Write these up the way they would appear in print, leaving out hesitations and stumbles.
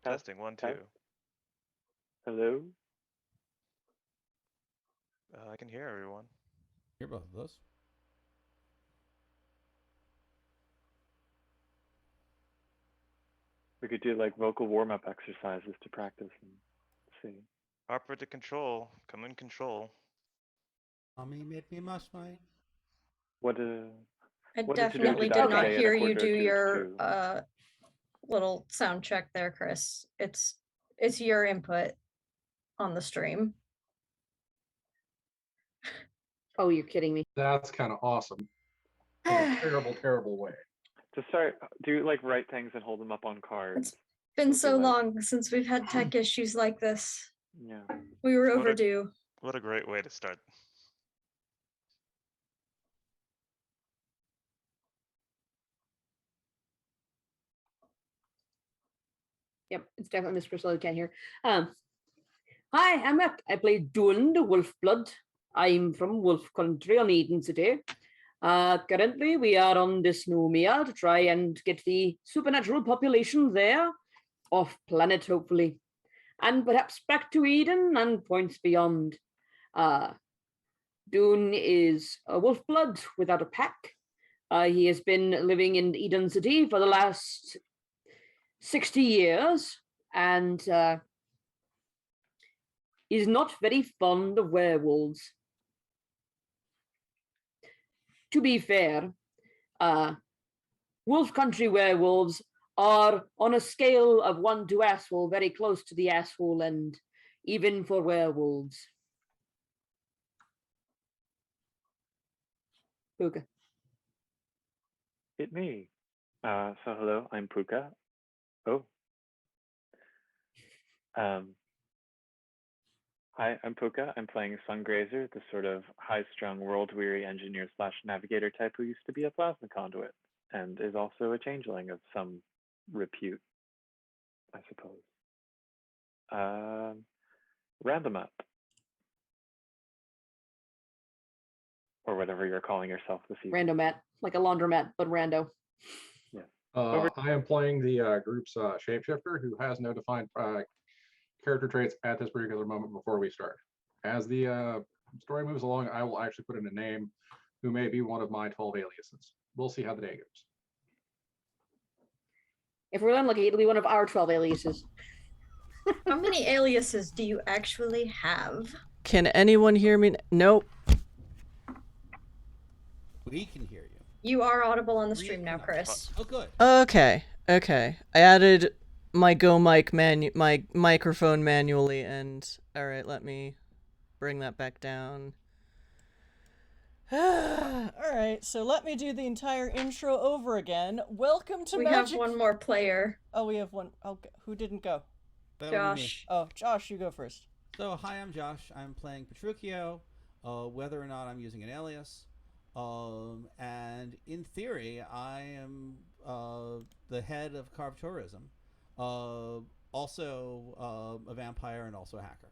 Testing, 1, 2. Hello? I can hear everyone. Hear both of those. We could do like vocal warm-up exercises to practice and see. Harper to control. Come in control. Mommy made me mush my... What I what definitely did you do did not today in hear a you quarter do to your two? little sound check there, Chris. It's your input on the stream. Oh, you're kidding me. That's kind of awesome. In a terrible, terrible way. To start, do like write things and hold them up on cards. It's been Would so you like- long since we've had tech issues like this. Yeah. We were What a- overdue. What a great way to start. Yep, it's definitely Miss Priscilla who can't hear. Hi, I'm Matt. I play Idun, the Wolf Blood. I'm from Wolf Country on Eden today. Currently, we are on Dysnomia to try and get the supernatural population there, off planet, hopefully, and perhaps back to Eden and points beyond. Dune is a wolf blood without a pack. He has been living in Eden City for the last 60 years and is not very fond of werewolves. To be fair, wolf country werewolves are on a scale of 1 to asshole, very close to the asshole end, even for werewolves. Puka. It me. So hello, I'm Puka. Oh. Hi, I'm Puka. I'm playing Sungrazer, the sort of high-strung, world-weary engineer slash navigator type who used to be a plasma conduit and is also a changeling of some repute, I suppose. Random up. Or whatever you're calling yourself this evening. Randomat, like a laundromat, but rando. I am playing the group's shapeshifter who has no defined character traits at this particular moment before we start. As the story moves along, I will actually put in a name who may be one of my 12 aliases. We'll see how the day goes. If we're unlucky, it'll be one of our 12 aliases. How many aliases do you actually have? Can anyone hear me? Nope. We can hear you. You are audible on the stream now, Chris. Oh, good. Okay. I added my my microphone manually, and all right, let me bring that back down. All right, so let me do the entire intro over again. Welcome to We Magic. have one more player. Oh, we have one. Oh, who didn't go? That would be me. Josh. Oh, Josh, you go first. So, hi, I'm Josh. I'm playing Petruchio, whether or not I'm using an alias. And in theory, I am the head of Karve Tourism, also a vampire and also a hacker.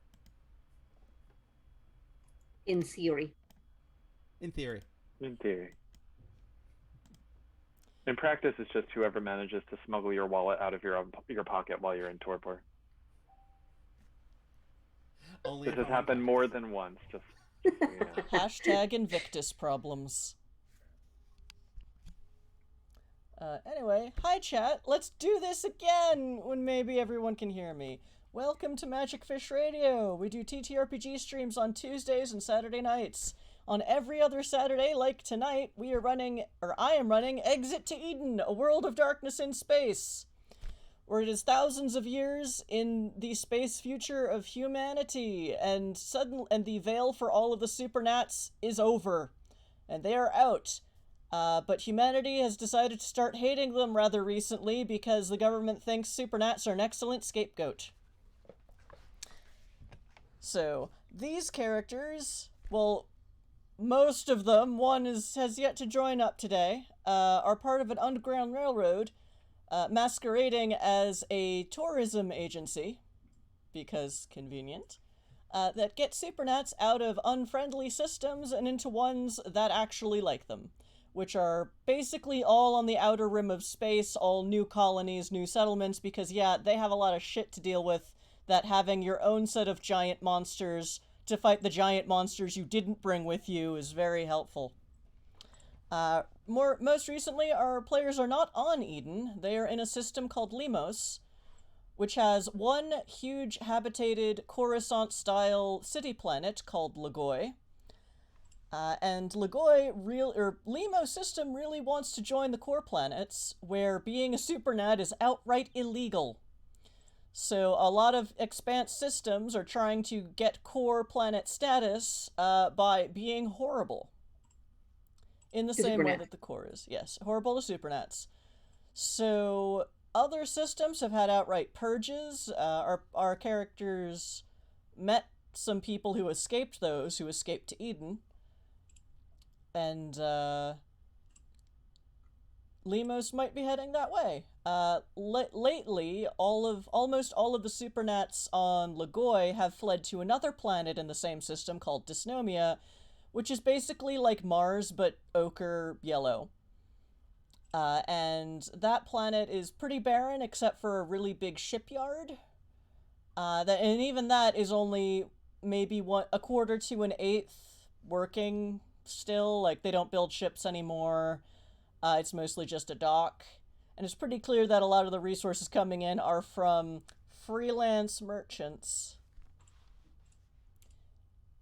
In theory. In theory. In theory. In practice, it's just whoever manages to smuggle your wallet out of your pocket while you're in torpor. Only This has happened more than once, just so you know. Hashtag Invictus problems. Anyway, hi chat. Let's do this again when maybe everyone can hear me. Welcome to Magic Fish Radio. We do TTRPG streams on Tuesdays and Saturday nights. On every other Saturday, like tonight, I am running Exit to Eden, a world of darkness in space, where it is thousands of years in the space future of humanity, and the veil for all of the Supernats is over, and they are out. But humanity has decided to start hating them rather recently because the government thinks Supernats are an excellent scapegoat. So, these characters, well, most of them, one has yet to join up today, are part of an underground railroad masquerading as a tourism agency, because convenient, that gets Supernats out of unfriendly systems and into ones that actually like them. which are basically all on the outer rim of space, all new colonies, new settlements, because yeah, they have a lot of shit to deal with, that having your own set of giant monsters to fight the giant monsters you didn't bring with you is very helpful. Most recently, our players are not on Idun. They are in a system called Limos, which has one huge habitated Coruscant-style city planet called Lagoi. And Limos system really wants to join the core planets, where being a Supernat is outright illegal. So a lot of Expanse systems are trying to get core planet status by being horrible. In the same way that the core is. Yes, horrible to Supernats. So other systems have had outright purges. Our characters met some people who escaped those, who escaped to Idun. And Limos might be heading that way. Lately, almost all of the Supernats on Lagoi have fled to another planet in the same system called Dysnomia, which is basically like Mars, but ochre yellow. And that planet is pretty barren, except for a really big shipyard. And even that is only maybe a quarter to an eighth working still. Like, they don't build ships anymore. It's mostly just a dock. And it's pretty clear that a lot of the resources coming in are from freelance merchants.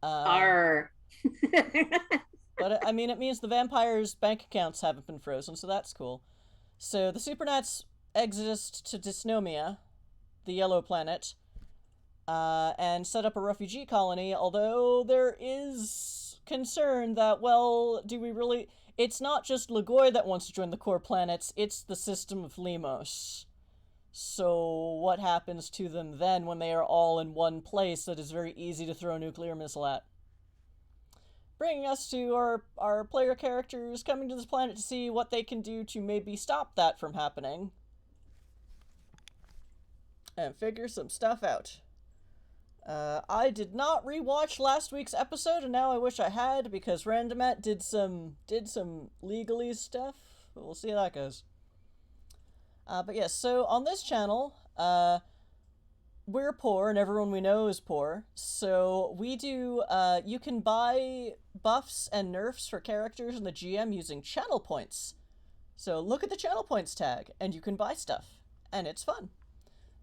Arr. But, I mean, it means the vampires' bank accounts haven't been frozen, so that's cool. So, the Supernats exist to Dysnomia, the yellow planet, and set up a refugee colony, although there is concern that, well, do we really... It's not just Lagoi that wants to join the core planets, it's the system of Limos. So, what happens to them then when they are all in one place that is very easy to throw a nuclear missile at? Bringing us to our player characters coming to this planet to see what they can do to maybe stop that from happening. And figure some stuff out. I did not rewatch last week's episode, and now I wish I had, because Randomat did some legalese stuff. But we'll see how that goes. But yes, so on this channel, we're poor, and everyone we know is poor. So we do, you can buy buffs and nerfs for characters in the GM using channel points. So look at the channel points tag, and you can buy stuff. And it's fun.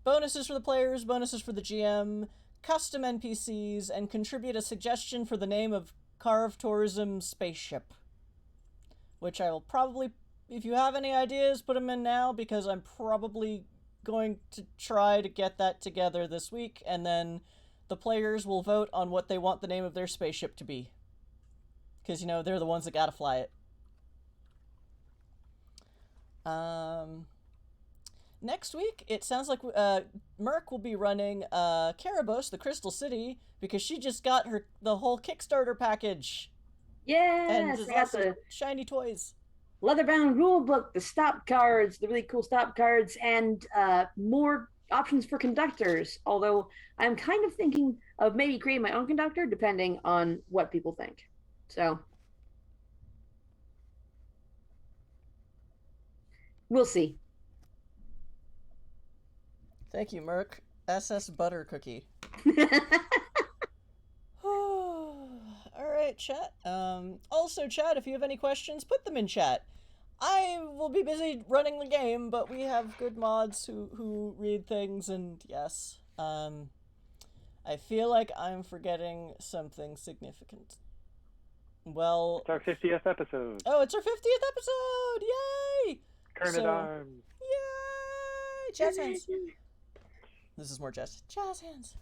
Bonuses for the players, bonuses for the GM, custom NPCs, and contribute a suggestion for the name of Karve Tourism spaceship. Which I will probably, if you have any ideas, put them in now, because I'm probably going to try to get that together this week, and then the players will vote on what they want the name of their spaceship to be. Because, you know, they're the ones that gotta fly it. Next week, it sounds like Merc will be running Karabos, the Crystal City, because she just got the whole Kickstarter package. Yes, And there's lots of shiny toys. Leather-bound rulebook, the stop cards, the really cool stop cards, and more options for conductors. Although I'm kind of thinking of maybe creating my own conductor, depending on what people think. So we'll see. Thank you, Merc. SS Butter Cookie. Alright, chat. Also, chat, if you have any questions, put them in chat. I will be busy running the game, but we have good mods who read things, and yes. I feel like I'm forgetting something significant. Well... It's our 50th episode. Oh, it's our 50th episode! Yay! Kermit arms. Yay! Jazz hands. This is more jazz hands.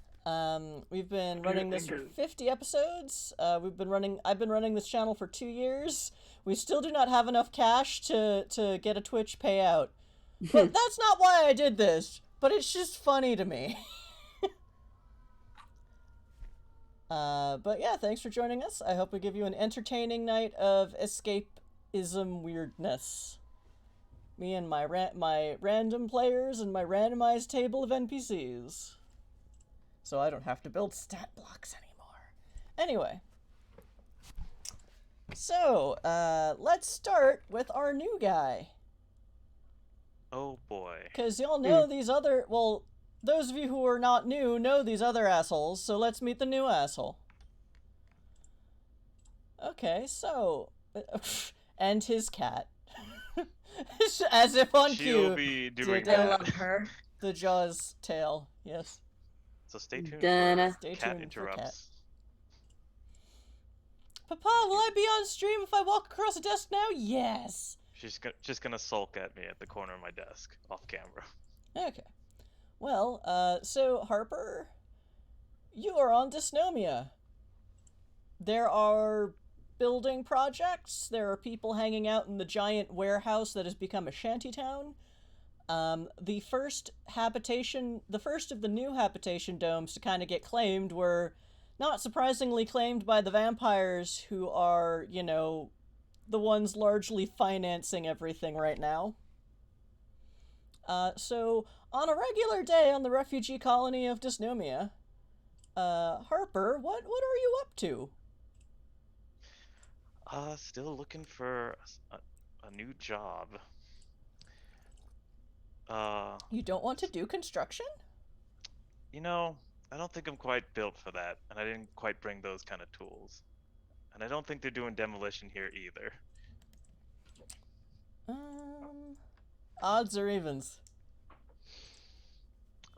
We've been running this for 50 episodes. I've been running this channel for 2 years. We still do not have enough cash to get a Twitch payout. But that's not why I did this. But it's just funny to me. But yeah, thanks for joining us. I hope we give you an entertaining night of escapism weirdness. Me and my random players and my randomized table of NPCs. So I don't have to build stat blocks anymore. Anyway. So, let's start with our new guy. Oh boy. Because y'all know these other, well, those of you who are not new know these other assholes, so let's meet the new asshole. Okay, so, and his cat. As if on She'll cue. be doing did, I that. love her. The Jaws tail, yes. So stay tuned Donna. for Stay cat tuned for cat. interrupts. Papa, will I be on stream if I walk across a desk now? Yes. She's just gonna sulk at me at the corner of my desk, off camera. Okay. Well, so Harper, you are on Dysnomia. There are building projects. There are people hanging out in the giant warehouse that has become a shantytown. The first of the new habitation domes to kind of get claimed were, not surprisingly, claimed by the vampires who are, you know, the ones largely financing everything right now. So, on a regular day on the refugee colony of Dysnomia, Harper, what are you up to? Still looking for a new job. You don't want to do construction? You know, I don't think I'm quite built for that, and I didn't quite bring those kind of tools. And I don't think they're doing demolition here either. Odds or evens?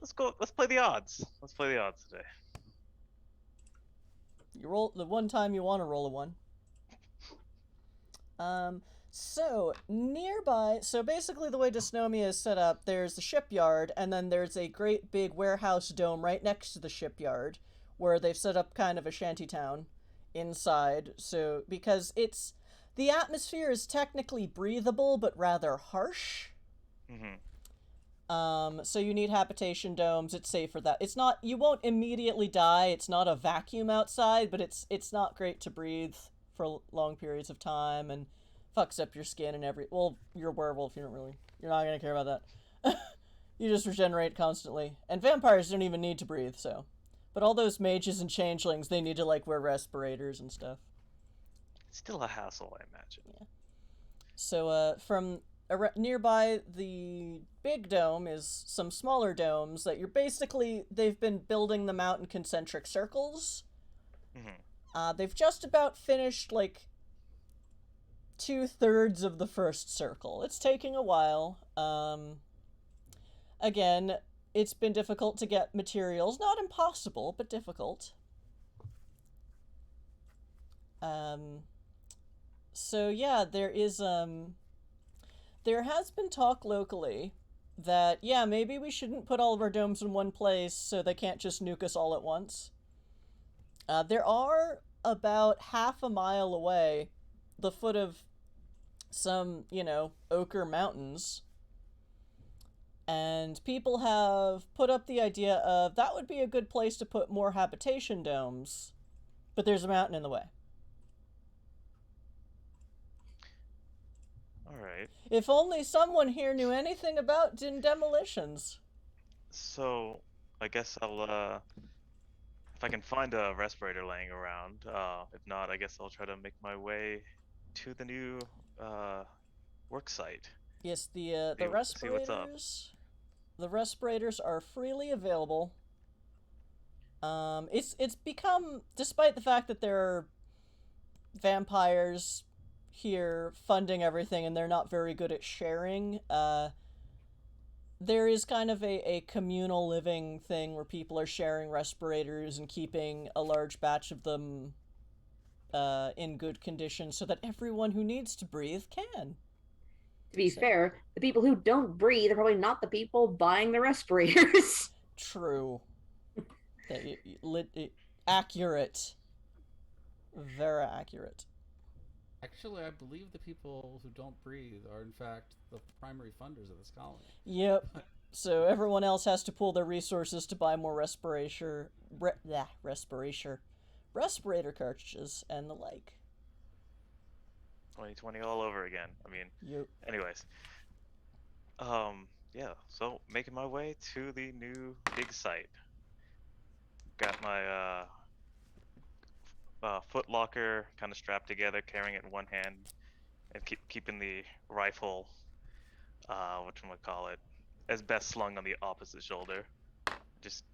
Let's play the odds. Let's play the odds today. You roll the one time you want to roll a one. So nearby, so basically the way Dysnomia is set up, there's the shipyard, and then there's a great big warehouse dome right next to the shipyard, where they've set up kind of a shantytown inside. So because the atmosphere is technically breathable, but rather harsh. So you need habitation domes. It's safe for that. It's not, you won't immediately die. It's not a vacuum outside, but it's not great to breathe for long periods of time, and fucks up your skin and well, you're a werewolf, you're not gonna care about that. You just regenerate constantly. And vampires don't even need to breathe, so. But all those mages and changelings, they need to, like, wear respirators and stuff. Still a hassle, I imagine. Yeah. So, from nearby the big dome is some smaller domes that they've been building them out in concentric circles. They've just about finished, like, 2/3 of the first circle. It's taking a while. Again, it's been difficult to get materials. Not impossible, but difficult. So yeah, there has been talk locally that, yeah, maybe we shouldn't put all of our domes in one place so they can't just nuke us all at once. There are about half a mile away, the foot of some, ochre mountains, and people have put up the idea of that would be a good place to put more habitation domes, but there's a mountain in the way. Alright. If only someone here knew anything about demolitions. So, I guess I'll, if I can find a respirator laying around, if not, I guess I'll try to make my way to the new, work site. Yes, the See what's up. respirators. The respirators are freely available. It's become, despite the fact that there are vampires here funding everything and they're not very good at sharing, there is kind of a communal living thing where people are sharing respirators and keeping a large batch of them in good condition so that everyone who needs to breathe can. To be fair, the people who don't breathe are probably not the people buying the respirators. True. Accurate. Very accurate. Actually, I believe the people who don't breathe are, in fact, the primary funders of this colony. Yep. So everyone else has to pool their resources to buy more respirator cartridges and the like. 2020 all over again. I mean, Yep. anyways. Yeah, so making my way to the new big site. Got my, foot locker, kind of strapped together, carrying it in one hand, and keeping the rifle, whatchamacallit, as best slung on the opposite shoulder. Just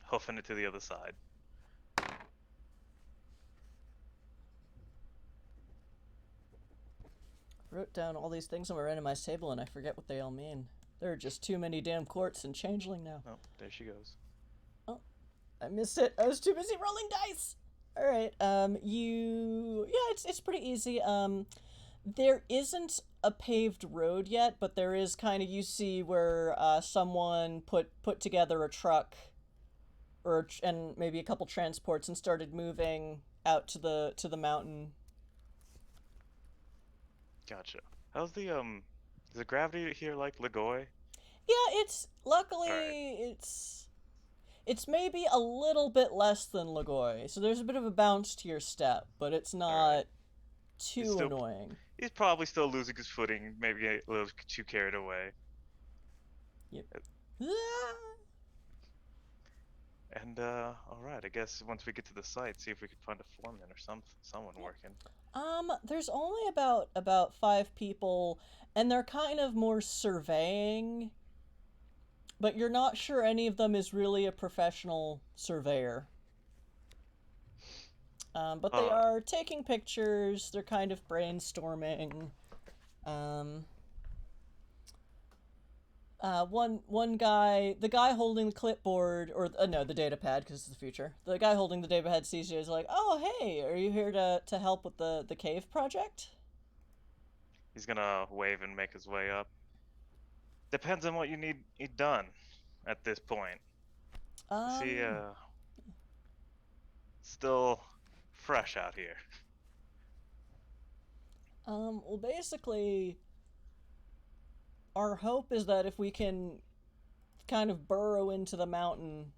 hoofing it to the other side. Wrote down all these things on my randomized table and I forget what they all mean. There are just too many damn quartz and changeling now. Oh, there she goes. Oh, I missed it. I was too busy rolling dice. All right. It's pretty easy. There isn't a paved road yet, but there is kind of, you see where someone put together a truck and maybe a couple transports and started moving out to the mountain. Gotcha. How's the is the gravity here like Lagoy? Yeah, it's luckily Alright. it's maybe a little bit less than Lagoy, so there's a bit of a bounce to your step, but it's not too still- annoying. He's probably still losing his footing, maybe a little too carried away. Yep. And alright, I guess once we get to the site, see if we can find a foreman or someone working. There's only about 5 people, and they're kind of more surveying, but you're not sure any of them is really a professional surveyor. But they are taking pictures, they're kind of brainstorming. One guy, the guy holding the clipboard, or no, the data pad, because it's the future. The guy holding the data pad sees you, is like, "Oh, hey, are you here to help with the cave project?" He's gonna wave and make his way up. Depends on what you need done at this point. See, still fresh out here. Well, basically, our hope is that if we can kind of burrow into the mountain,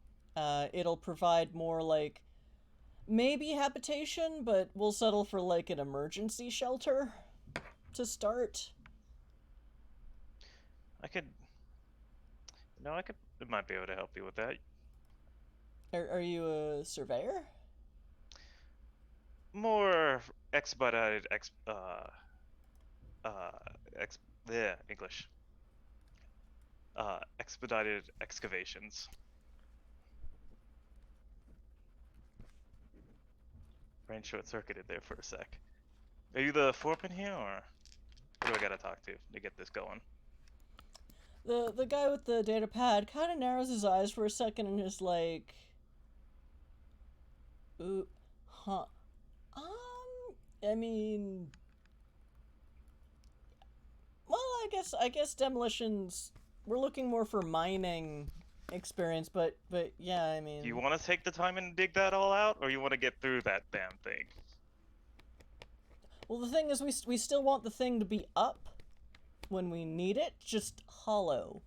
it'll provide more, like, maybe habitation, but we'll settle for, like, an emergency shelter to start. I might be able to help you with that. Are you a surveyor? More expedited English. Expedited excavations. Brain short-circuited there for a sec. Are you the foreman here, or who do I gotta talk to get this going? The guy with the data pad kind of narrows his eyes for a second and is like, ooh, huh. I mean, well, I guess demolitions, we're looking more for mining experience, but yeah, I mean, Do you want to take the time and dig that all out, or you want to get through that damn thing? well, the thing is, we still want the thing to be up when we need it, just hollow.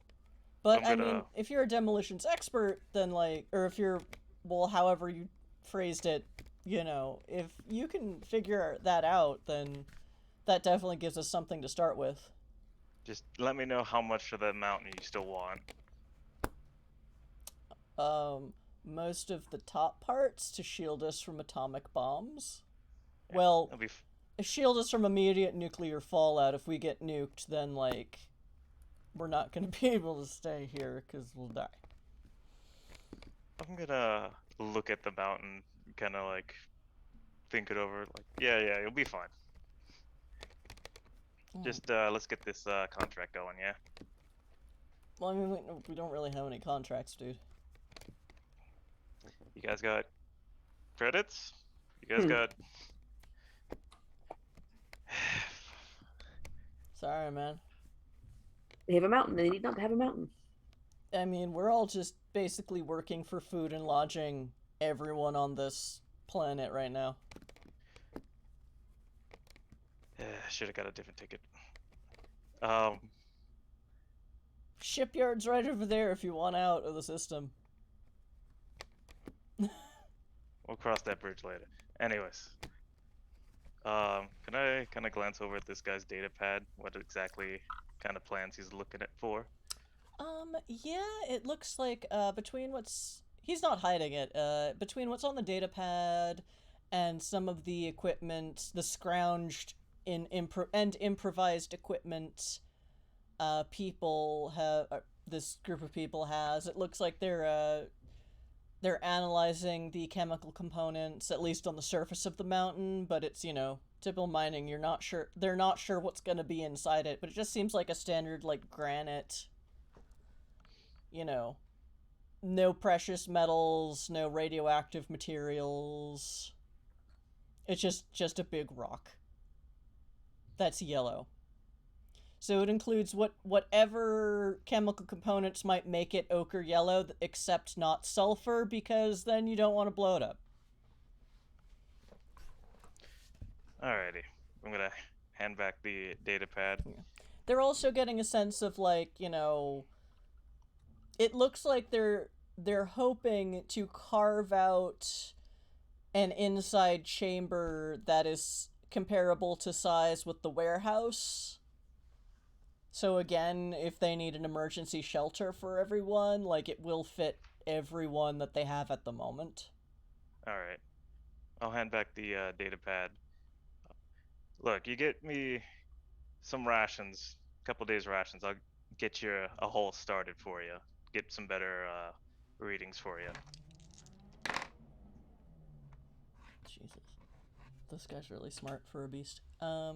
But I mean, if you're a demolitions expert, then, like, or if you're, well, however you phrased it, you know, if you can figure that out, then that definitely gives us something to start with. Just let me know how much of that mountain you still want. Most of the top parts to shield us from atomic bombs. Yeah, well, shield us from immediate nuclear fallout. If we get nuked, then, like, we're not going to be able to stay here because we'll die. I'm gonna look at the mountain, kind of like think it over. Like, yeah, you'll be fine. Just let's get this contract going, yeah. Well, I mean, we don't really have any contracts, dude. You guys got credits? You guys got? Sorry, man. They have a mountain. They need not to have a mountain. I mean, we're all just basically working for food and lodging everyone on this planet right now. Should have got a different ticket. Shipyard's right over there if you want out of the system. We'll cross that bridge later. Anyways. Can I kind of glance over at this guy's data pad? What exactly kind of plans he's looking at for? Yeah, it looks like, between what's... He's not hiding it. Between what's on the data pad and some of the equipment, the scrounged and improvised equipment people have, this group of people has, it looks like they're analyzing the chemical components, at least on the surface of the mountain, but it's, typical mining, they're not sure what's going to be inside it, but it just seems like a standard, like, granite, no precious metals, no radioactive materials. It's just a big rock that's yellow. So it includes whatever chemical components might make it ochre yellow, except not sulfur, because then you don't want to blow it up. Alrighty, I'm gonna hand back the data pad. Yeah. They're also getting a sense of, like, it looks like they're hoping to carve out an inside chamber that is comparable to size with the warehouse. So again, if they need an emergency shelter for everyone, like, it will fit everyone that they have at the moment. Alright. I'll hand back the data pad. Look, you get me some rations, a couple days rations. I'll get you a hole started for you. Get some better readings for you. Jesus. This guy's really smart for a beast. I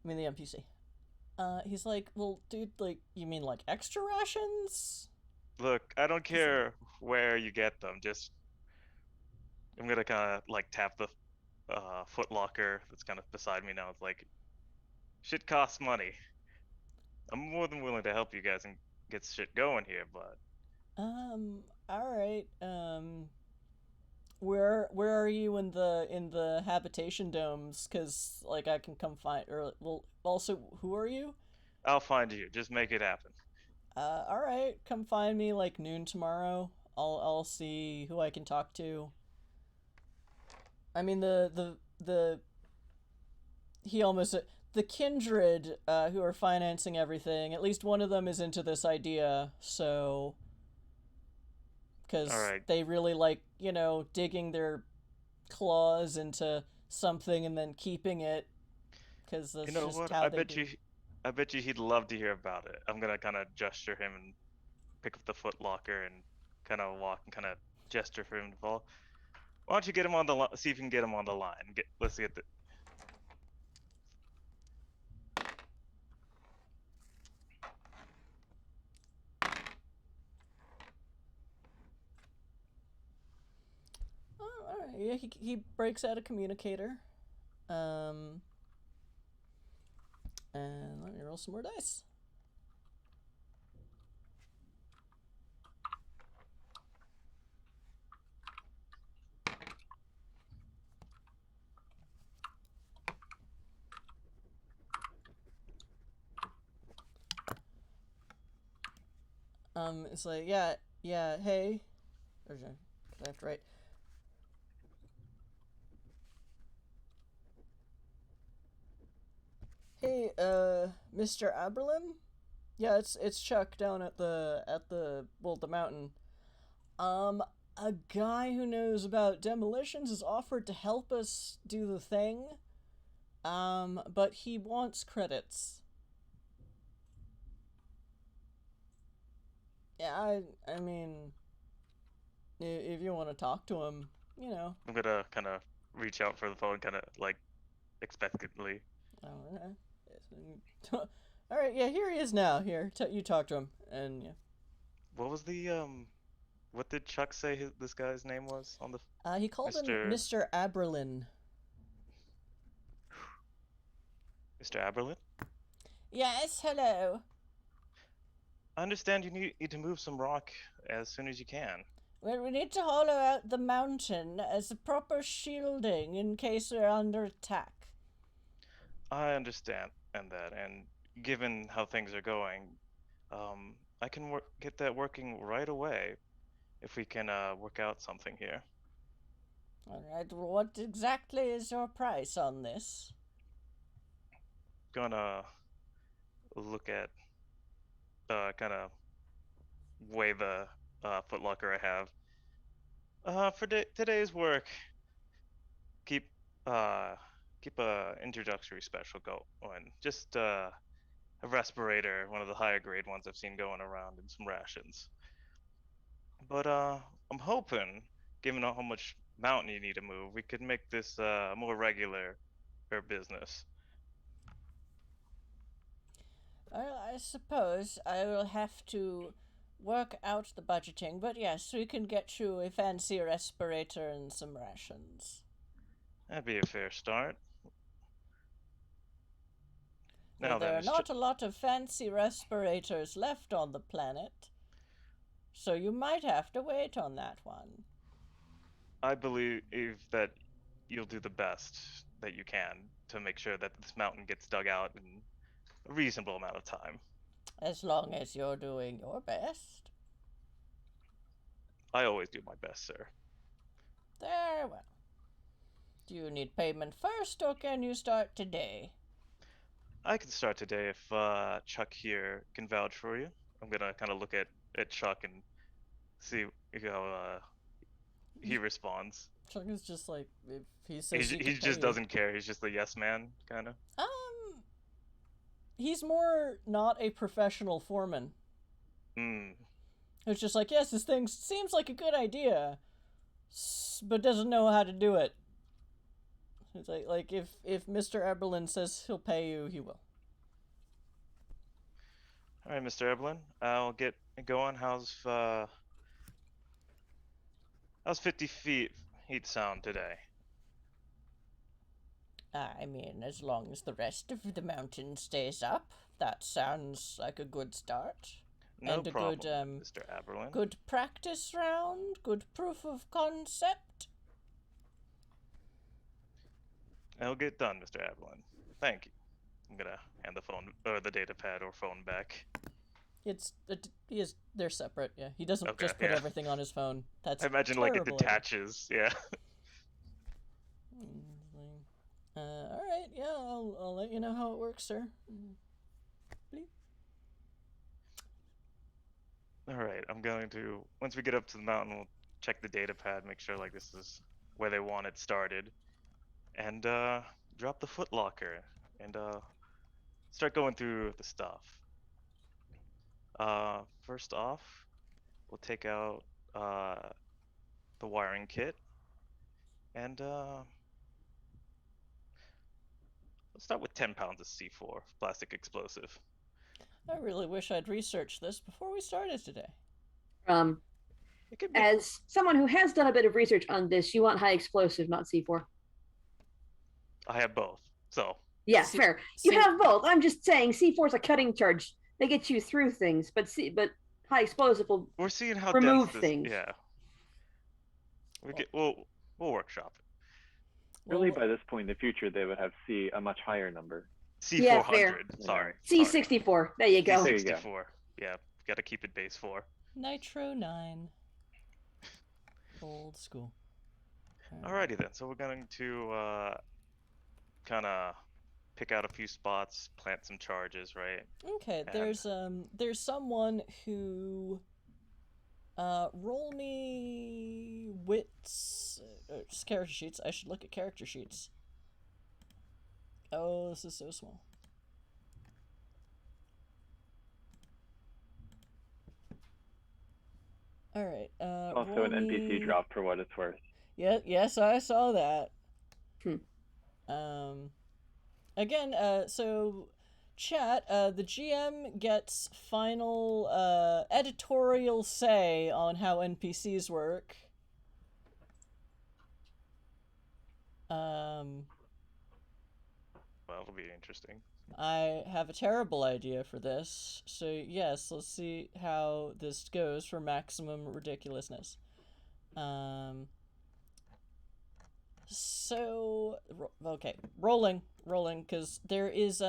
mean the NPC. He's like, well, dude, like, you mean like extra rations? Look, I don't care where you get them. Just, I'm gonna kind of like tap the foot locker that's kind of beside me now. It's like, shit costs money. I'm more than willing to help you guys and get shit going here, but all right. Where are you in the habitation domes? Cause, like, I can come find, or, well, also, who are you? I'll find you. Just make it happen. All right. Come find me like noon tomorrow. I'll see who I can talk to. I mean, he almost, the kindred who are financing everything, at least one of them is into this idea, so, because they really like, digging their claws into something and then keeping it, because that's just what? how they do. I bet you he'd love to hear about it. I'm gonna kind of gesture him and pick up the foot locker and kind of walk and kind of gesture for him to follow. Why don't you get him on the see if you can get him on the line. Let's get the. Oh, all right. Yeah, he breaks out a communicator. And let me roll some more dice. It's like, yeah, hey. Or do I have to write? Hey, Mr. Aberlin? Yeah, it's Chuck down at the mountain. A guy who knows about demolitions has offered to help us do the thing. But he wants credits. Yeah, I mean, if you want to talk to him, I'm gonna kind of reach out for the phone, kind of like expectantly. All right, yeah, here he is now. Here, you talk to him, and yeah. What was the what did Chuck say this guy's name was on the? He called him Mr. Aberlin. Mr. Aberlin? Yes, hello. I understand you need to move some rock as soon as you can. Well, we need to hollow out the mountain as a proper shielding in case we're under attack. I understand that, and given how things are going, I can get that working right away if we can work out something here. All right, what exactly is your price on this? Gonna look at kind of weigh the footlocker I have. For today's work, keep uh keep a introductory special going. Just a respirator, one of the higher grade ones I've seen going around, and some rations. But I'm hoping, given how much mountain you need to move, we could make this more regular business. Well, I suppose I will have to work out the budgeting, but yes, we can get you a fancy respirator and some rations. That'd be a fair start. Well, Now there then, are not a lot of fancy respirators left on the planet, so you might have to wait on that one. I believe that you'll do the best that you can to make sure that this mountain gets dug out in a reasonable amount of time. As long as you're doing your best. I always do my best, sir. Very well. Do you need payment first, or can you start today? I can start today if Chuck here can vouch for you. I'm gonna kind of look at Chuck and see how he responds. Chuck is just like, if he says He just doesn't care. He's just a yes man, kind of. He's more not a professional foreman. Hmm. It's just like, yes, this thing seems like a good idea, but doesn't know how to do it. It's like if Mr. Eberlin says he'll pay you, he will. All right, Mr. Evelyn, I'll get going. How's 50 feet heat sound today? I mean, as long as the rest of the mountain stays up, that sounds like a good start. No and a problem, good, Mr. Eberlin. Good practice round, good proof of concept. I'll get done, Mr. Evelyn. Thank you. I'm gonna hand the phone or the data pad or phone back. They're separate. Yeah, he doesn't Okay, just put yeah. everything on his phone. That's I imagine terrible. like it detaches. Yeah. All right. Yeah, I'll let you know how it works, sir. Bleep. All right. I'm going to once we get up to the mountain, we'll check the data pad, make sure like this is where they want it started, and drop the footlocker and start going through the stuff. First off, we'll take out the wiring kit, and let's start with 10 pounds of C4 plastic explosive. I really wish I'd researched this before we started today. It could be... As someone who has done a bit of research on this, you want high explosive, not C4. I have both, so. Yeah, fair. You have both. I'm just saying C4 is a cutting charge. They get you through things, but high explosive will we're seeing how remove dense this, things. Yeah. We'll workshop it. Really, by this point in the future, they would have a much higher number. C400. Yeah, sorry. C64. There you go. C64. Yeah, got to keep it base 4. Nitro 9. Old school. Alrighty then. So we're going to kind of pick out a few spots, plant some charges, right? Okay. There's someone who. Roll me wits. Character sheets. I should look at character sheets. Oh, this is so small. All right. Also, an NPC drop for what it's worth. Yeah. Yes, I saw that. Again. So. Chat, the GM gets final editorial say on how NPCs work. Well, it'll be interesting. I have a terrible idea for this, so yes, let's see how this goes for maximum ridiculousness. So, okay, rolling, because there is,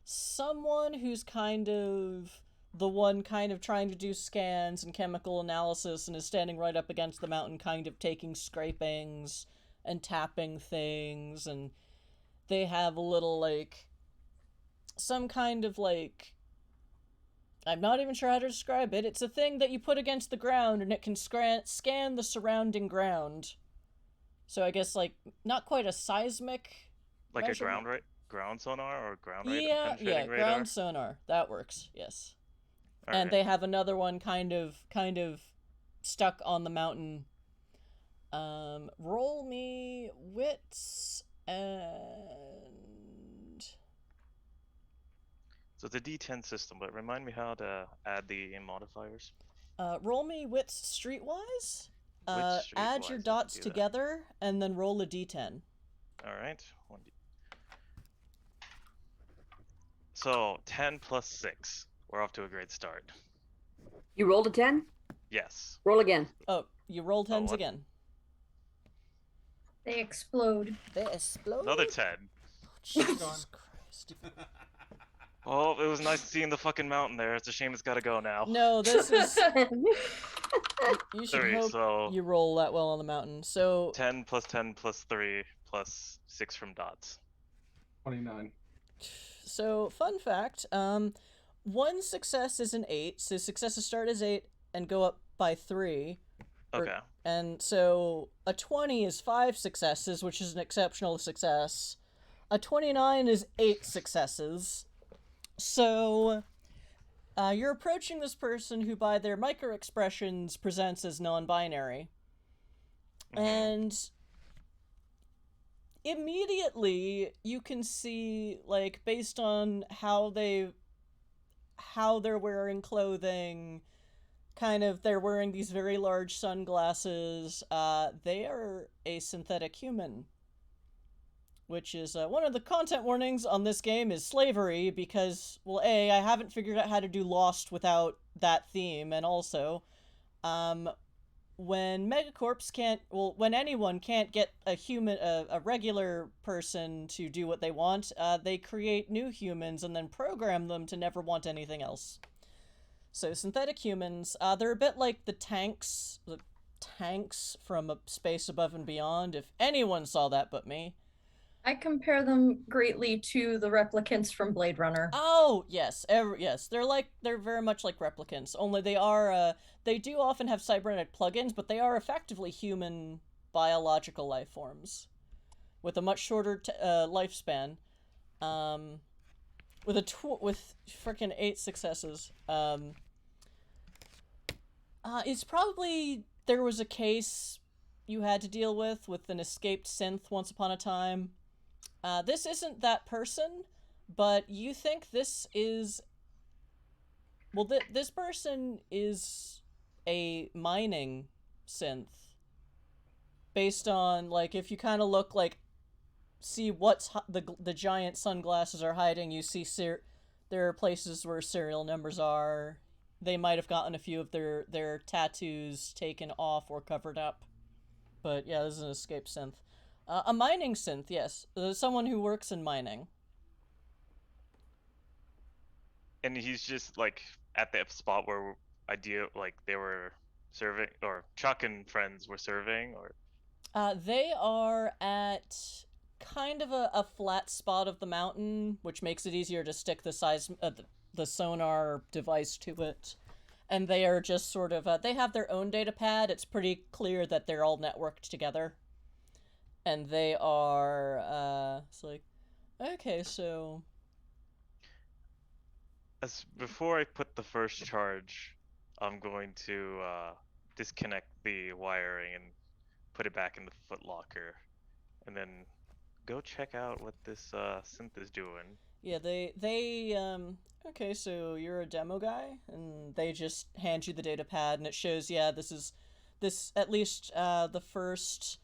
someone who's kind of the one kind of trying to do scans and chemical analysis and is standing right up against the mountain kind of taking scrapings and tapping things, and they have a little like some kind of like I'm not even sure how to describe it. It's a thing that you put against the ground and it can scan the surrounding ground. So I guess, like, not quite a seismic Like measurement. a ground sonar or ground Yeah, penetrating radar? ground sonar. That works, yes. All And right. they have another one kind of stuck on the mountain. Roll me wits and... So it's a D10 system, but remind me how to add the modifiers. roll me wits streetwise. Wits Add your streetwise, I can dots do that. together and then roll a d10. All right. So 10 plus 6. We're off to a great start. You rolled a 10? Yes. Roll again. Oh, you roll tens what? again. They explode. They explode. Another 10. Jesus Christ. Oh, it was nice seeing the fucking mountain there. It's a shame it's gotta go now. No, this is... You should 3, hope so you roll that well on the mountain. So 10 plus 10 plus 3 plus 6 from dots. 29. So, fun fact, one success is an 8, so successes start as 8 and go up by 3. Okay. And so, a 20 is 5 successes, which is an exceptional success. A 29 is 8 successes. So, you're approaching this person who, by their micro-expressions, presents as non-binary. And... immediately you can see, like, based on how they're wearing clothing, kind of, they're wearing these very large sunglasses, they are a synthetic human, which is one of the content warnings on this game is slavery, because, well, I haven't figured out how to do Lost without that theme, and also when megacorps when anyone can't get a regular person to do what they want, they create new humans and then program them to never want anything else. So synthetic humans, they're a bit like the tanks from Space Above and Beyond, if anyone saw that but me. I compare them greatly to the replicants from Blade Runner. Oh, yes. Yes, they're very much like replicants, only they do often have cybernetic plugins, but they are effectively human biological life forms with a much shorter lifespan. With freaking 8 successes. It's probably there was a case you had to deal with an escaped synth once upon a time. This isn't that person, but you think this is... Well, this person is a mining synth. Based on, like, if you kind of look, like, see what's the giant sunglasses are hiding, you see there are places where serial numbers are. They might have gotten a few of their tattoos taken off or covered up. But yeah, this is an escaped synth. A mining synth, yes. Someone who works in mining. And he's just, like, at the spot where they were serving, or Chuck and friends were serving, or... They are at kind of a flat spot of the mountain, which makes it easier to stick the sonar device to it. And they are just sort of, they have their own data pad. It's pretty clear that they're all networked together. And they are, it's like, okay, so... Before I put the first charge, I'm going to disconnect the wiring and put it back in the footlocker. And then go check out what this synth is doing. Yeah, okay, so you're a demo guy, and they just hand you the data pad, and it shows, yeah, this at least, the first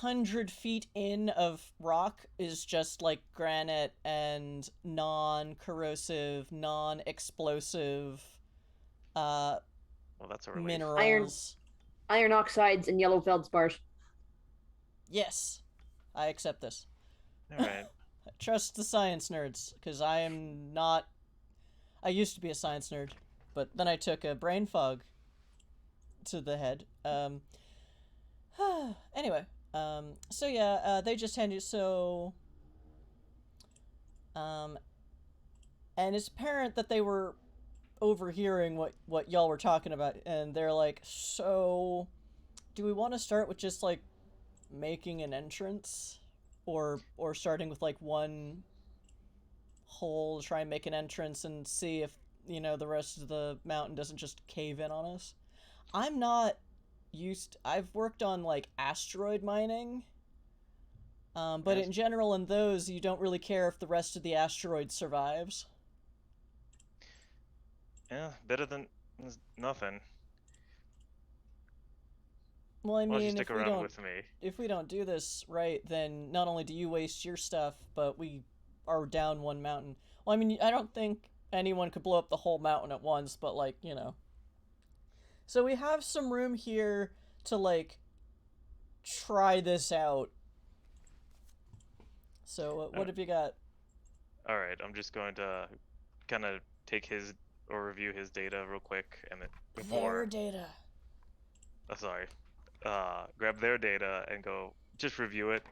100 feet in of rock is just, like, granite and non-corrosive, non-explosive, Well, that's a relief. minerals. Iron oxides and yellow feldspars. Yes, I accept this. Alright. Trust the science nerds, because I am not... I used to be a science nerd, but then I took a brain fog to the head. Anyway, so yeah, they just hand you, so... and it's apparent that they were overhearing what y'all were talking about, and they're like, so do we want to start with just like making an entrance, or starting with like one hole, try and make an entrance and see if, you know, the rest of the mountain doesn't just cave in on us? I'm not I've worked on like asteroid mining, but in general in those you don't really care if the rest of the asteroid survives. Yeah, better than nothing. Well, I Why don't you mean, stick around with me? if we don't do this right, then not only do you waste your stuff, but we are down one mountain. Well, I mean, I don't think anyone could blow up the whole mountain at once, but like, you know. So we have some room here to like try this out. So what have you got? All right, I'm just going to kind of take his or review his data real quick, and then Their data. Sorry, grab their data and go just review it,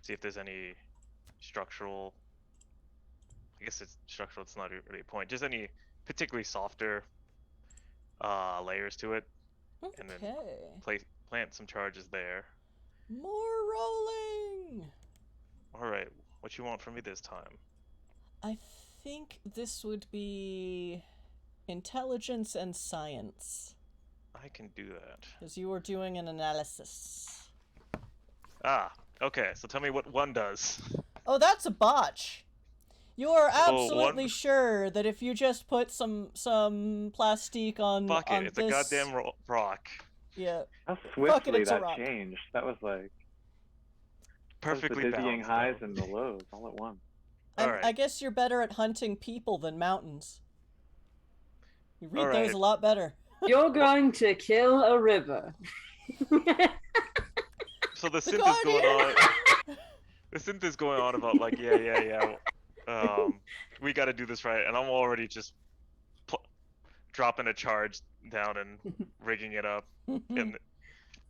see if there's any structural. I guess it's structural. It's not really a point. Just any particularly softer layers to it, and then plant some charges there. More rolling. All right, what you want from me this time? I think this would be intelligence and science. I can do that. Because you were doing an analysis. Ah, okay. So tell me what one does. Oh, that's a botch. You are absolutely sure that if you just put some plastique on Fuck it, it's this... a goddamn rock. Yeah. How swiftly that changed. That was like perfectly the dizzying balanced, highs and the lows all at once. I guess you're better at hunting people than mountains. You read those a lot better. You're going to kill a river. So the synth is going on. The synth is going on about like, yeah. We got to do this right, and I'm already just dropping a charge down and rigging it up. And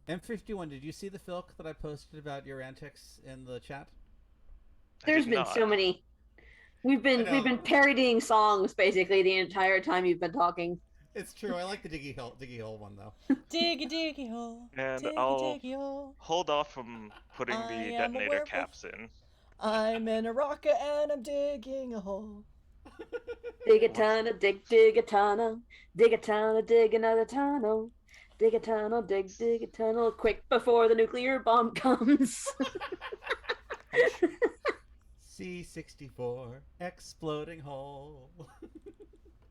M51, did you see the filk that I posted about your antics in the chat? There's been so many. We've been parodying songs basically the entire time you've been talking. It's true. I like the diggy hole one though. Diggy hole. And diggy, I'll diggy hole. hold off from putting the detonator caps in. I'm in a rocket and I'm digging a hole. Dig a tunnel, dig a tunnel, dig a tunnel, dig another tunnel, dig a tunnel, dig a tunnel, quick before the nuclear bomb comes. C-64 exploding hole.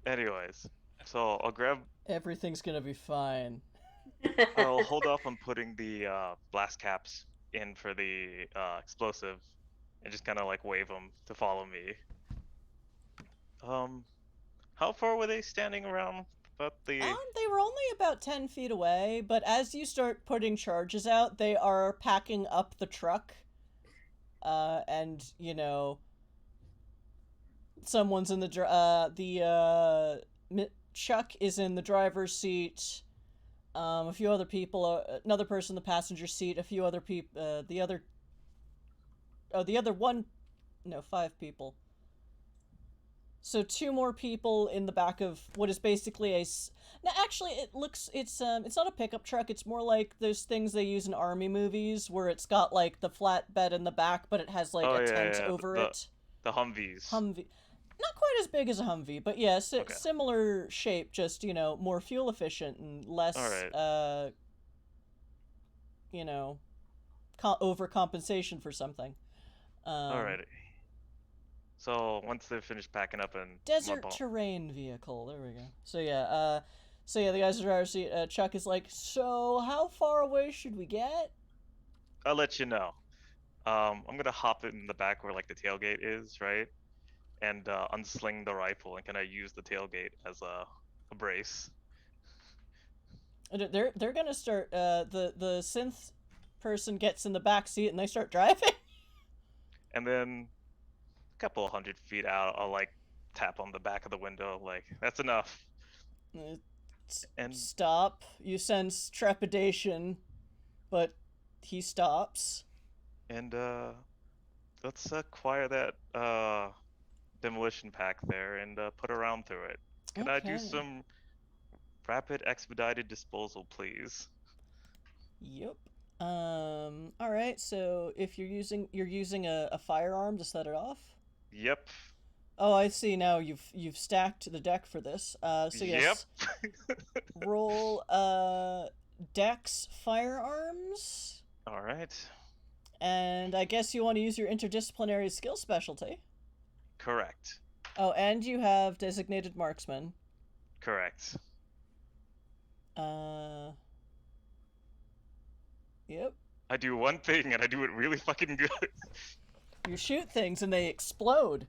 Anyways, so I'll grab. Everything's gonna be fine. I'll hold off on putting the blast caps in for the explosive, and just kind of like wave them to follow me. How far were they standing around? About the. They were only about 10 feet away, but as you start putting charges out, they are packing up the truck. And you know, someone's in the Chuck is in the driver's seat. A few other people, another person in the passenger seat. A few other people. The other 5 people. So 2 more people in the back of what is basically a. Now, actually, it's not a pickup truck. It's more like those things they use in army movies where it's got like the flat bed in the back, but it has like a tent over it. The Humvees. Not quite as big as a Humvee, but yes, similar shape. Just more fuel efficient and less. Overcompensation for something. Alrighty. So once they're finished packing up and desert terrain vehicle, there we go. So yeah, the guys in the driver's seat. Chuck is like, so how far away should we get? I'll let you know. I'm gonna hop in the back where like the tailgate is, right, and unsling the rifle and kind of use the tailgate as a brace. They're gonna start. The synth person gets in the back seat and they start driving. And then a couple 100 feet out, I'll like tap on the back of the window, like that's enough. And stop. You sense trepidation, but he stops. And let's acquire that demolition pack there and put a round through it. Can I do Okay. some rapid expedited disposal, please? Yep. All right. So if you're using a firearm to set it off. Yep. Oh, I see. Now you've stacked the deck for this. So yes. Yep. Roll Dex firearms. All right. And I guess you want to use your interdisciplinary skill specialty. Correct. Oh, and you have designated marksman. Correct. Yep. I do one thing and I do it really fucking good. You shoot things and they explode.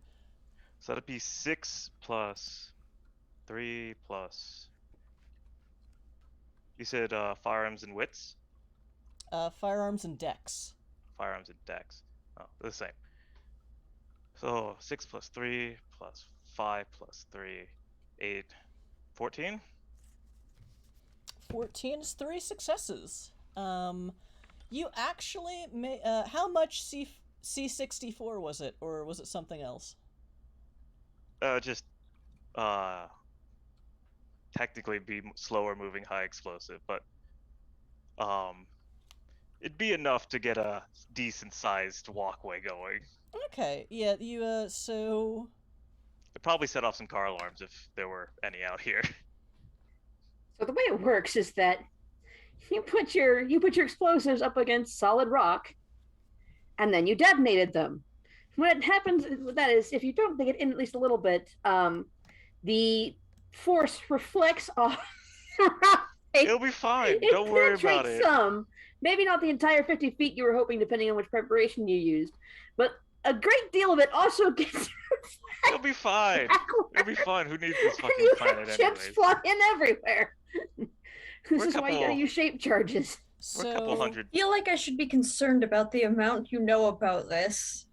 So that'd be 6 plus 3 plus. You said firearms and wits? Firearms and dex. Firearms and dex. Oh, the same. So 6 plus 3 plus 5 plus 3, 8, 14? 14 is 3 successes. You actually may. How much C64 was it, or was it something else? Just technically be slower moving, high explosive, but it'd be enough to get a decent sized walkway going. Okay, yeah, you so It'd probably set off some car alarms if there were any out here. So the way it works is that you put your explosives up against solid rock, and then you detonated them. What happens with that is, if you don't dig it in at least a little bit, the force reflects off the rock. It'll be fine. Don't worry about it. Some, maybe not the entire 50 feet you were hoping, depending on which preparation you used, but a great deal of it also gets. It'll be fine. It'll be fine. Who needs this fucking you planet have chips anyways? flying everywhere. This We're a is why you gotta couple- use shape charges. We're a couple hundred. I feel like I should be concerned about the amount you know about this.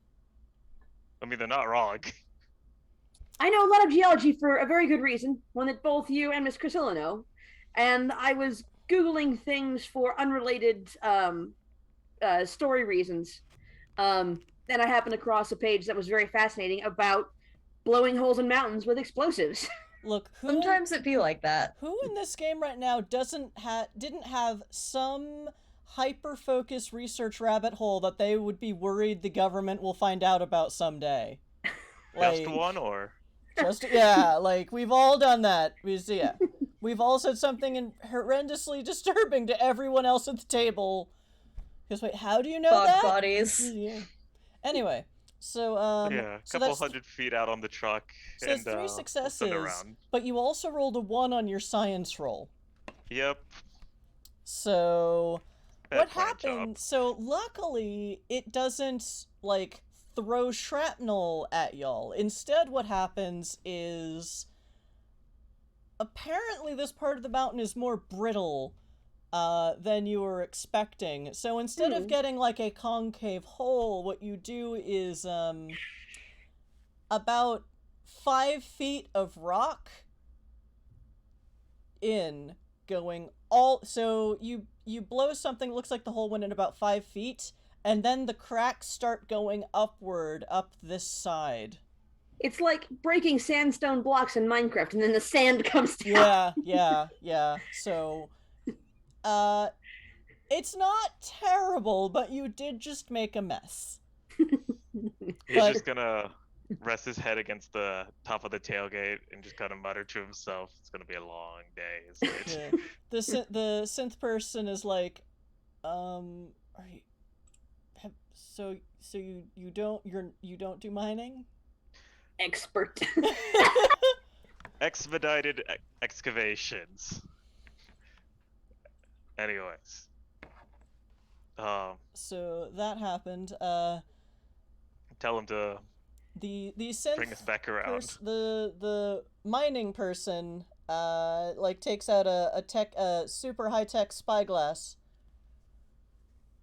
I mean, they're not wrong. I know a lot of geology for a very good reason, one that both you and Miss Priscilla know. And I was Googling things for unrelated story reasons. And I happened across a page that was very fascinating about blowing holes in mountains with explosives. look. Sometimes it be like that. Who in this game right now didn't have some hyper-focused research rabbit hole that they would be worried the government will find out about someday? Just one, or Yeah, like we've all done that. We've all said something horrendously disturbing to everyone else at the table. Because wait, how do you know Bog that? bodies. Yeah. Anyway, so yeah, a so couple that's hundred feet out on the truck. so and that's 3 we'll send successes. around. But you also rolled a 1 on your science roll. Yep. So Bad what plan happened? job. So luckily, it doesn't like throw shrapnel at y'all. Instead, what happens is apparently this part of the mountain is more brittle than you were expecting. So instead of getting like a concave hole, what you do is about 5 feet of rock in going all. So you blow something, looks like the hole went in about 5 feet, and then the cracks start going upward up this side. It's like breaking sandstone blocks in Minecraft, and then the sand comes down. Yeah. So, it's not terrible, but you did just make a mess. He's just gonna rest his head against the top of the tailgate and just kind of mutter to himself, "It's gonna be a long day, isn't it?" Yeah. The synth person is like, are you, so you don't do mining? Expert. Expedited excavations. Anyways. So that happened. Tell him to The synth bring us back around. the mining person like takes out a super high tech spyglass.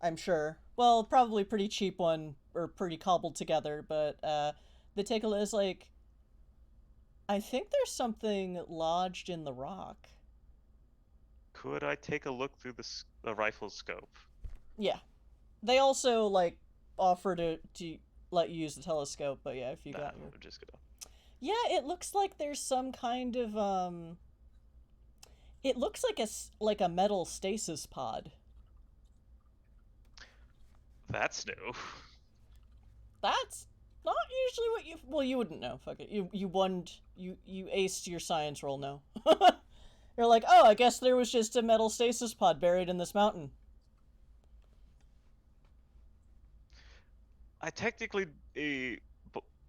I'm sure. Well, probably pretty cheap one or pretty cobbled together, but the take a look is like, I think there's something lodged in the rock. Could I take a look through the rifle scope? Yeah, they also like offer to let you use the telescope, but yeah, if you Nah, got your I'm just gonna. Yeah, it looks like there's some kind of it looks like a metal stasis pod. That's new. That's not usually what you. Well, you wouldn't know. Fuck it. You aced your science roll. No. You're like, oh, I guess there was just a metal stasis pod buried in this mountain. I technically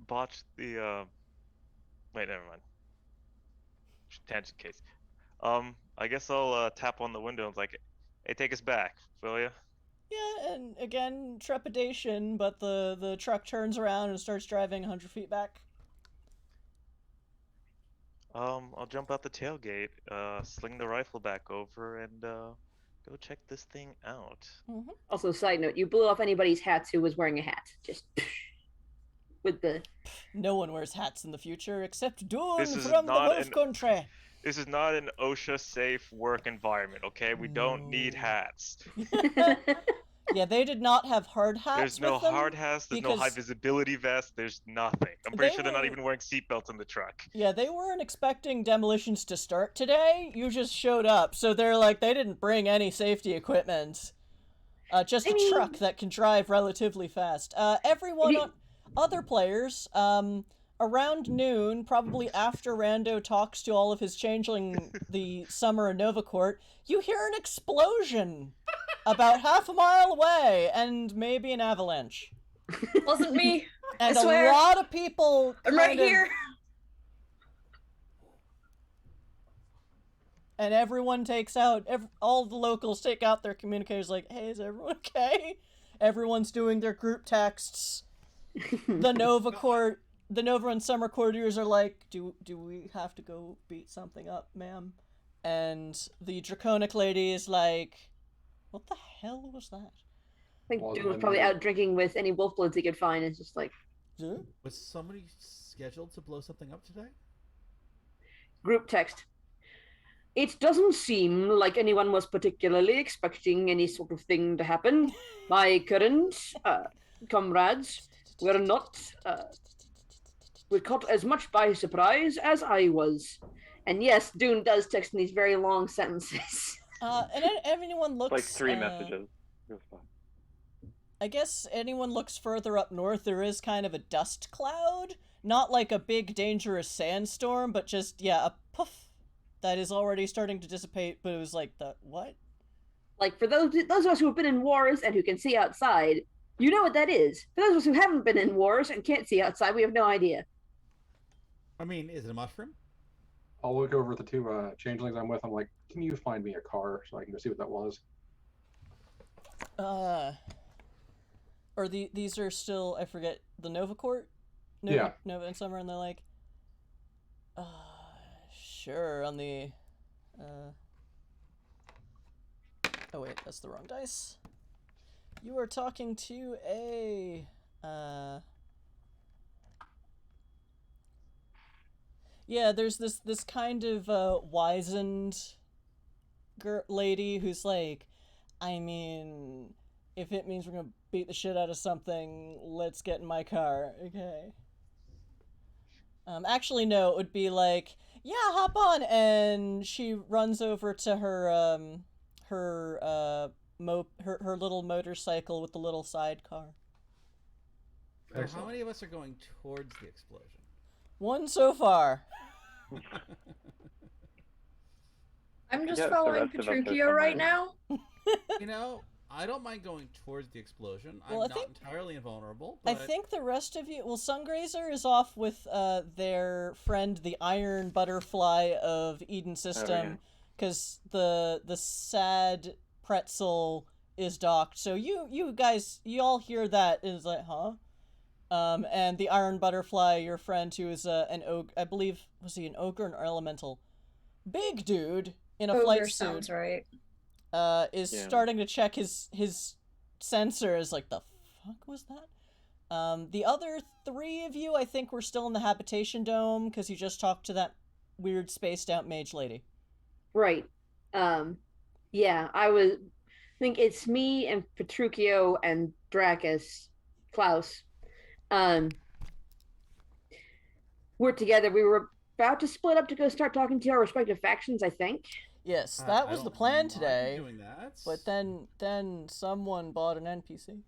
botched the. Wait, never mind. Tangent case. I guess I'll tap on the window and like, hey, take us back, will ya? Yeah, and again, trepidation, but the truck turns around and starts driving 100 feet back. I'll jump out the tailgate, sling the rifle back over, and go check this thing out. Mm-hmm. Also, side note, you blew off anybody's hats who was wearing a hat. Just with the... No one wears hats in the future except Idun This is from the not Wolf an- Country. This is not an OSHA safe work environment, okay? We don't need No. hats. Yeah, they did not have hard hats. There's no with them hard hats, there's no high because visibility vest, there's nothing. I'm pretty they sure they're not were- even wearing seatbelts in the truck. Yeah, they weren't expecting demolitions to start today. You just showed up, so they're like, they didn't bring any safety equipment. Just I a mean- truck that can drive relatively fast. Other players, around noon, probably after Rando talks to all of his changeling the summer Nova Court, you hear an explosion about half a mile away, and maybe an avalanche. Wasn't me. And I swear. a lot of people I'm right kind of- here. And everyone takes out, all the locals take out their communicators like, hey, is everyone okay? Everyone's doing their group texts. The Nova and Summer courtiers are like, do we have to go beat something up, ma'am? And the Draconic lady is like, what the hell was that? I think Well, Dude was then probably you- out drinking with any wolfbloods he could find. It's just like, Huh? Was somebody scheduled to blow something up today? group text. It doesn't seem like anyone was particularly expecting any sort of thing to happen. My current comrades were not were caught as much by surprise as I was. And yes, Dune does text in these very long sentences. And anyone looks Like 3 messages. It was fine. I guess anyone looks further up north, there is kind of a dust cloud. Not like a big dangerous sandstorm, but just, yeah, a puff that is already starting to dissipate, but it was like, what? Like, for those of us who have been in wars and who can see outside, you know what that is. For those of us who haven't been in wars and can't see outside, we have no idea. I mean, is it a mushroom? I'll look over at the 2 changelings I'm with. I'm like, can you find me a car so I can go see what that was? Or these are still, I forget, the Nova Court? Yeah. Nova and Summer, and they're like, sure, on the, oh wait, that's the wrong dice. You are talking to a, yeah, there's this kind of, wizened lady who's like, I mean, if it means we're gonna beat the shit out of something, let's get in my car, okay? Actually, no, it would be like, yeah, hop on, and she runs over to her, her little motorcycle with the little sidecar. How Excellent. many of us are going towards the explosion? One so far. I'm just Yeah, the following rest of us are Petruchio right somewhere. now. You know, I don't mind going towards the explosion. Well, I'm I not think- entirely invulnerable, I but think the rest of you... Well, Sungrazer is off with their friend, the Iron Butterfly of Eden System, because the sad pretzel is docked. So you guys, you all hear that, and it's like, huh? And the Iron Butterfly, your friend, who is an ogre, I believe, was he an ogre or an elemental? Big dude in a flight Ogre suit. sounds right. Is Yeah. starting to check his sensors, like, the fuck was that? The other 3 of you, I think, were still in the habitation dome, because you just talked to that weird spaced out mage lady. Right. Yeah, I think it's me and Petruchio and Dracus, Klaus. we're together. We were about to split up to go start talking to our respective factions, I think. Yes, that I was the don't plan mind today. Doing that. But then someone bought an NPC.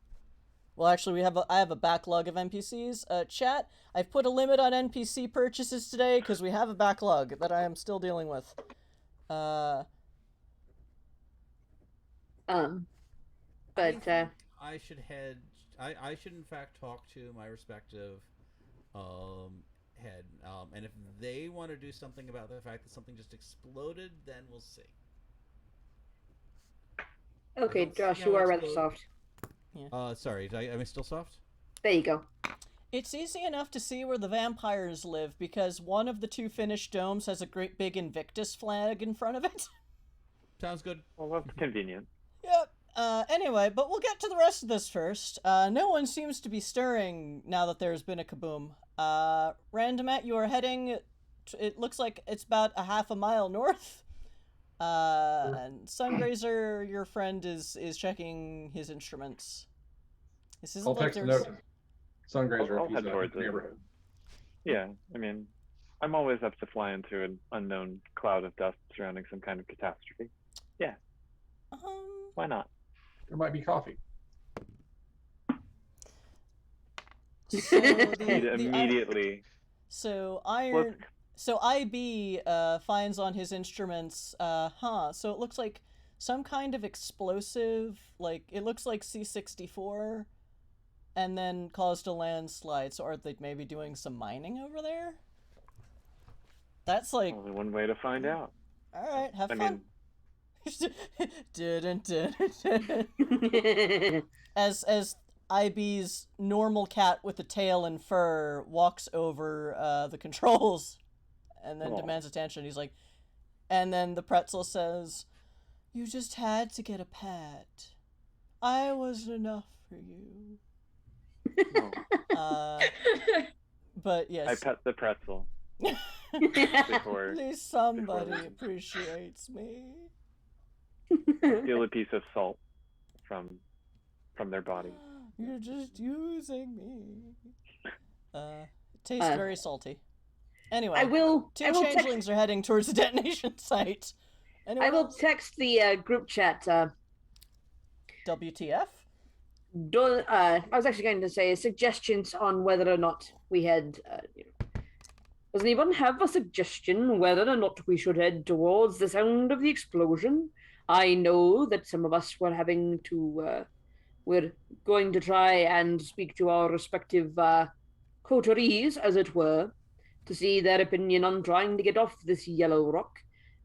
Well, actually, I have a backlog of NPCs. Chat, I've put a limit on NPC purchases today because we have a backlog that I am still dealing with. But I think I should head. I should in fact talk to my respective head, and if they want to do something about the fact that something just exploded, then we'll see. okay, don't Josh, see you how are it's rather go- soft. Sorry, am I still soft? There you go. It's easy enough to see where the vampires live because one of the two finished domes has a great big Invictus flag in front of it. Sounds good. Well, that's convenient. Yep. Anyway, but we'll get to the rest of this first. No one seems to be stirring now that there's been a kaboom. Randomat, you are heading, it looks like it's about a half a mile north. And Sungrazer, your friend, is checking his instruments. This isn't I'll like text a there's... note to Sungrazer I'll if he's head in towards the it. neighborhood. Yeah, I mean, I'm always up to fly into an unknown cloud of dust surrounding some kind of catastrophe. Yeah, why not? There might be coffee. So Immediately. So Let's So IB finds on his instruments, so it looks like some kind of explosive, like, it looks like C64, and then caused a landslide. So are they maybe doing some mining over there? That's like... only one way to find out. Alright, have I fun. As IB's normal cat with a tail and fur walks over the controls and then demands attention. He's like, and then the pretzel says, "You just had to get a pet. I wasn't enough for you." But yes. I pet the pretzel. At least somebody appreciates me. Steal a piece of salt from their body. You're just using me. It tastes very salty. Anyway, I will changelings are heading towards the detonation site. Anyone I will else? text the group chat. WTF? I was actually going to say suggestions on whether or not we had. Does anyone have a suggestion whether or not we should head towards the sound of the explosion? I know that some of us were having to. We're going to try and speak to our respective coteries, as it were, to see their opinion on trying to get off this yellow rock.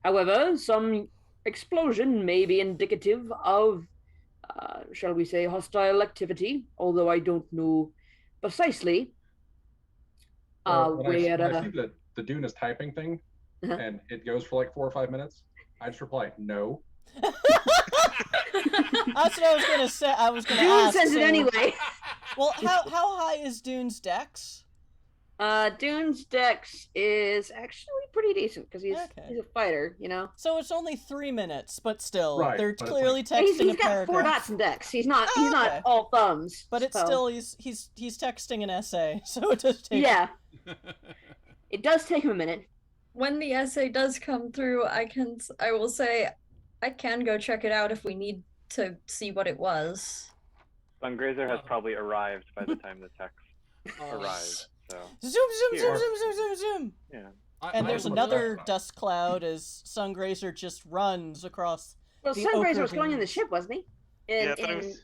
However, some explosion may be indicative of, shall we say, hostile activity, although I don't know precisely When I see where... that the Dune is typing thing, and it goes for like 4 or 5 minutes, I just reply, no. That's what I was gonna say. I was gonna Dune ask. says it anyway. Well, how high is Dune's dex? Dune's dex is actually pretty decent because he's a fighter, you know. So it's only 3 minutes, but still, Right, they're but clearly it's texting He's a got paragraph. 4 dots in dex. He's not okay. not all thumbs. But it's so. still he's texting an essay, so it does take. Yeah. It does take him a minute. When the essay does come through, I will say I can go check it out if we need to see what it was. Sungrazer has probably arrived by the time the text arrives. So Zoom. yeah. And there's another dust cloud as Sungrazer just runs across. Well, the Sungrazer ochre was going in the beams. ship, wasn't he? In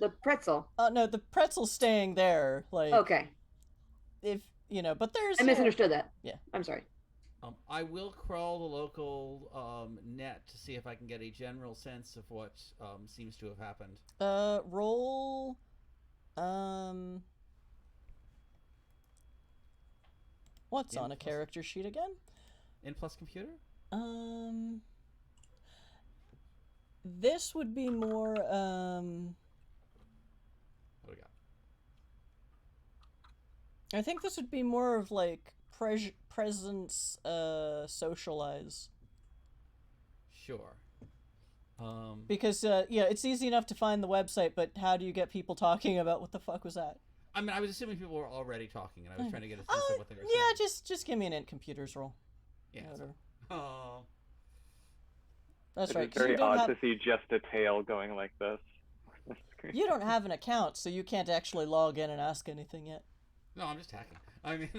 the pretzel. No, the pretzel's staying there. Like, Okay. If but there's. I misunderstood that. Yeah. I'm sorry. I will crawl the local net to see if I can get a general sense of what seems to have happened. Roll. What's on a character sheet again? In plus computer? This would be more, What do we got? I think this would be more of like presence, socialize. Sure. Because, it's easy enough to find the website, but how do you get people talking about what the fuck was that? I mean, I was assuming people were already talking, and I was trying to get a sense of what they were yeah, saying. just give me an int computers roll. Yeah. Whatever. Oh. That's right. It's 'Cause you very don't odd have to see just a tail going like this. on the screen. you don't have an account, so you can't actually log in and ask anything yet. No, I'm just hacking. I mean,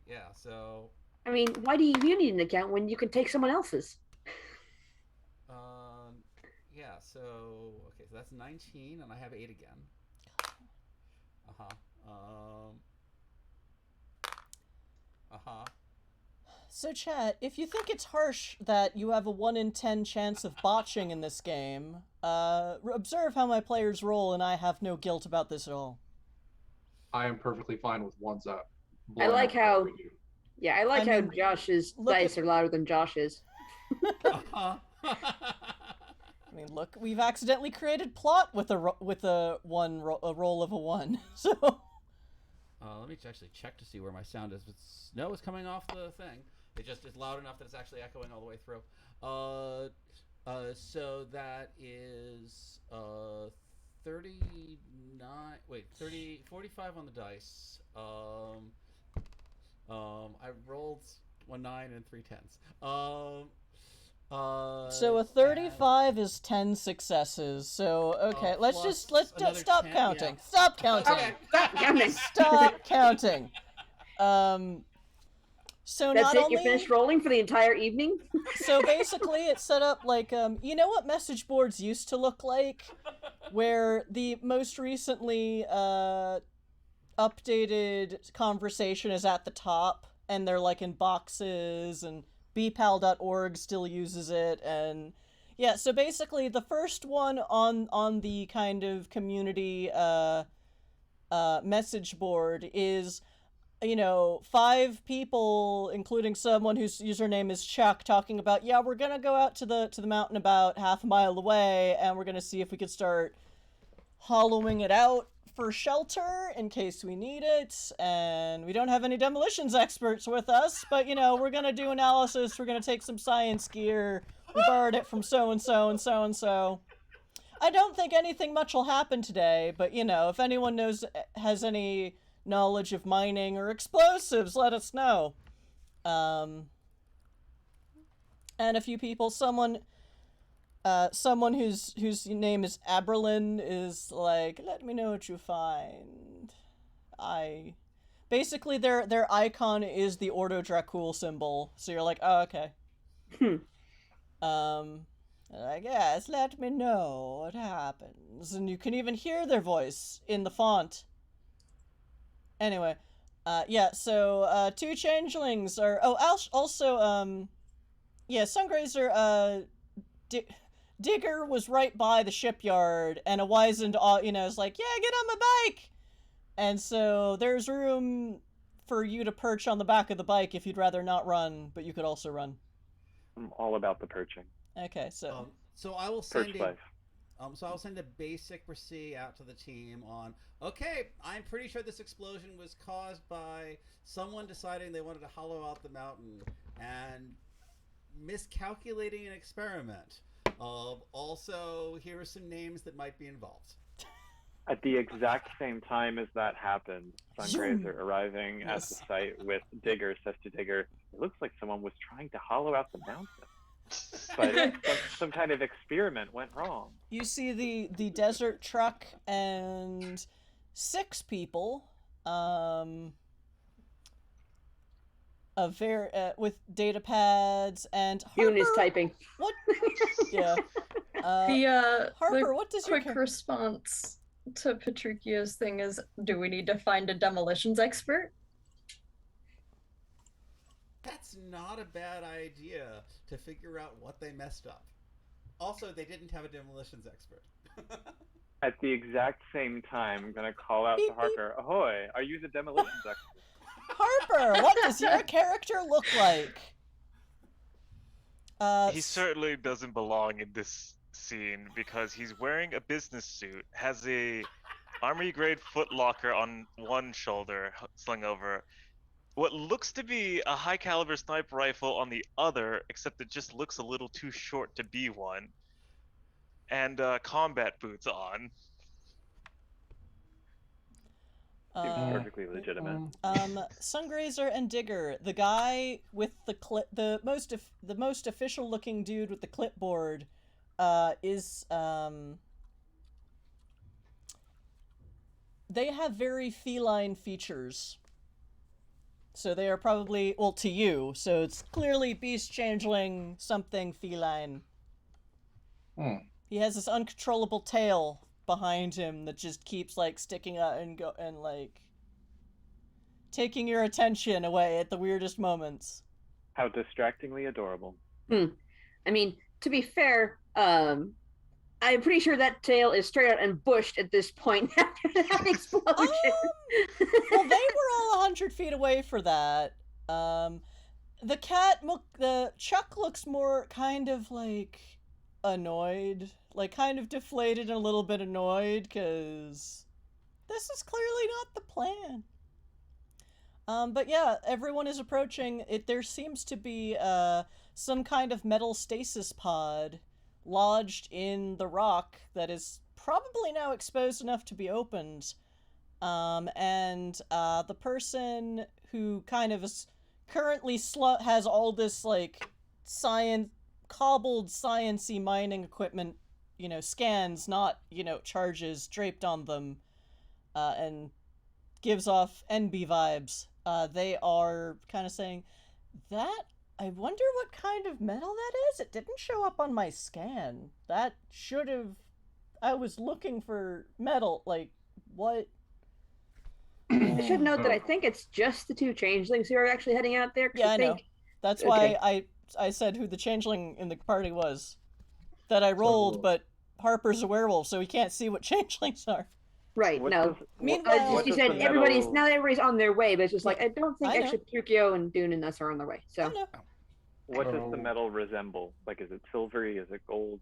yeah, so, I mean, why do you need an account when you can take someone else's? yeah, so, okay, so that's 19, and I have 8 again. So, chat, if you think it's harsh that you have a 1 in 10 chance of botching in this game, observe how my players roll, and I have no guilt about this at all. I am perfectly fine with ones up. I like how, Blowing up. yeah, I like I how mean, Josh's look dice are louder than Josh's. I mean, look, we've accidentally created plot with a roll of a 1. So, let me actually check to see where my sound is. No, it's coming off the thing. It just is loud enough that it's actually echoing all the way through. So that is 39. Wait, 45 on the dice. I rolled 1 9 and 3 10s. so a 35 is 10 successes. So okay, let's stop 10, counting. yeah. Stop counting. Okay. Stop counting. Stop counting. So That's not it. only You're finished rolling for the entire evening. so basically it's set up like you know what message boards used to look like, where the most recently updated conversation is at the top, and they're like in boxes, and bpal.org still uses it, and yeah, so basically the first one on the kind of community message board is, you know, 5 people, including someone whose username is Chuck, talking about, yeah, we're gonna go out to the mountain about half a mile away, and we're gonna see if we could start hollowing it out for shelter in case we need it, and we don't have any demolitions experts with us, but, you know, we're gonna do analysis, we're gonna take some science gear, we borrowed it from so-and-so and so-and-so. I don't think anything much will happen today, but, you know, if anyone has any knowledge of mining or explosives, let us know. And a few people, someone whose name is Aberlin is like, let me know what you find. Basically their icon is the Ordo Dracul symbol, so you're like, oh, okay. I guess, let me know what happens, and you can even hear their voice in the font. Anyway, yeah, so, 2 changelings are, also, yeah, Sungrazer, Digger was right by the shipyard, and a wizened, you know, is like, yeah, get on my bike! And so there's room for you to perch on the back of the bike if you'd rather not run, but you could also run. I'm all about the perching. Okay, so... so I will send Perch life. So I'll send a basic receipt out to the team on, okay, I'm pretty sure this explosion was caused by someone deciding they wanted to hollow out the mountain and miscalculating an experiment. Also, here are some names that might be involved. At the exact same time as that happened, Sungrazer arriving at the site with Digger says to Digger, it looks like someone was trying to hollow out the mountain. But some kind of experiment went wrong. You see the desert truck and 6 people, with data pads, and Harper. June is typing. What? Yeah. Harper, Harper, what does your quick response to Petruchio's thing is, do we need to find a demolitions expert? That's not a bad idea to figure out what they messed up. Also, they didn't have a demolitions expert. At the exact same time, I'm going to call out to Harper, ahoy, are you the demolitions expert? Harper, what does your character look like? He certainly doesn't belong in this scene because he's wearing a business suit, has a army grade footlocker on one shoulder slung over, what looks to be a high caliber sniper rifle on the other, except it just looks a little too short to be one. and combat boots on. Seems Uh, perfectly legitimate. Sungrazer and Digger, the guy with the most official looking dude with the clipboard, is they have very feline features. So they are probably, well, to you, so it's clearly beast changeling something feline. He has this uncontrollable tail behind him that just keeps like sticking out and like taking your attention away at the weirdest moments. How distractingly adorable. I mean, to be fair, I'm pretty sure that tail is straight out and bushed at this point after that explosion. Well, they were all 100 feet away for that. The Chuck looks more kind of like annoyed, like kind of deflated and a little bit annoyed because this is clearly not the plan. But yeah, everyone is approaching it. There seems to be some kind of metal stasis pod lodged in the rock that is probably now exposed enough to be opened. And the person who kind of is currently has all this like cobbled science-y mining equipment, scans, not, charges draped on them, and gives off NB vibes. They are kind of saying, that, I wonder what kind of metal that is? It didn't show up on my scan. That should have, I was looking for metal, like, what? I should note that I think it's just the two changelings who are actually heading out there. Yeah, I know. That's why I said who the changeling in the party was. That I rolled, but Harper's a werewolf, so he can't see what changelings are. Right, no. Meanwhile, you said everybody's on their way, but it's just like, I don't think I know. actually Petruchio and Dune and us are on their way. So, What does the metal resemble? Like, is it silvery? Is it gold?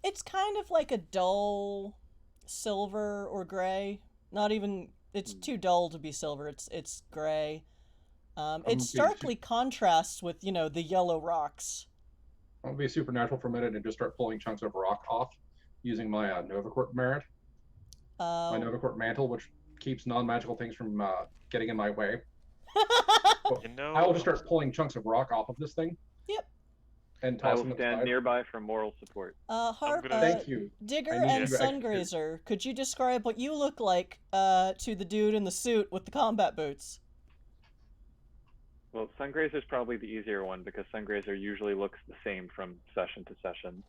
It's kind of like a dull silver or gray. Not even, it's too dull to be silver. It's gray. It starkly contrasts with, the yellow rocks. I'll be supernatural for a minute and just start pulling chunks of rock off using my Novacorp merit. My Novacorp mantle, which keeps non-magical things from getting in my way. I will just start pulling chunks of rock off of this thing. Yep. And I toss will them stand aside. nearby for moral support. Thank you. Digger and Sungrazer, could you describe what you look like to the dude in the suit with the combat boots? Well, Sungrazer's probably the easier one because Sungrazer usually looks the same from session to session.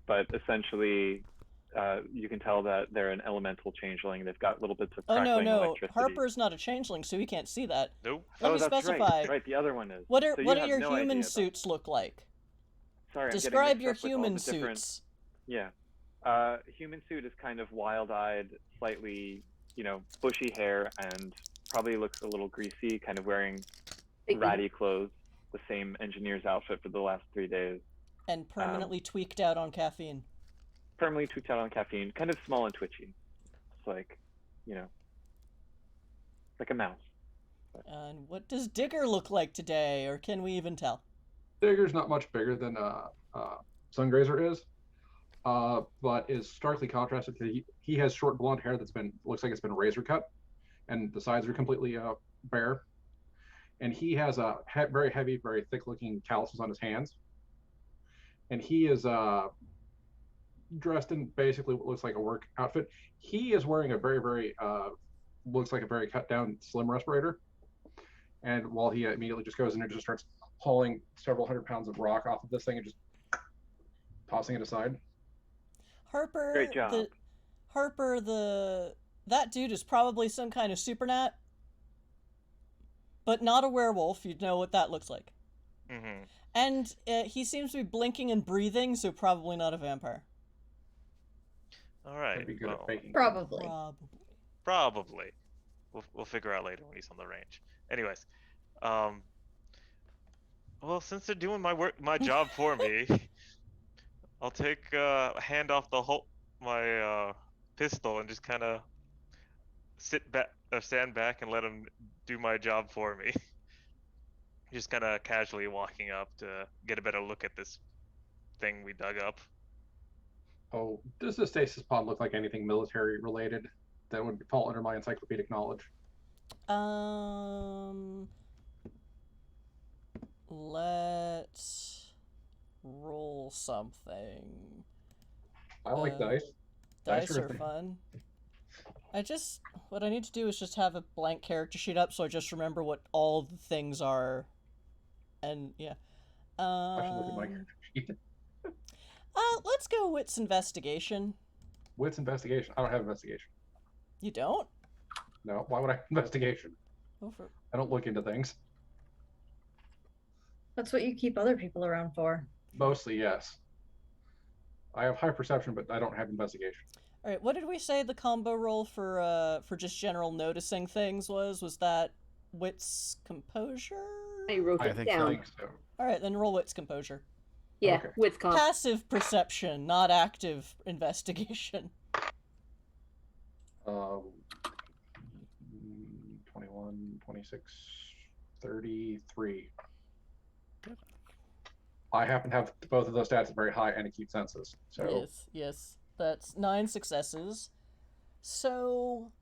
But essentially, you can tell that they're an elemental changeling. They've got little bits of crackling electricity. Harper's not a changeling, so he can't see that. Nope. Let me specify. Right, the other one is. What So are your human suits look like? Sorry, describe your human suits. Yeah. Human suit is kind of wild-eyed, slightly, bushy hair, and probably looks a little greasy, kind of wearing ratty clothes, the same engineer's outfit for the last 3 days. And permanently tweaked out on caffeine. Permanently tweaked out on caffeine, kind of small and twitchy. It's like, like a mouse. And what does Digger look like today, or can we even tell? Digger's not much bigger than Sungrazer is, but is starkly contrasted to he has short blonde hair looks like it's been razor cut, and the sides are completely bare. And he has a very heavy, very thick-looking calluses on his hands. And he is dressed in basically what looks like a work outfit. He is wearing a very, very looks like a very cut-down slim respirator. And while he immediately just goes in and just starts hauling several hundred pounds of rock off of this thing and just tossing it aside. Harper, great job. That dude is probably some kind of supernat, but not a werewolf. You'd know what that looks like. Mm-hmm. And he seems to be blinking and breathing, so probably not a vampire. All right. Be good at faking. Probably. We'll figure out later when he's on the range. Anyways, well, since they're doing my job for me, I'll take hand off my pistol and just kind of stand back and let him do my job for me. Just kind of casually walking up to get a better look at this thing we dug up? Oh, does the stasis pod look like anything military related that would fall under my encyclopedic knowledge? Let's roll something. I like dice. Dice are a are thing. fun. What I need to do is just have a blank character sheet up so I just remember what all the things are. And yeah. I should look at my character sheet. Let's go Wits Investigation. Wits investigation. I don't have investigation. You don't? No. Why would I have investigation? Go for it. I don't look into things. That's what you keep other people around for. Mostly, yes. I have high perception, but I don't have investigation. All right, what did we say the combo roll for just general noticing things was? Was that Wits Composure? I wrote I it think I down. think so. All right, then roll Wits Composure. Yeah, Okay. with comp. Passive perception, not active investigation. 21, 26, 33. I happen to have both of those stats at very high and acute senses. So Yes. That's 9 successes. So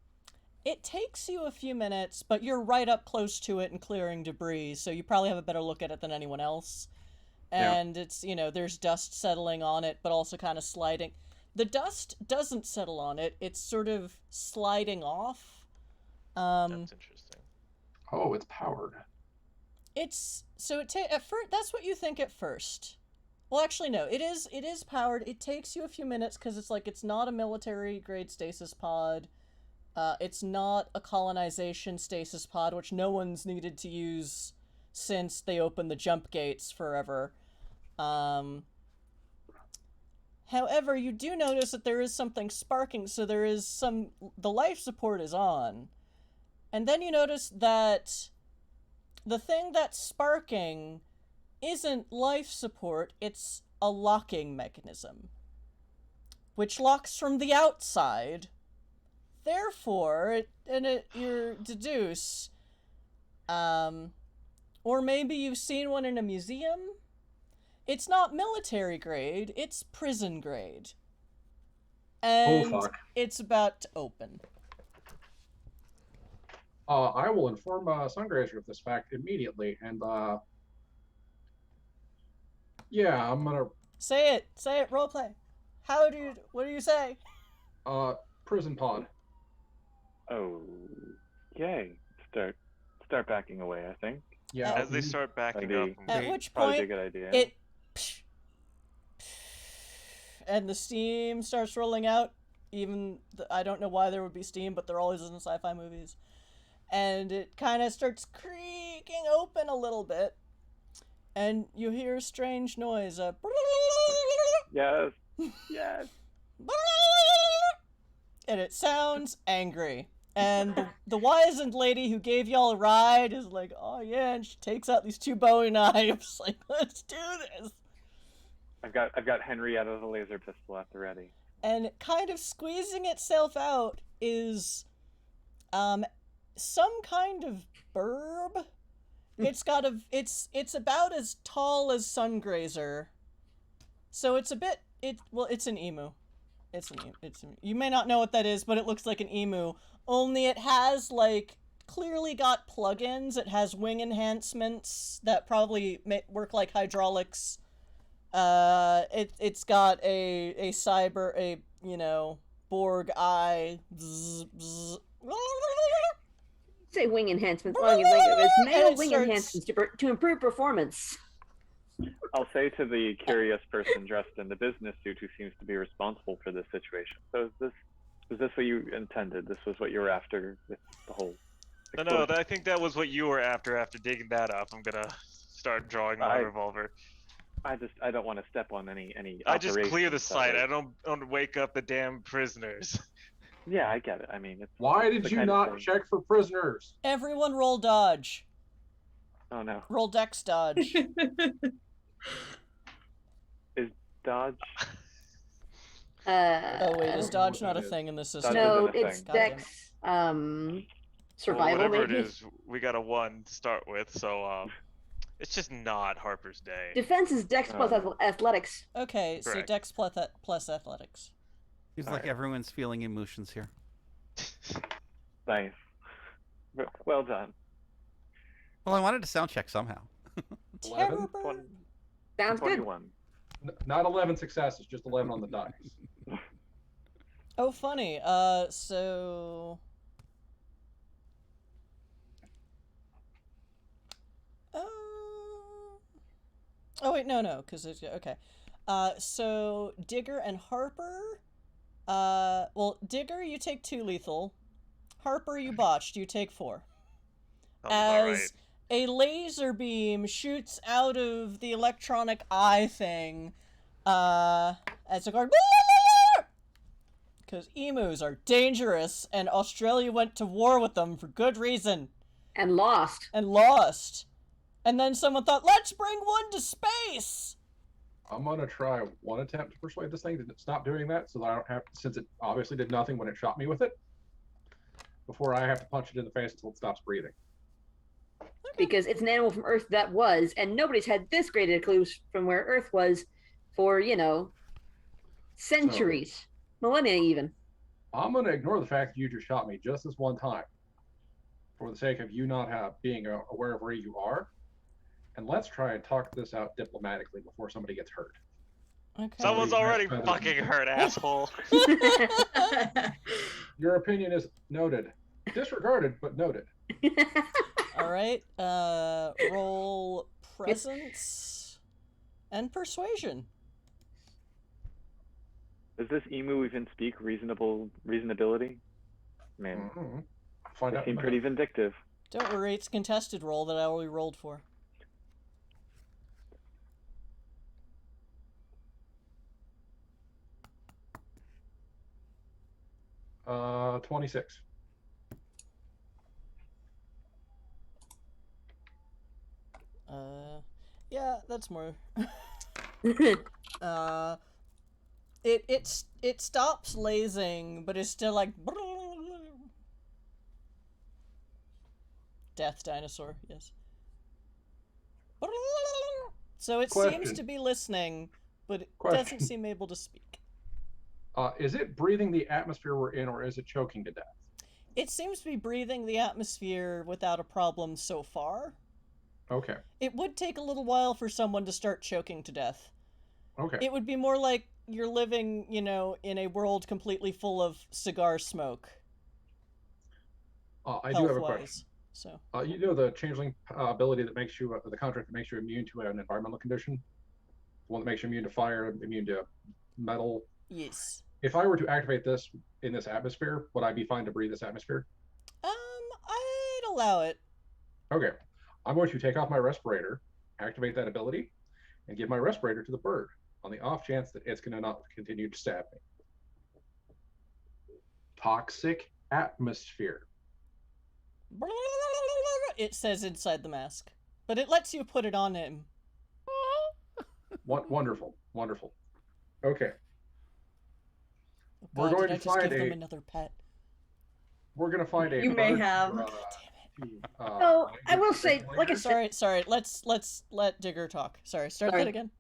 it takes you a few minutes, but you're right up close to it and clearing debris, so you probably have a better look at it than anyone else. And it's, there's dust settling on it, but also kind of sliding. The dust doesn't settle on it, it's sort of sliding off. That's interesting. oh, it's powered. It's so at first that's what you think at first. Well, actually no, it is powered. It takes you a few minutes because it's not a military grade stasis pod. It's not a colonization stasis pod, which no one's needed to use since they opened the jump gates forever. However, you do notice that there is something sparking, so the life support is on. And then you notice that the thing that's sparking isn't life support, it's a locking mechanism, which locks from the outside. Therefore, you deduce, or maybe you've seen one in a museum. It's not military grade, it's prison grade. And fuck. it's about to open. I will inform Sungrazer of this fact immediately, and yeah, I'm gonna Say it, roleplay. What do you say? prison pod. Oh, yay! Start backing away. I think Yeah, As they start backing Maybe. up, At which probably point, a good idea. it and the steam starts rolling out. I don't know why there would be steam, but there always is in sci-fi movies. And it kind of starts creaking open a little bit, and you hear a strange noise. Yes. Yes. And it sounds angry. And the wizened lady who gave y'all a ride is like, oh yeah, and she takes out these 2 Bowie knives. Like, let's do this. I've got Henry out of the laser pistol at the ready. And kind of squeezing itself out is some kind of burb. It's about as tall as Sungrazer. So it's an emu. You may not know what that is, but it looks like an emu. Only it has clearly got plugins. It has wing enhancements that probably work like hydraulics. It's got a Borg eye. Bzz, bzz. Say wing enhancements. Long as it was male And it wing starts- enhancements to improve performance. I'll say to the curious person dressed in the business suit who seems to be responsible for this situation. So was this what you intended? This was what you were after with the whole No, explosion? I think that was what you were after digging that up. I'm gonna start drawing my I- revolver. I don't want to step on any I just clear the operations that site. are- I don't wake up the damn prisoners. Yeah, I get it. I mean, it's why the did you kind of not thing- check for prisoners? Everyone roll dodge. Oh no. Roll dex dodge. Dodge. Oh wait, is Uh, dodge what not a that is. thing in this system? Dodge no, isn't a it's thing. God damn it. dex. Well, Survival whatever maybe. it is, we got a 1 to start with, so It's just not Harper's day. Defense is Dex plus athletics. Okay, so Correct. Dex plus athletics. Seems like everyone's feeling emotions here. Nice. Well done. Well, I wanted to sound check somehow. 11? Terrible. Sounds good. 21. Not 11 successes, just 11 on the dice. Oh, funny. So. Oh wait, no, because it's okay. So Digger and Harper. Well, Digger, you take 2 lethal. Harper, you botched. You take 4. As a laser beam shoots out of the electronic eye thing, as a guard. Because emus are dangerous, and Australia went to war with them for good reason. And lost. And then someone thought, let's bring one to space! I'm gonna try one attempt to persuade this thing to stop doing that, so that I don't have, since it obviously did nothing when it shot me with it, before I have to punch it in the face until it stops breathing. Because it's an animal from Earth that was, and nobody's had this great a clue from where Earth was for, centuries, millennia even. I'm gonna ignore the fact that you just shot me just this one time, for the sake of you not being aware of where you are, and let's try and talk this out diplomatically before somebody gets hurt. Okay. Someone's already fucking hurt, asshole. Your opinion is noted. Disregarded, but noted. Alright, roll presence and persuasion. Does this emu even speak reasonability? Man, Find they out. seem pretty vindictive. Don't worry, it's a contested roll that I already rolled for. Uh, 26. Yeah, that's more. It stops lazing, but it's still like death dinosaur, yes. So it seems to be listening, but it doesn't seem able to speak. Is it breathing the atmosphere we're in, or is it choking to death? It seems to be breathing the atmosphere without a problem so far. Okay. It would take a little while for someone to start choking to death. Okay. It would be more like you're living, in a world completely full of cigar smoke. I do have a question. So. You know the changeling ability that makes you, the contract that makes you immune to an environmental condition? The one that makes you immune to fire, immune to metal? Yes. If I were to activate this in this atmosphere, would I be fine to breathe this atmosphere? I'd allow it. Okay. I'm going to take off my respirator, activate that ability, and give my respirator to the bird on the off chance that it's going to not continue to stab me. Toxic atmosphere. It says inside the mask, but it lets you put it on him. Wonderful, wonderful. Okay. Oh God, We're going did I to just find give them another pet? We're going to find a. You may bird have. I will say, like I said, Sorry. Let's let Digger talk. Start that again.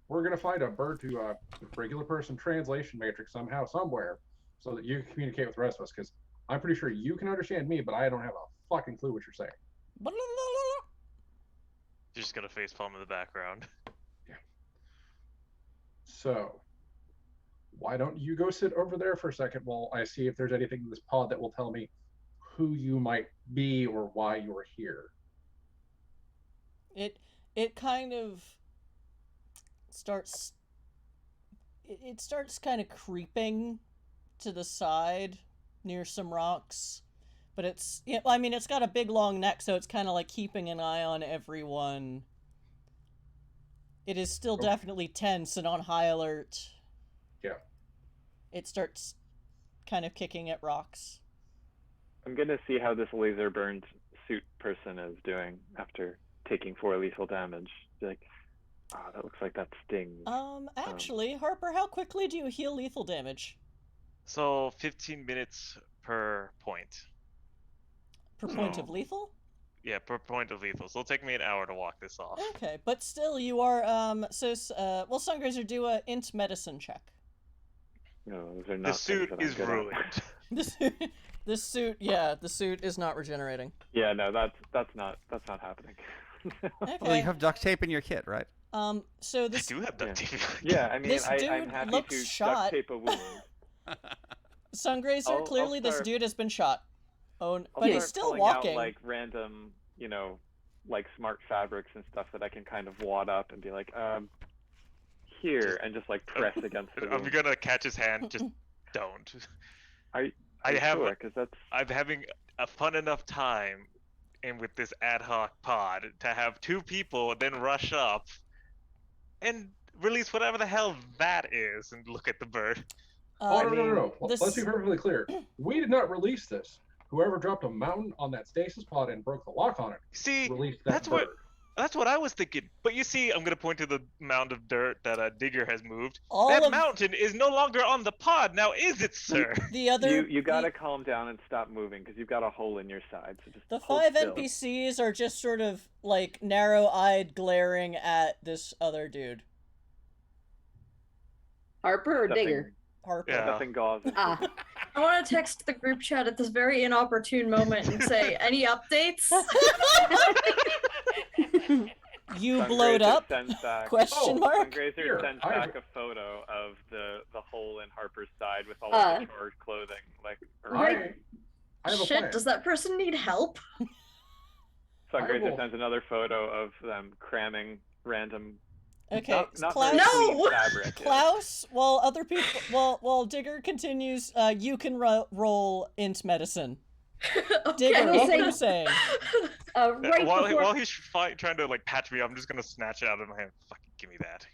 We're going to find a bird to regular person translation matrix somehow, somewhere, so that you can communicate with the rest of us. Because I'm pretty sure you can understand me, but I don't have a fucking clue what you're saying. You're just gonna facepalm in the background. Yeah. So, why don't you go sit over there for a second while I see if there's anything in this pod that will tell me who you might be or why you're here. It kind of starts. It starts kind of creeping to the side near some rocks, but it's it's got a big long neck, so it's kind of like keeping an eye on everyone. It is still definitely tense and on high alert. Yeah. It starts kind of kicking at rocks. I'm gonna see how this laser burned suit person is doing after taking 4 lethal damage. Like, that looks like that stings. Actually, Harper, how quickly do you heal lethal damage? So 15 minutes per point. Per point of lethal? Yeah, per point of lethal. So it'll take me an hour to walk this off. Okay, but still, you are well, Sungrazer, do a int medicine check. No, those are not The things suit that I'm is good at. ruined. This suit, yeah, the suit is not regenerating. Yeah, no, that's not happening. Okay. Well, you have duct tape in your kit, right? So I this do have duct tape. Yeah, I mean, This I'm dude happy looks to shot. duct tape a wound. Sungrazer, I'll clearly this start- dude has been shot. Oh, I'll but he's start still pulling walking. out, like, random, you know, like smart fabrics and stuff that I can kind of wad up and be like, here, and just like press against the I'm wound. gonna catch his hand. Just don't. Are you I have. sure? 'Cause that's I'm having a fun enough time, and with this ad hoc pod, to have two people then rush up and release whatever the hell that is, and look at the bird. Oh, no. this- Let's be perfectly clear. We did not release this. Whoever dropped a mountain on that stasis pod and broke the lock on it See, released that that's bird. that's what I was thinking. But you see, I'm gonna point to the mound of dirt that Digger has moved. All That of mountain is no longer on the pod now, is it, sir? the other you gotta calm down and stop moving because you've got a hole in your side. So just the hold 5 still. NPCs are just sort of like narrow-eyed, glaring at this other dude. Harper or Nothing- Digger? Harper. Yeah. Nothing gauze. Ah. I want to text the group chat at this very inopportune moment and say, any updates? You Sungrazer blowed up? sends back, Question mark? Sungrazer Here, sends I- back a photo of the hole in Harper's side with all Uh, of the torn clothing. Like, I have a Shit, plan. does that person need help? Sungrazer will- sends another photo of them cramming random. Okay, Not Klaus. very No! clean fabric. Klaus, while other people, while Digger continues, you can roll int medicine. Digger, will what say- were you saying? Right before, while he's trying to like patch me up, I'm just gonna snatch it out of my hand. Fucking give me that.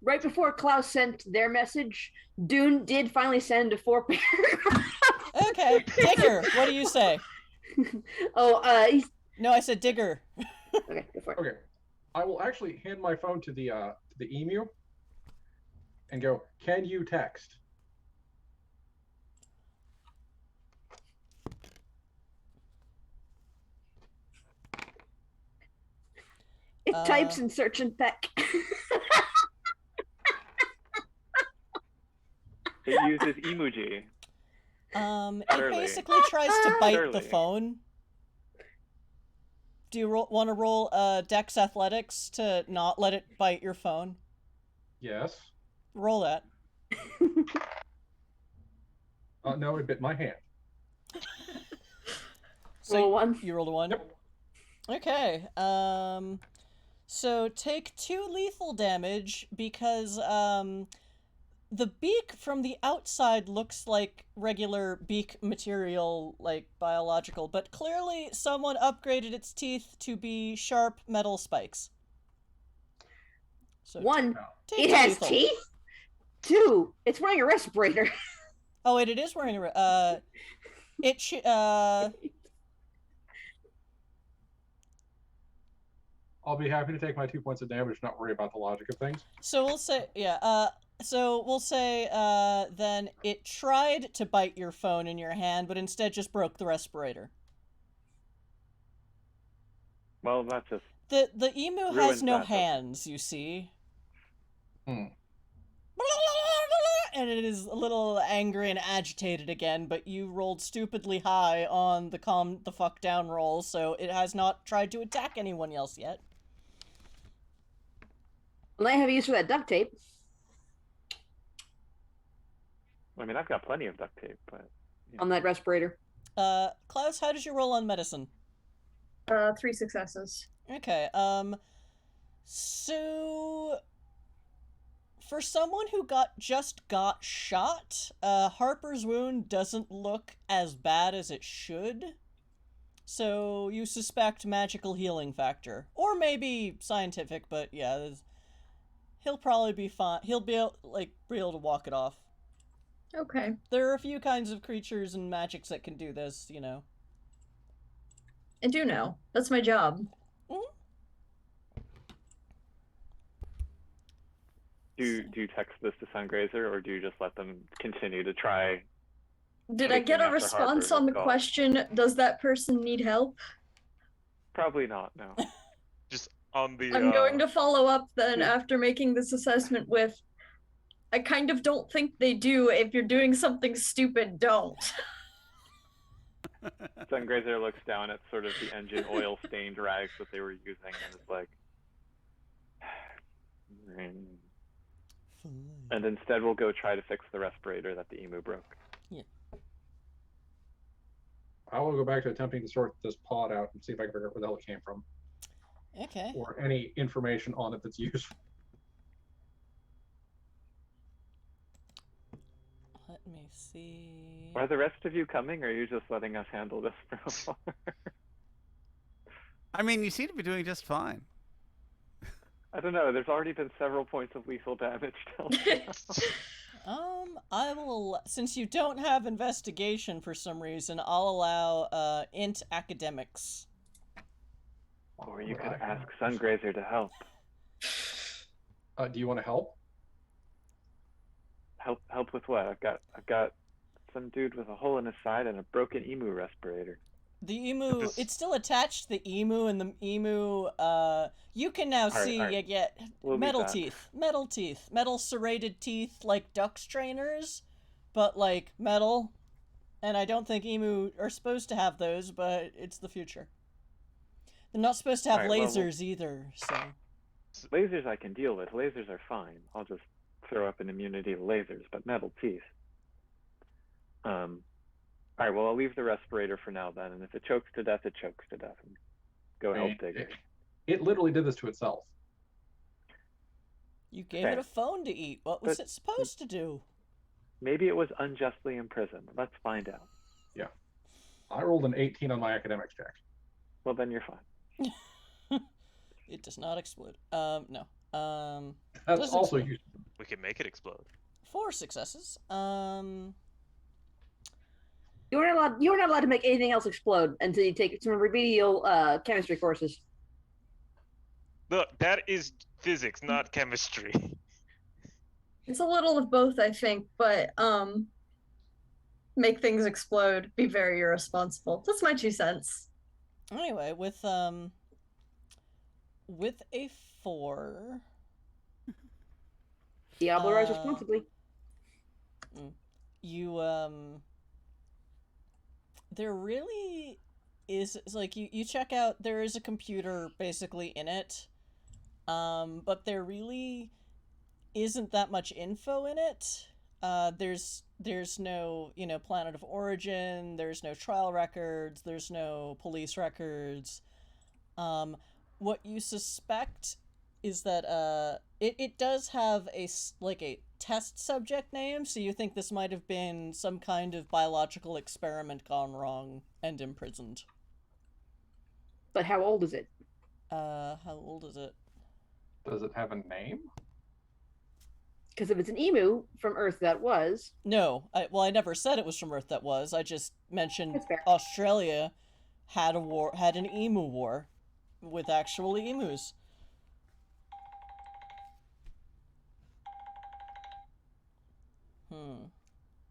right before Klaus sent their message, Dune did finally send a 4-paragraph. Okay, Digger, what do you say? He's No, I said Digger. okay. Go for it. Okay, I will actually hand my phone to the emu and go, "Can you text?" It types in search and peck. It uses emoji. It Surly. basically tries to bite the Surly. phone. Do you want to roll Dex Athletics to not let it bite your phone? Yes. Roll that. No, it bit my hand. So Roll 1. you rolled a 1? Yep. Okay. So take 2 lethal damage because the beak from the outside looks like regular beak material, like biological, but clearly someone upgraded its teeth to be sharp metal spikes. So 1. take It 2 has lethal. teeth. 2. It's wearing a respirator. Oh wait, it is wearing a I'll be happy to take my 2 points of damage, not worry about the logic of things. So we'll say, then it tried to bite your phone in your hand, but instead just broke the respirator. Well, that's just. The emu has Ruins no that, doesn't it? hands, you see. Hmm. And it is a little angry and agitated again, but you rolled stupidly high on the calm the fuck down roll, so it has not tried to attack anyone else yet. Well, I have use for that duct tape. I mean, I've got plenty of duct tape, but. On that respirator. Klaus, how did you roll on medicine? 3 successes. Okay, so for someone who just got shot, Harper's wound doesn't look as bad as it should. So you suspect magical healing factor, or maybe scientific, but yeah, he'll probably be fine. He'll be able to walk it off. Okay. There are a few kinds of creatures and magics that can do this, you know. I do know. That's my job. Do you text this to Sungrazer, or do you just let them continue to try? Did I get a Taking after response Harper on the is gone. question, does that person need help? Probably not, no. Just on the. I'm going to follow up then after making this assessment with, I kind of don't think they do. If you're doing something stupid, don't. Sungrazer looks down at sort of the engine oil stained rags that they were using and is like, and instead we'll go try to fix the respirator that the emu broke. Yeah. I will go back to attempting to sort this pod out and see if I can figure out where the hell it came from. Okay. Or any information on it that's useful. Let me see. Are the rest of you coming, or are you just letting us handle this for a while? I mean, you seem to be doing just fine. I don't know. There's already been several points of lethal damage. I will, since you don't have investigation for some reason, I'll allow int academics. Or you could ask Sungrazer to help. Do you want to help? Help with what? I've got some dude with a hole in his side and a broken emu respirator. The emu, it's still attached to the emu, and the emu, you can now see you get metal teeth, metal serrated teeth like duck trainers, but like metal, and I don't think emu are supposed to have those, but it's the future. They're not supposed to have lasers either, so. Lasers I can deal with. Lasers are fine. I'll just throw up an immunity to lasers, but metal teeth. All right, well, I'll leave the respirator for now then, and if it chokes to death, it chokes to death. And go help dig it. It literally did this to itself. You gave it a phone to eat. What was it supposed to do? Maybe it was unjustly imprisoned. Let's find out. Yeah. I rolled an 18 on my academics check. Well, then you're fine. It does not explode. No. That's also useful. We can make it explode. 4 successes. You were not allowed to make anything else explode until you take some remedial chemistry courses. Look, that is physics, not chemistry. It's a little of both, I think, but make things explode, be very irresponsible. That's my 2 cents. Anyway, with a 4, Diablo rise responsibly. You there really is, like, you check out, there is a computer basically in it, but there really isn't that much info in it. There's no, planet of origin, there's no trial records, there's no police records. What you suspect is that it does have a test subject name, so you think this might have been some kind of biological experiment gone wrong and imprisoned. But how old is it? How old is it? Does it have a name? Because if it's an emu from Earth that was... No, I never said it was from Earth that was. I just mentioned Australia had an emu war with actual emus.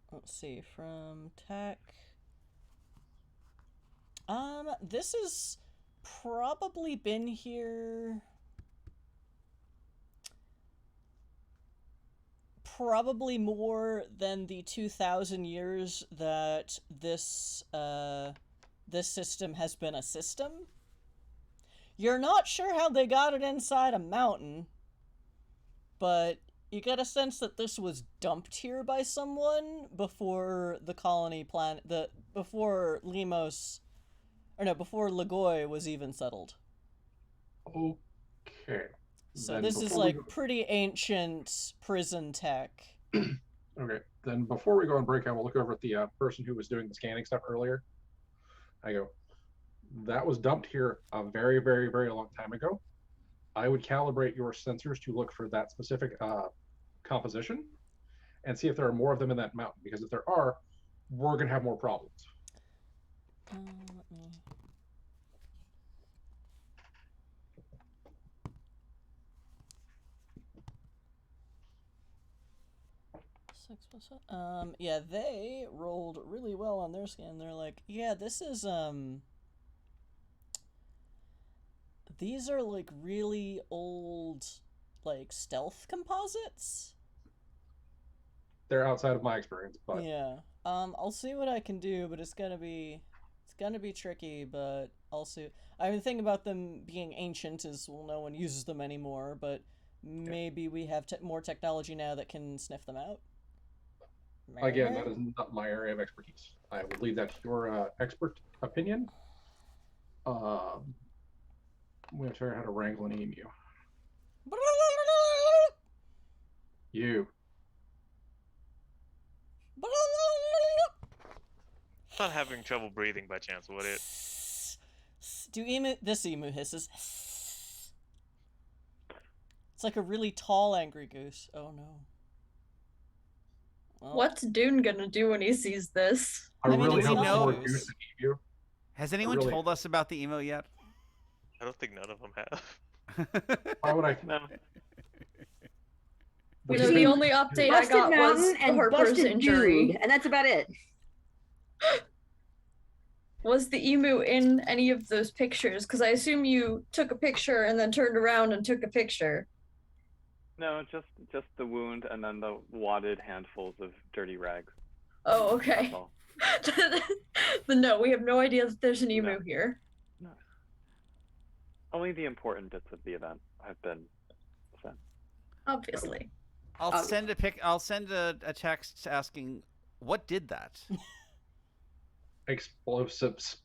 Let's see, from tech. This has probably been here probably more than the 2,000 years that this system has been a system. You're not sure how they got it inside a mountain, but you get a sense that this was dumped here by someone before the colony before Limos, before Lagoi was even settled. Okay. So then this is pretty ancient prison tech. Okay, then before we go on break, I will look over at the person who was doing the scanning stuff earlier. I go, that was dumped here a very, very, very long time ago. I would calibrate your sensors to look for that specific composition and see if there are more of them in that mountain, because if there are, we're going to have more problems. Let me... Yeah, they rolled really well on their scan. They're like, yeah, this is these are like really old, like stealth composites. They're outside of my experience, but Yeah. I'll see what I can do, but it's gonna be tricky. But also, I mean, the thing about them being ancient is, well, no one uses them anymore. But maybe we have more technology now that can sniff them out. again, that is not my area of expertise. I will leave that to your expert opinion. We have to figure out how to wrangle an emu. You. Not having trouble breathing by chance, would it? This emu hisses. It's like a really tall angry goose. Oh no. Well, What's Dune gonna do when he sees this? I mean, really it's hope not more news. goose than emu. Has anyone Really? told us about the emo yet? I don't think none of them have. Why would I? No. Would No, you the think- only update I Busted got was Mountain the and Harper's busted injury. Dude, and that's about it. Was the emu in any of those pictures? Because I assume you took a picture and then turned around and took a picture. No, just the wound and then the wadded handfuls of dirty rags. Oh, okay. That's all. But no, we have no idea that there's an emu No. here. No. Only the important bits of the event have been sent. Obviously. I'll send a text asking, what did that? Explosives.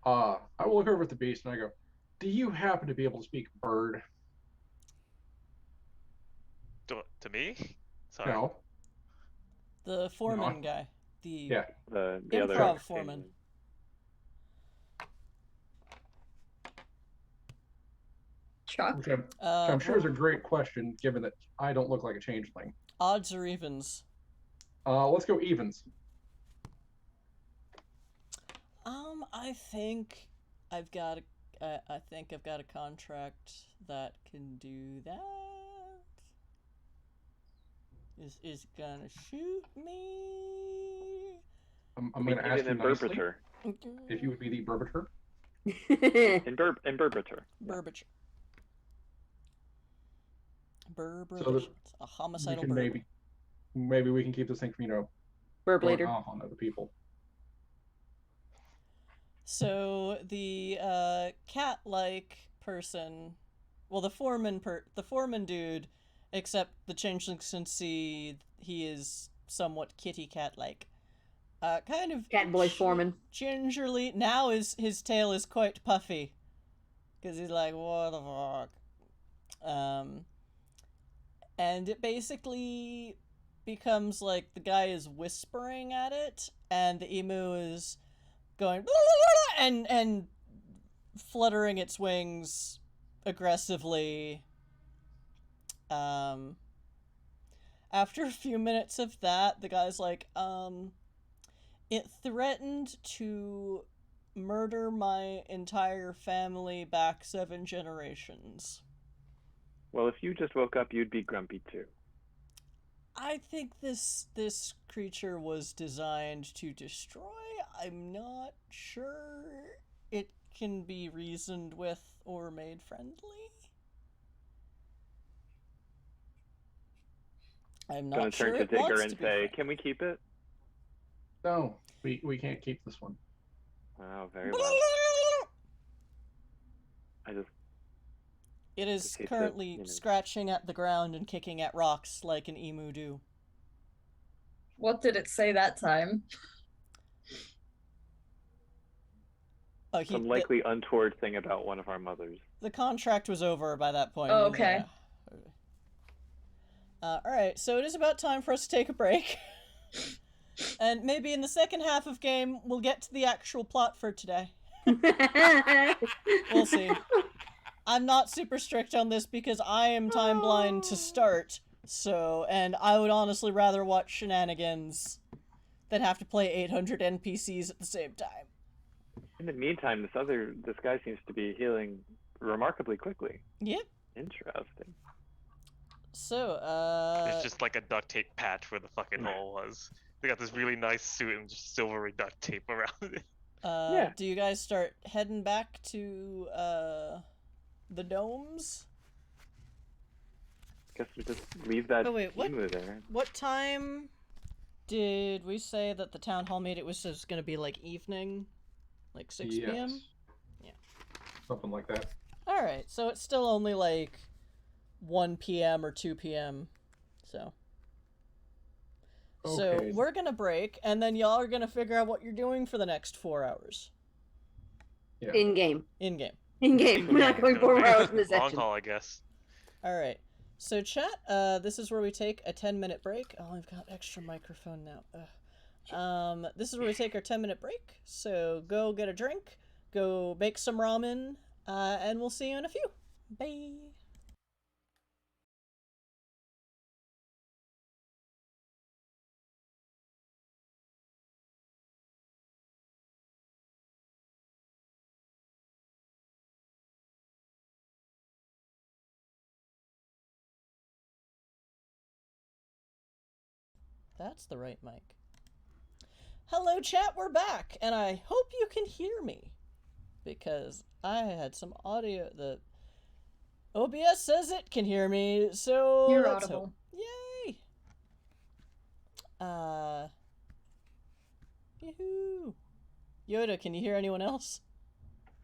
I will look over at the beast and I go, do you happen to be able to speak bird? To me? Sorry. No. the foreman guy. The Yeah. The improv other foreman. Chuck? Which I'm sure is a great question, given that I don't look like a changeling. Odds or evens? Let's go evens. I think I've got a contract that can do that. Is gonna shoot me. I'm going to ask you an nicely Burbiter. if you would be the Burbiter. In Burbiter. Burbage. Burbage. So that A We homicidal can burb. maybe we can keep this thing from, Burb going later. off on other people. So the cat-like person, well, the foreman dude, except the changeling, since he is somewhat kitty cat-like, kind of Cat boy foreman. gingerly. Now his tail is quite puffy, because he's like, what the fuck. And it basically becomes like the guy is whispering at it, and the emu is going and fluttering its wings aggressively. After a few minutes of that, the guy's like, it threatened to murder my entire family back 7 generations. Well, if you just woke up, you'd be grumpy too. I think this creature was designed to destroy. I'm not sure it can be reasoned with or made friendly. I'm Gonna not sure turn to it wants Digger to and be say, friendly. "Can we keep it?" No, we can't keep this one. Oh, very well. I just It is Just hate that, currently scratching at the ground and kicking at rocks like an emu do. What did it say that time? Oh, some likely untoward thing about one of our mothers. The contract was over by that point. Oh, and, okay. Alright, so it is about time for us to take a break. And maybe in the second half of game, we'll get to the actual plot for today. We'll see. I'm not super strict on this because I am time blind to start, so, and I would honestly rather watch shenanigans than have to play 800 NPCs at the same time. In the meantime, this guy seems to be healing remarkably quickly. Yep. Interesting. So, It's just like a duct tape patch where the fucking hole was. They got this really nice suit and just silvery duct tape around it. Yeah. Do you guys start heading back to the domes? Guess we just leave that Oh, wait, what? emu there. What time did we say that the town hall meeting was just going to be like evening? Like 6 p.m.? Yeah. Something like that. Alright, so it's still only like 1 p.m. or 2 p.m. So. So Okay. we're gonna break, and then y'all are gonna figure out what you're doing for the next 4 hours. Yeah. In game. In game. In game. We're not going 4 hours in the Long session. haul, I guess. Alright. So chat, this is where we take a 10-minute break. Oh, I've got extra microphone now. Ugh. This is where we take our 10-minute break. So go get a drink, go make some ramen, and we'll see you in a few. Bye. That's the right mic. Hello, chat, we're back, and I hope you can hear me. Because I had some audio. The OBS says it can hear me, so You're let's audible. hope. Yay! Yoo-hoo! Yoda, can you hear anyone else?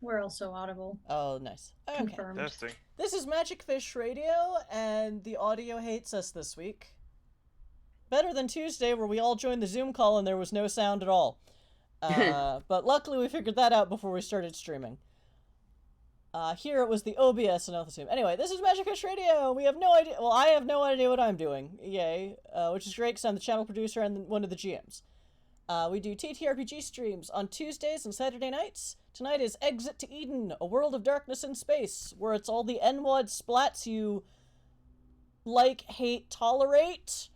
We're also audible. Oh, nice. Okay. Confirmed. Testing. This is Magic Fish Radio, and the audio hates us this week. Better than Tuesday, where we all joined the Zoom call and there was no sound at all. But luckily we figured that out before we started streaming. Here it was the OBS and not the Zoom. Anyway, this is Magic Fish Radio! We have no idea- well, I have no idea what I'm doing. Yay. Which is great because I'm the channel producer and one of the GMs. We do TTRPG streams on Tuesdays and Saturday nights. Tonight is Exit to Eden, a world of darkness in space, where it's all the NWoD splats you like, hate, tolerate.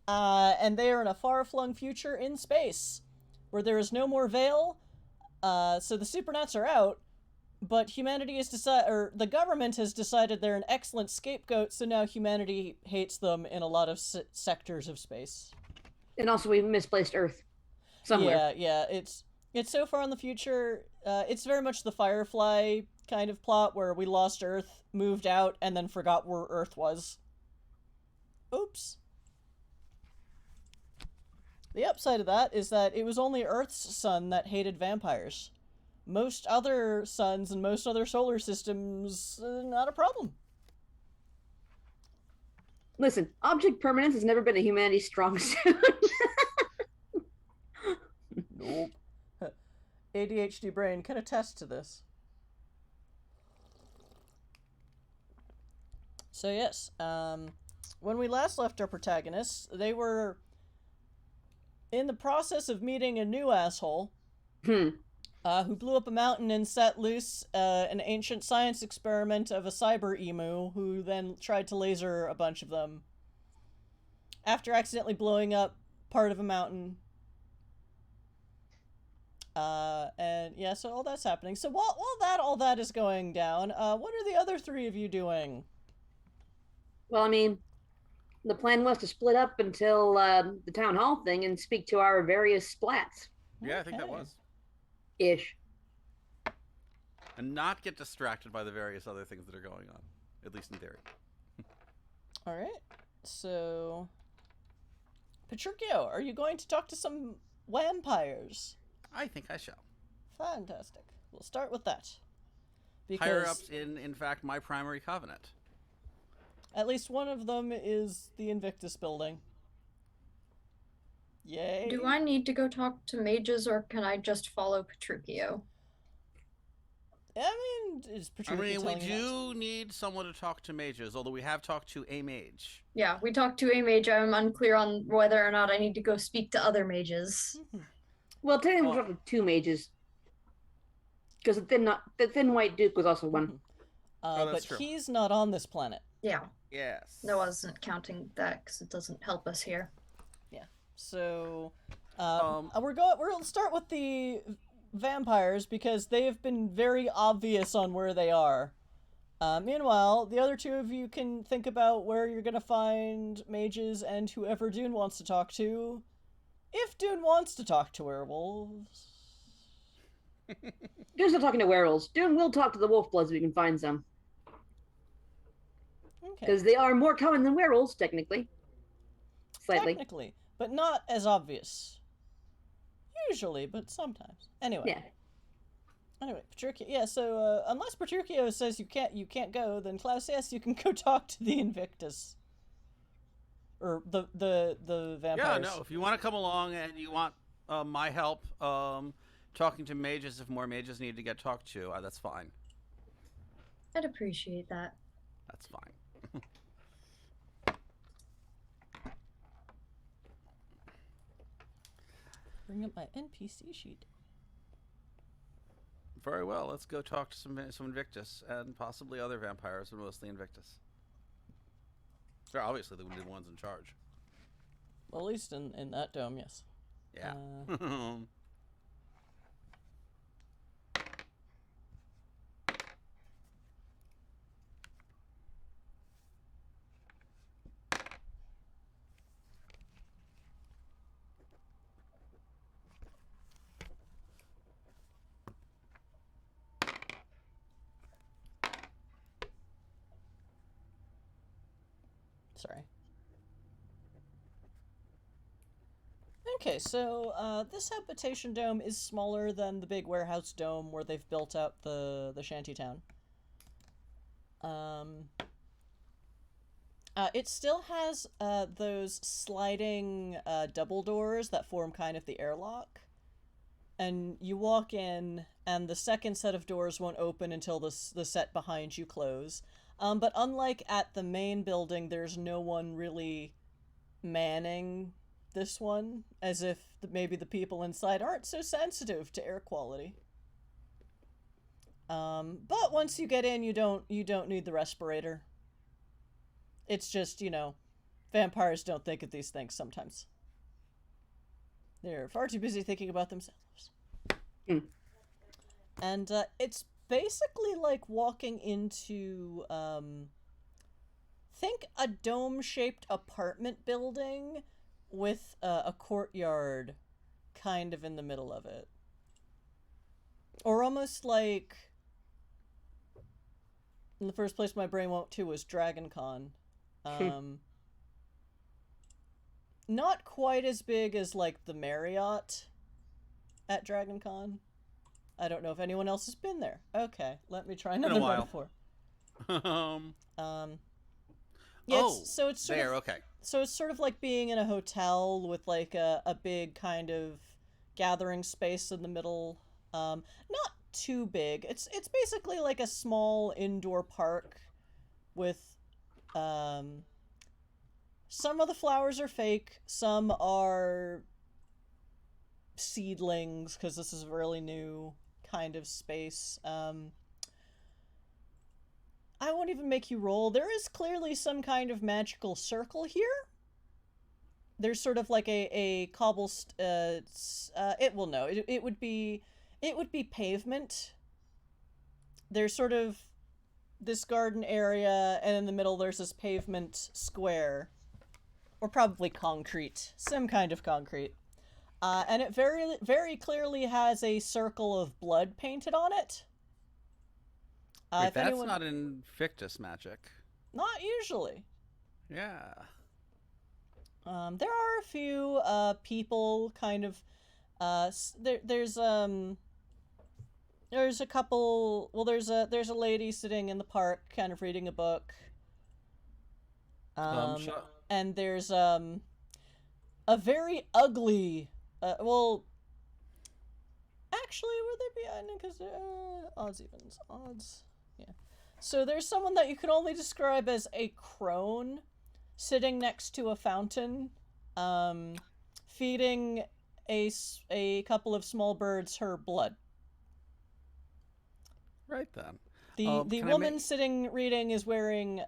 And they are in a far-flung future in space, where there is no more veil. So the Supernats are out, but humanity has decided, or the government has decided they're an excellent scapegoat. So now humanity hates them in a lot of sectors of space. And also we misplaced Earth. Somewhere. Yeah. It's so far in the future. It's very much the Firefly kind of plot where we lost Earth, moved out, and then forgot where Earth was. Oops. The upside of that is that it was only Earth's sun that hated vampires. Most other suns and most other solar systems, not a problem. Listen, object permanence has never been a humanity's strong suit. Nope. ADHD brain can attest to this. So yes, when we last left our protagonists, they were in the process of meeting a new asshole who blew up a mountain and set loose an ancient science experiment of a cyber emu who then tried to laser a bunch of them after accidentally blowing up part of a mountain. And yeah, so all that's happening. So while all that is going down, what are the other three of you doing? Well, I mean, the plan was to split up until the town hall thing and speak to our various splats. Yeah, I think that Okay. was. Ish. And not get distracted by the various other things that are going on, at least in theory. All right. So, Petruchio, are you going to talk to some vampires? I think I shall. Fantastic. We'll start with that. Higher ups in fact, my primary covenant. At least one of them is the Invictus building. Yay. Do I need to go talk to mages, or can I just follow Petruchio? I mean, is Petruchio we telling you do need someone to talk to mages, although we have talked to a mage. Yeah, we talked to a mage. I'm unclear on whether or not I need to go speak to other mages. Well, technically, we talked to two mages. Because the thin white duke was also one. Oh, that's but true. he's not on this planet. Yeah, Yes. I wasn't counting that because it doesn't help us here. So, we'll start with the vampires because they have been very obvious on where they are. Meanwhile, the other two of you can think about where you're gonna find mages and whoever Dune wants to talk to if Dune wants to talk to werewolves. Dune's not talking to werewolves. Dune will talk to the wolf bloods if we can find some. Okay. Because they are more common than werewolves, technically. Slightly. Technically, but not as obvious. Usually, but sometimes. Anyway. Yeah. Anyway, Petruchio. Yeah. So unless Petruchio says you can't go, then Klaus, yes, you can go talk to the Invictus. Or the vampires. Yeah, no. If you want to come along and you want my help talking to mages, if more mages need to get talked to, that's fine. I'd appreciate that. That's fine. Bring up my NPC sheet. Very well. Let's go talk to some Invictus and possibly other vampires, but mostly Invictus. They're obviously the ones in charge. Well, at least in that dome, yes. Yeah. Sorry. Okay, so this habitation dome is smaller than the big warehouse dome where they've built out the shantytown. It still has those sliding double doors that form kind of the airlock. And you walk in, and the second set of doors won't open until the set behind you close. But unlike at the main building, there's no one really manning this one, as if maybe the people inside aren't so sensitive to air quality. But once you get in, you don't need the respirator. It's just, you know, vampires don't think of these things sometimes. They're far too busy thinking about themselves. And it's basically like walking into, think a dome-shaped apartment building with a courtyard kind of in the middle of it. Or almost like, in the first place my brain went to was Dragon Con. Not quite as big as, like, the Marriott at Dragon Con. I don't know if anyone else has been there. Okay, let me try another metaphor. Yeah, so it's sort of, okay. So it's sort of like being in a hotel with like a big kind of gathering space in the middle. Not too big. It's basically like a small indoor park with some of the flowers are fake, some are seedlings because this is a really new kind of space. I won't even make you roll. There is clearly some kind of magical circle here. There's sort of like a it would be pavement. There's sort of this garden area, and in the middle there's this pavement square, or probably concrete, some kind of concrete. And it very, very clearly has a circle of blood painted on it. Wait, that's not Invictus magic. Not usually. Yeah. There are a few people kind of there's a couple, well, there's a lady sitting in the park kind of reading a book. And there's a very ugly well, actually, would there be because odds evens odds. Yeah. So there's someone that you can only describe as a crone sitting next to a fountain, feeding a couple of small birds her blood. Right then. The woman sitting reading is wearing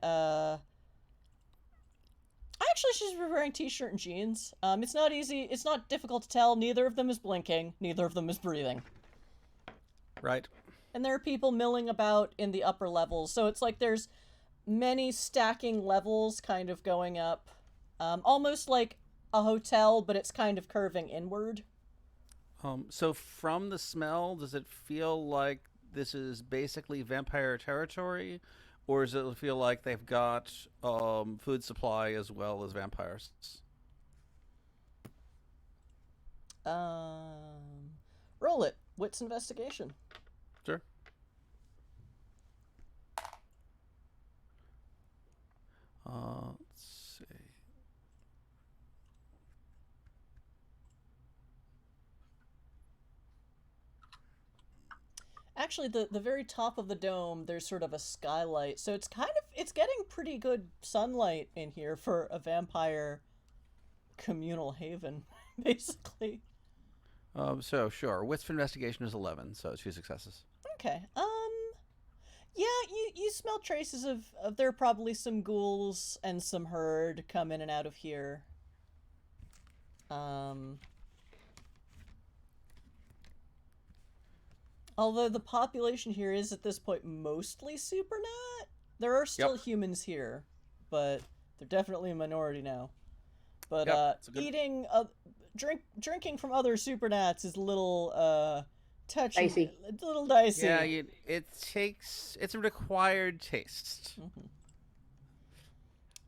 actually she's wearing t-shirt and jeans. It's not difficult to tell. Neither of them is blinking. Neither of them is breathing. Right. And there are people milling about in the upper levels. So it's like there's many stacking levels kind of going up. Almost like a hotel, but it's kind of curving inward. So from the smell, does it feel like this is basically vampire territory, or does it feel like they've got food supply as well as vampires? Roll it. Wits investigation. Sure. Let's see. Actually, the very top of the dome, there's sort of a skylight, so it's getting pretty good sunlight in here for a vampire communal haven, basically. So sure, wits for investigation is 11, so 2 successes. Okay. Yeah, you smell traces of there are probably some ghouls and some herd come in and out of here. Although the population here is at this point mostly Supernat, there are still humans here, but they're definitely a minority now. But eating, drinking from other Supernats is a little touchy, Dicey. a little dicey. Yeah, it's a required taste.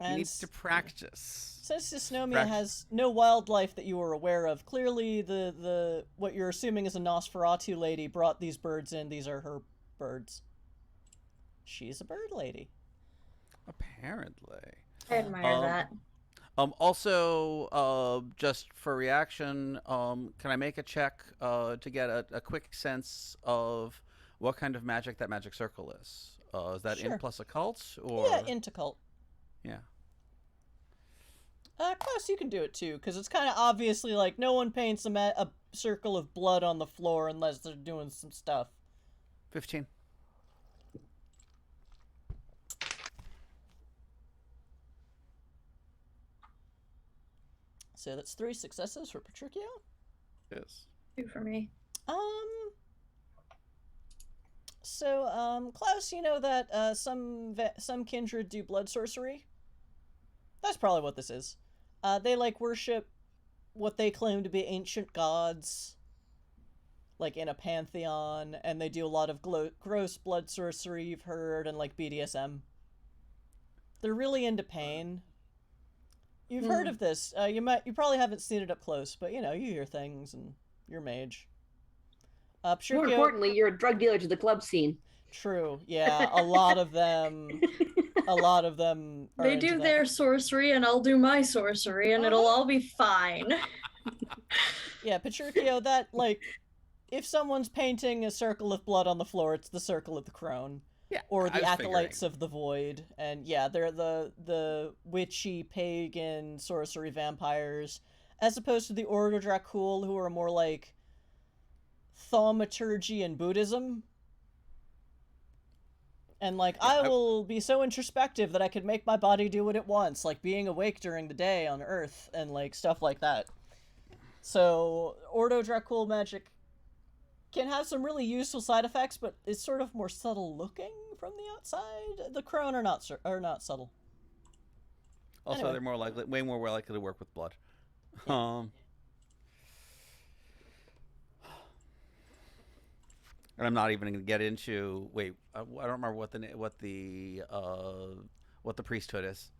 You need to practice. Since Dysnomia has no wildlife that you are aware of, clearly the what you're assuming is a Nosferatu lady brought these birds in. These are her birds. She's a bird lady. Apparently. I admire that. Also, just for reaction, can I make a check to get a quick sense of what kind of magic that magic circle is? Is that Sure. int plus occult? Or... Yeah, int occult. Yeah. Klaus, you can do it too, because it's kind of obviously like no one paints a circle of blood on the floor unless they're doing some stuff. 15. So that's 3 successes for Patricio. Yes. 2 for me. So, Klaus, you know that some kindred do blood sorcery? That's probably what this is. They, like, worship what they claim to be ancient gods, like, in a pantheon, and they do a lot of gross blood sorcery, you've heard, and, like, BDSM. They're really into pain. You've heard of this. You probably haven't seen it up close, but, you know, you hear things, and you're mage. More importantly, you're a drug dealer to the club scene. True, yeah, a lot of them are They into do that. their sorcery and I'll do my sorcery and it'll all be fine. Yeah, Patricio, that, like, if someone's painting a circle of blood on the floor, it's the circle of the crone. Yeah, Or the acolytes of the void. And yeah, they're the witchy, pagan, sorcery vampires, as opposed to the Ordo Dracul, who are more like thaumaturgy and Buddhism. And, like, I will be so introspective that I could make my body do what it wants, like being awake during the day on Earth, and, like, stuff like that. So, Ordo Dracul magic can have some really useful side effects, but it's sort of more subtle looking from the outside. The crone are not subtle. Also, Anyway. they're way more likely to work with blood. And I'm not even going to get into. Wait, I don't remember what the priesthood is.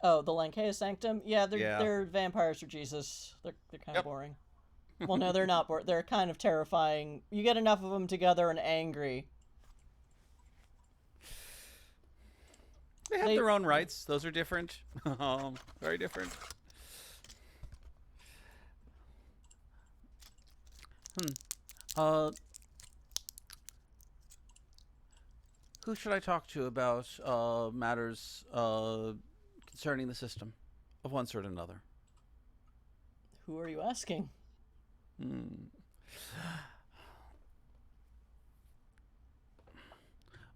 Oh, the Lankea Sanctum? Yeah, they're vampires for Jesus. They're kind of boring. Well, no, they're not boring. They're kind of terrifying. You get enough of them together and angry. They have their own rights. Those are different. Very different. Who should I talk to about matters concerning the system of one sort or another? Who are you asking?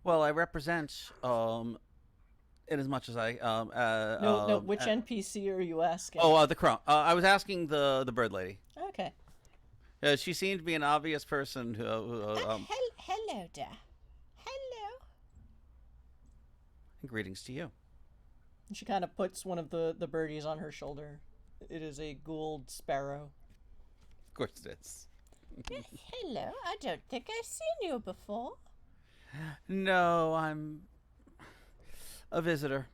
Well, I represent, in as much as I... No, which NPC are you asking? Oh, the crone. I was asking the bird lady. Okay. She seemed to be an obvious person who... Hello, dear. Hello. Greetings to you. She kind of puts one of the birdies on her shoulder. It is a gold sparrow. Of course it is. Yes, hello. I don't think I've seen you before. No, I'm a visitor.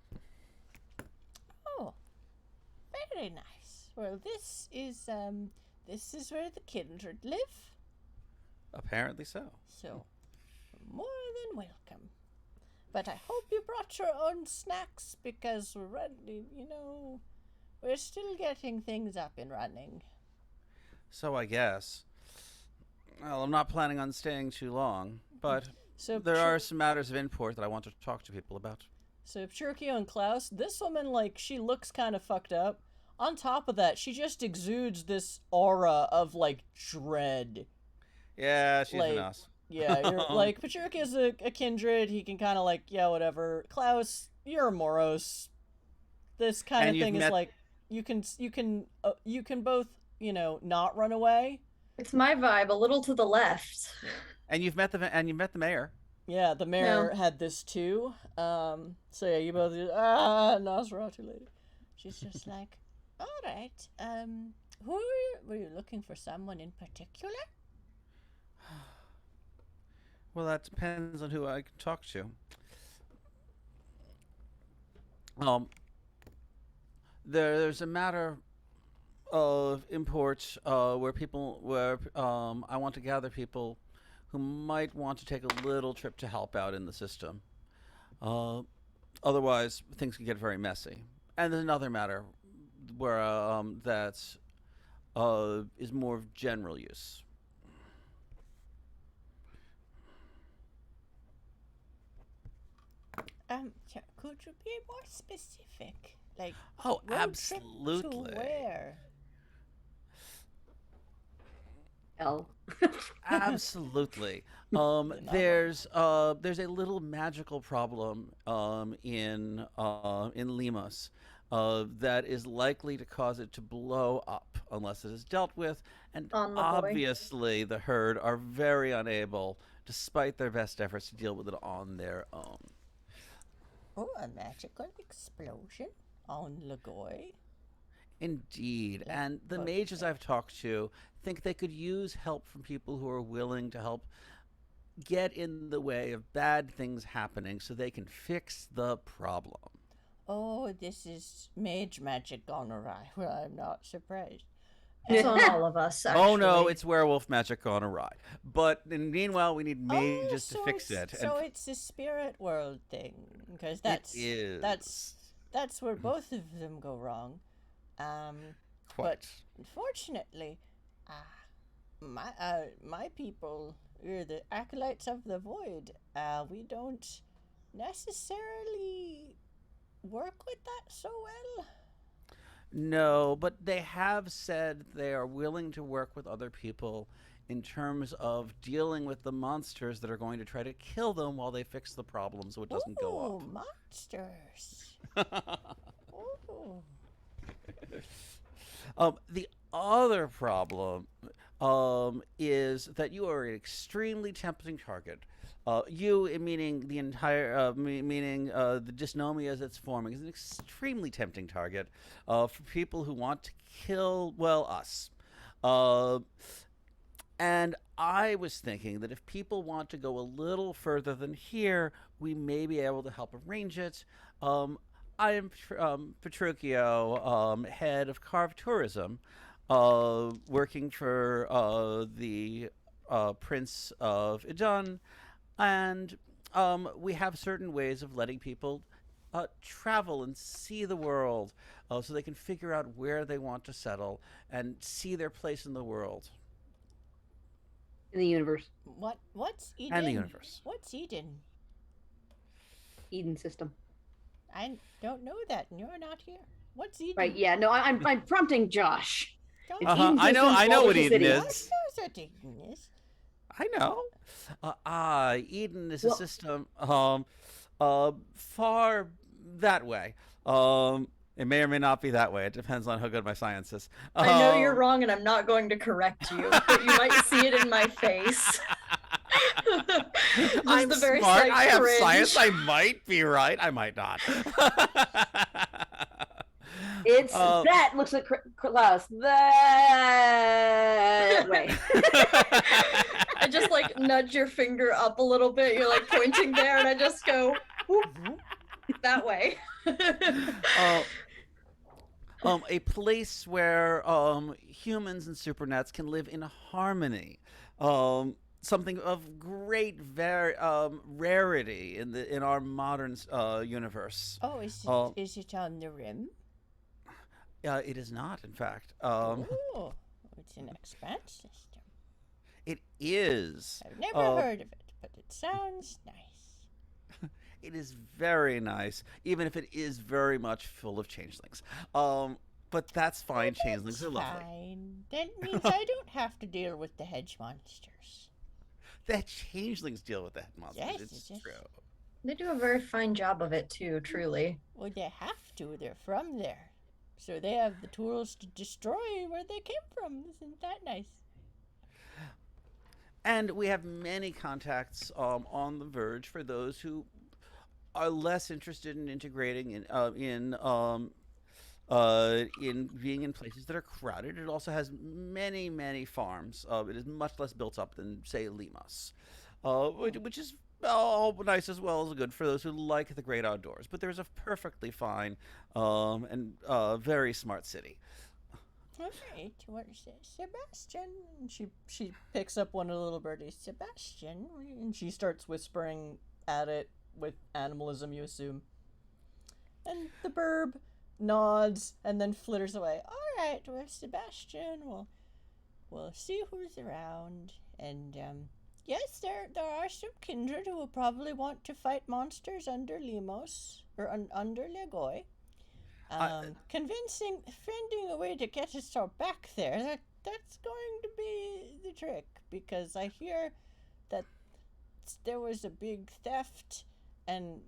Oh, very nice. Well, this is where the kindred live. Apparently so. So, more than welcome. But I hope you brought your own snacks because we're running, we're still getting things up and running. So I guess. Well, I'm not planning on staying too long, but So there are some matters of import that I want to talk to people about. So Chirkio and Klaus, this woman, like, she looks kind of fucked up. On top of that, she just exudes this aura of, like, dread. Yeah, she's Like, an ass. Yeah, you're, like, Patricia's a kindred. He can kind of, like, yeah, whatever. Klaus, you're a Moros. This kind of thing is, like, you can both, not run away. It's my vibe, a little to the left. And you've met the mayor. Yeah, the mayor had this too. So yeah, you both Nosferatu lady. She's just like, all right. Were you looking for someone in particular? Well, that depends on who I can talk to. There's a matter of import where I want to gather people who might want to take a little trip to help out in the system. Otherwise, things can get very messy. And there's another matter where that is more of general use. Could you be more specific? Like, Oh, road absolutely. trip to where? L. Absolutely. There's a little magical problem in Limos that is likely to cause it to blow up unless it is dealt with, and obviously the herd are very unable, despite their best efforts, to deal with it on their own. Oh, a magical explosion on Lagoi. Indeed, and the mages I've talked to think they could use help from people who are willing to help get in the way of bad things happening so they can fix the problem. Oh, this is mage magic gone awry. Well, I'm not surprised. It's on all of us, actually. Oh no, it's werewolf magic gone awry. But meanwhile, we need mages to fix it. So it's a spirit world thing, because that's where both of them go wrong. Quite. But unfortunately, my people, we're the acolytes of the void. We don't necessarily work with that so well. No, but they have said they are willing to work with other people in terms of dealing with the monsters that are going to try to kill them while they fix the problem so it doesn't go up. Oh, monsters. The other problem is that you are an extremely tempting target. You, meaning the entire, the Dysnomia as it's forming, is an extremely tempting target for people who want to kill, well, us. And I was thinking that if people want to go a little further than here, we may be able to help arrange it. I am Petruchio, head of Karve Tourism, working for the Prince of Idun, and we have certain ways of letting people travel and see the world so they can figure out where they want to settle and see their place in the world. In the universe. What's Eden? And the universe. What's Eden? Eden system. I don't know that, and you're not here. What's Eden? Right, yeah, no, I'm prompting Josh. It's Uh-huh. Eden I know system, what Eden City. is. I know what Eden is. I know. Eden is a system far that way. It may or may not be that way. It depends on how good my science is. I know you're wrong, and I'm not going to correct you, but you might see it in my face. I'm the very smart. slight I have cringe. science. I might be right. I might not. It's that looks like Klaus. That way. I just like nudge your finger up a little bit. You're like pointing there, and I just go whoop, that way. A place where humans and supernats can live in harmony. Something of great rarity in our modern universe. Oh, is it on the rim? It is not, in fact. Oh, it's an Expanse system. It is. I've never heard of it, but it sounds nice. It is very nice, even if it is very much full of changelings. But that's fine. Changelings are lovely. Fine. That means I don't have to deal with the hedge monsters. The changelings deal with the head monsters. Yes, it's yes. true. They do a very fine job of it too, truly. Well, they have to. They're from there. So they have the tools to destroy where they came from. Isn't that nice? And we have many contacts on the verge for those who are less interested in integrating in being in places that are crowded. It also has many, many farms. It is much less built up than, say, Limos, which is nice as well as good for those who like the great outdoors. But there's a perfectly fine and very smart city. All right, what is it? Sebastian. And she picks up one of the little birdies. Sebastian, and she starts whispering at it with animalism, you assume. And the burb nods and then flitters away. All right, well, Sebastian, we'll see who's around. And yes, there are some kindred who will probably want to fight monsters under Limos or under Legoi. Finding a way to get us all back there, that's going to be the trick, because I hear that there was a big theft and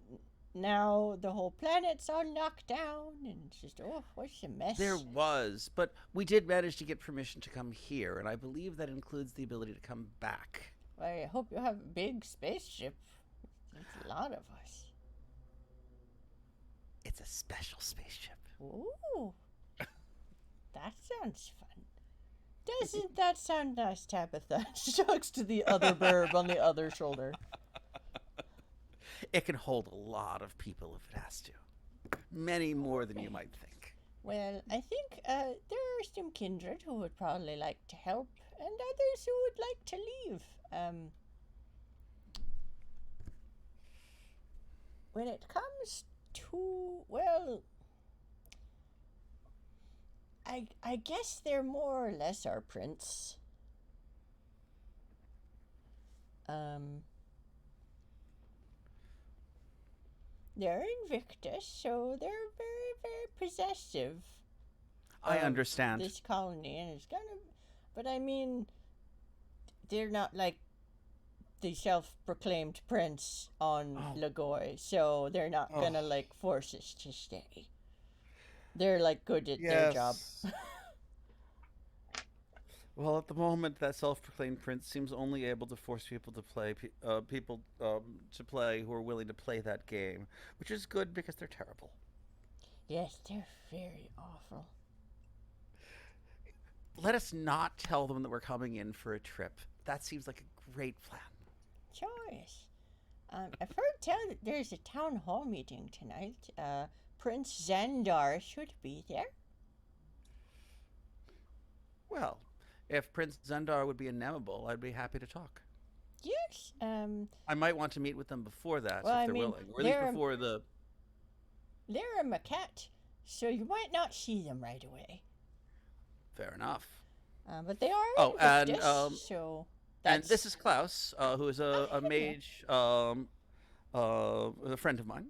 now the whole planet's all knocked down and it's just, what's a mess. There was, but we did manage to get permission to come here, and I believe that includes the ability to come back. I hope you have a big spaceship. It's a lot of us. It's a special spaceship. Ooh, that sounds fun. Doesn't that sound nice, Tabitha? She talks to the other burb on the other shoulder. It can hold a lot of people if it has to. Many more than you might think. Well, I think there are some kindred who would probably like to help, and others who would like to leave. When it comes to, well, I guess they're more or less our prince. They're Invictus, so they're very, very possessive. I understand. This colony, and it's gonna, but I mean, they're not like the self-proclaimed prince on Legoi, so they're not gonna like force us to stay. They're like good at their job. Well, at the moment, that self-proclaimed prince seems only able to force people to play who are willing to play that game, which is good because they're terrible. Yes, they're very awful. Let us not tell them that we're coming in for a trip. That seems like a great plan. Choice. I've heard tell that there's a town hall meeting tonight. Prince Xandar should be there. Well, if Prince Xandar would be amenable, I'd be happy to talk. Yes. I might want to meet with them before that, well, if they're willing. Or at least before the... They're a maquette, so you might not see them right away. Fair enough. But they are Invictus, so... And this is Klaus, who is a mage, a friend of mine.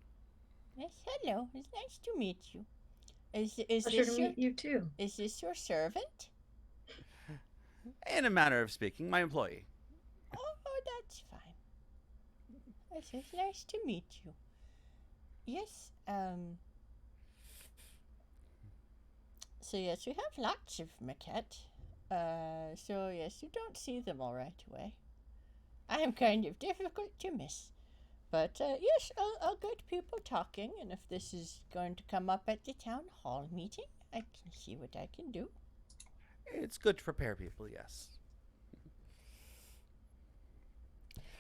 Yes, hello. It's nice to meet you. Pleasure to meet you too. Is this your servant? In a manner of speaking, my employee. Oh, that's fine. It's nice to meet you. Yes, so yes, we have lots of maquette. So yes, you don't see them all right away. I am kind of difficult to miss. But yes, I'll get people talking, and if this is going to come up at the town hall meeting, I can see what I can do. It's good to prepare people, yes.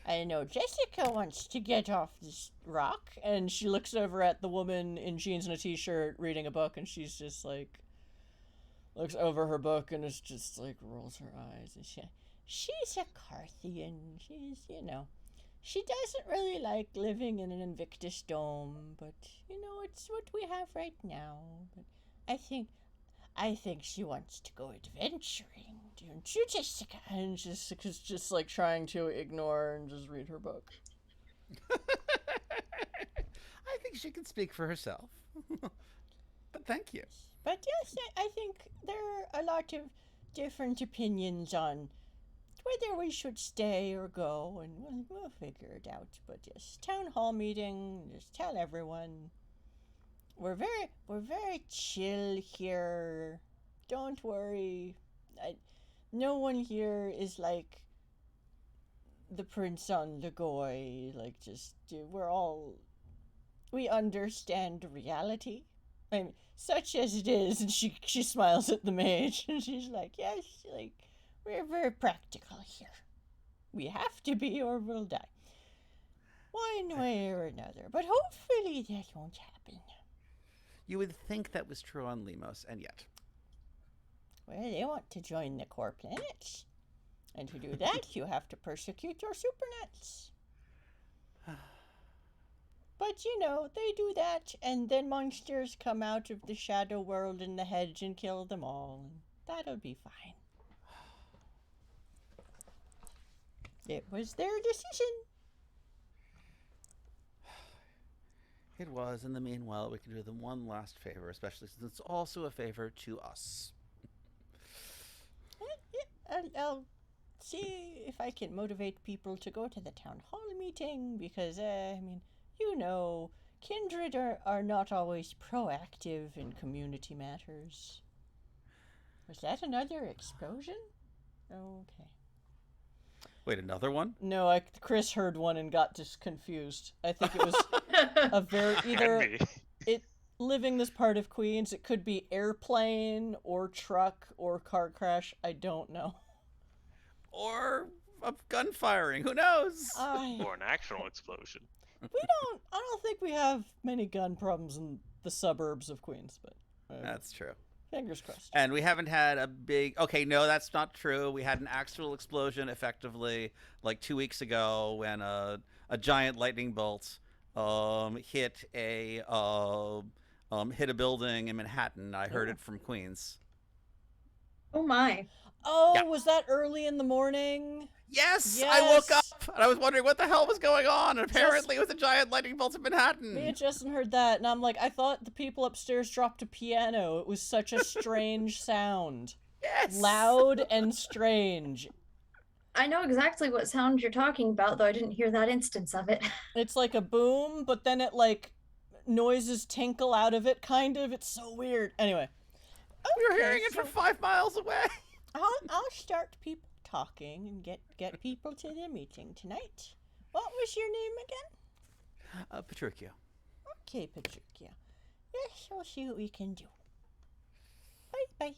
I know Jessica wants to get off this rock, and she looks over at the woman in jeans and a t-shirt reading a book, and she's just like, looks over her book and is just like, rolls her eyes, and she's a Carthian. She's, she doesn't really like living in an Invictus dome, but, it's what we have right now. But I think she wants to go adventuring, don't you, Jessica? And Jessica's just like trying to ignore and just read her book. I think she can speak for herself. But thank you. But yes, I think there are a lot of different opinions on whether we should stay or go, and we'll figure it out. But yes, town hall meeting, just tell everyone. We're very chill here. Don't worry. No one here is like the prince on the goy. Like, we understand reality. I mean, such as it is. And she smiles at the mage, and she's like, yes, like, we're very practical here. We have to be, or we'll die. One way or another. But hopefully that won't happen. You would think that was true on Limos, and yet. Well, they want to join the core planets. And to do that, you have to persecute your Supernats. But, they do that, and then monsters come out of the shadow world in the hedge and kill them all. And that'll be fine. It was their decision. It was. In the meanwhile, we can do them one last favor, especially since it's also a favor to us. I'll see if I can motivate people to go to the town hall meeting, because, kindred are not always proactive in community matters. Was that another explosion? Okay. Wait, another one? No, Chris heard one and got just confused. I think it was a very living this part of Queens. It could be airplane or truck or car crash. I don't know. Or a gun firing. Who knows? Or an actual explosion. I don't think we have many gun problems in the suburbs of Queens, but that's true. Fingers crossed. And we haven't had a big... Okay, no, that's not true. We had an actual explosion, effectively, like 2 weeks ago when a giant lightning bolt hit a building in Manhattan. I heard it from Queens. Oh my. Oh, yeah. Was that early in the morning? Yes! I woke up and I was wondering what the hell was going on, and apparently it was a giant lightning bolt in Manhattan. Me and Justin heard that, and I'm like, I thought the people upstairs dropped a piano. It was such a strange sound. Yes! Loud and strange. I know exactly what sound you're talking about, though I didn't hear that instance of it. It's like a boom, but then it, like, noises tinkle out of it, kind of. It's so weird. Anyway. You're hearing it from 5 miles away. I'll start people talking and get people to the meeting tonight. What was your name again? Petruchio. Okay, Petruchio. Yes, we'll see what we can do. Bye-bye.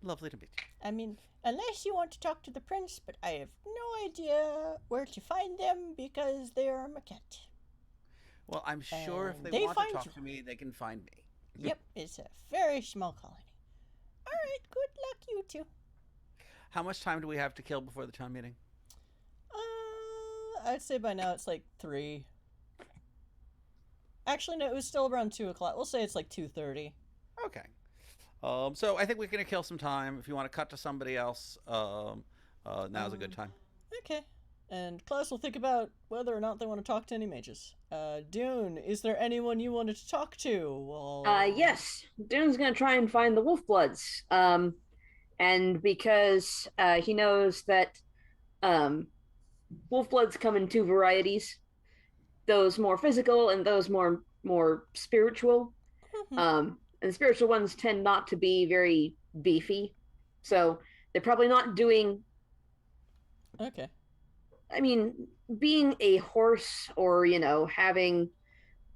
Lovely to meet you. I mean, unless you want to talk to the prince, but I have no idea where to find them because they are a maquette. Well, I'm sure if they want to talk to me, they can find me. Yep, it's a very small colony. All right, good luck, you two. How much time do we have to kill before the town meeting? I'd say by now it's like 3. Actually, no, it was still around 2 o'clock. We'll say it's like 2:30. Okay. So I think we're going to kill some time. If you want to cut to somebody else, now's a good time. Okay. And Klaus will think about whether or not they want to talk to any mages. Dune, is there anyone you wanted to talk to? Well... Yes. Dune's going to try and find the Wolfbloods. And because he knows that Wolfbloods come in 2 varieties, those more physical and those more spiritual. And the spiritual ones tend not to be very beefy. So they're probably not doing... Okay. I mean, being a horse or, having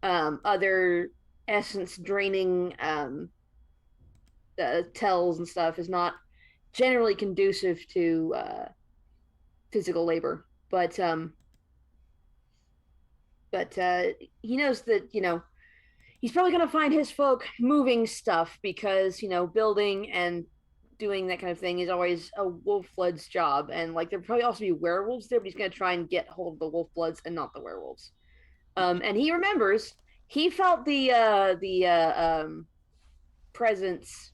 other essence draining tells and stuff is not generally conducive to physical labor, but he knows that he's probably going to find his folk moving stuff because building and doing that kind of thing is always a wolf blood's job, and like there'll probably also be werewolves there, but he's going to try and get hold of the wolf bloods and not the werewolves. And he remembers he felt the presence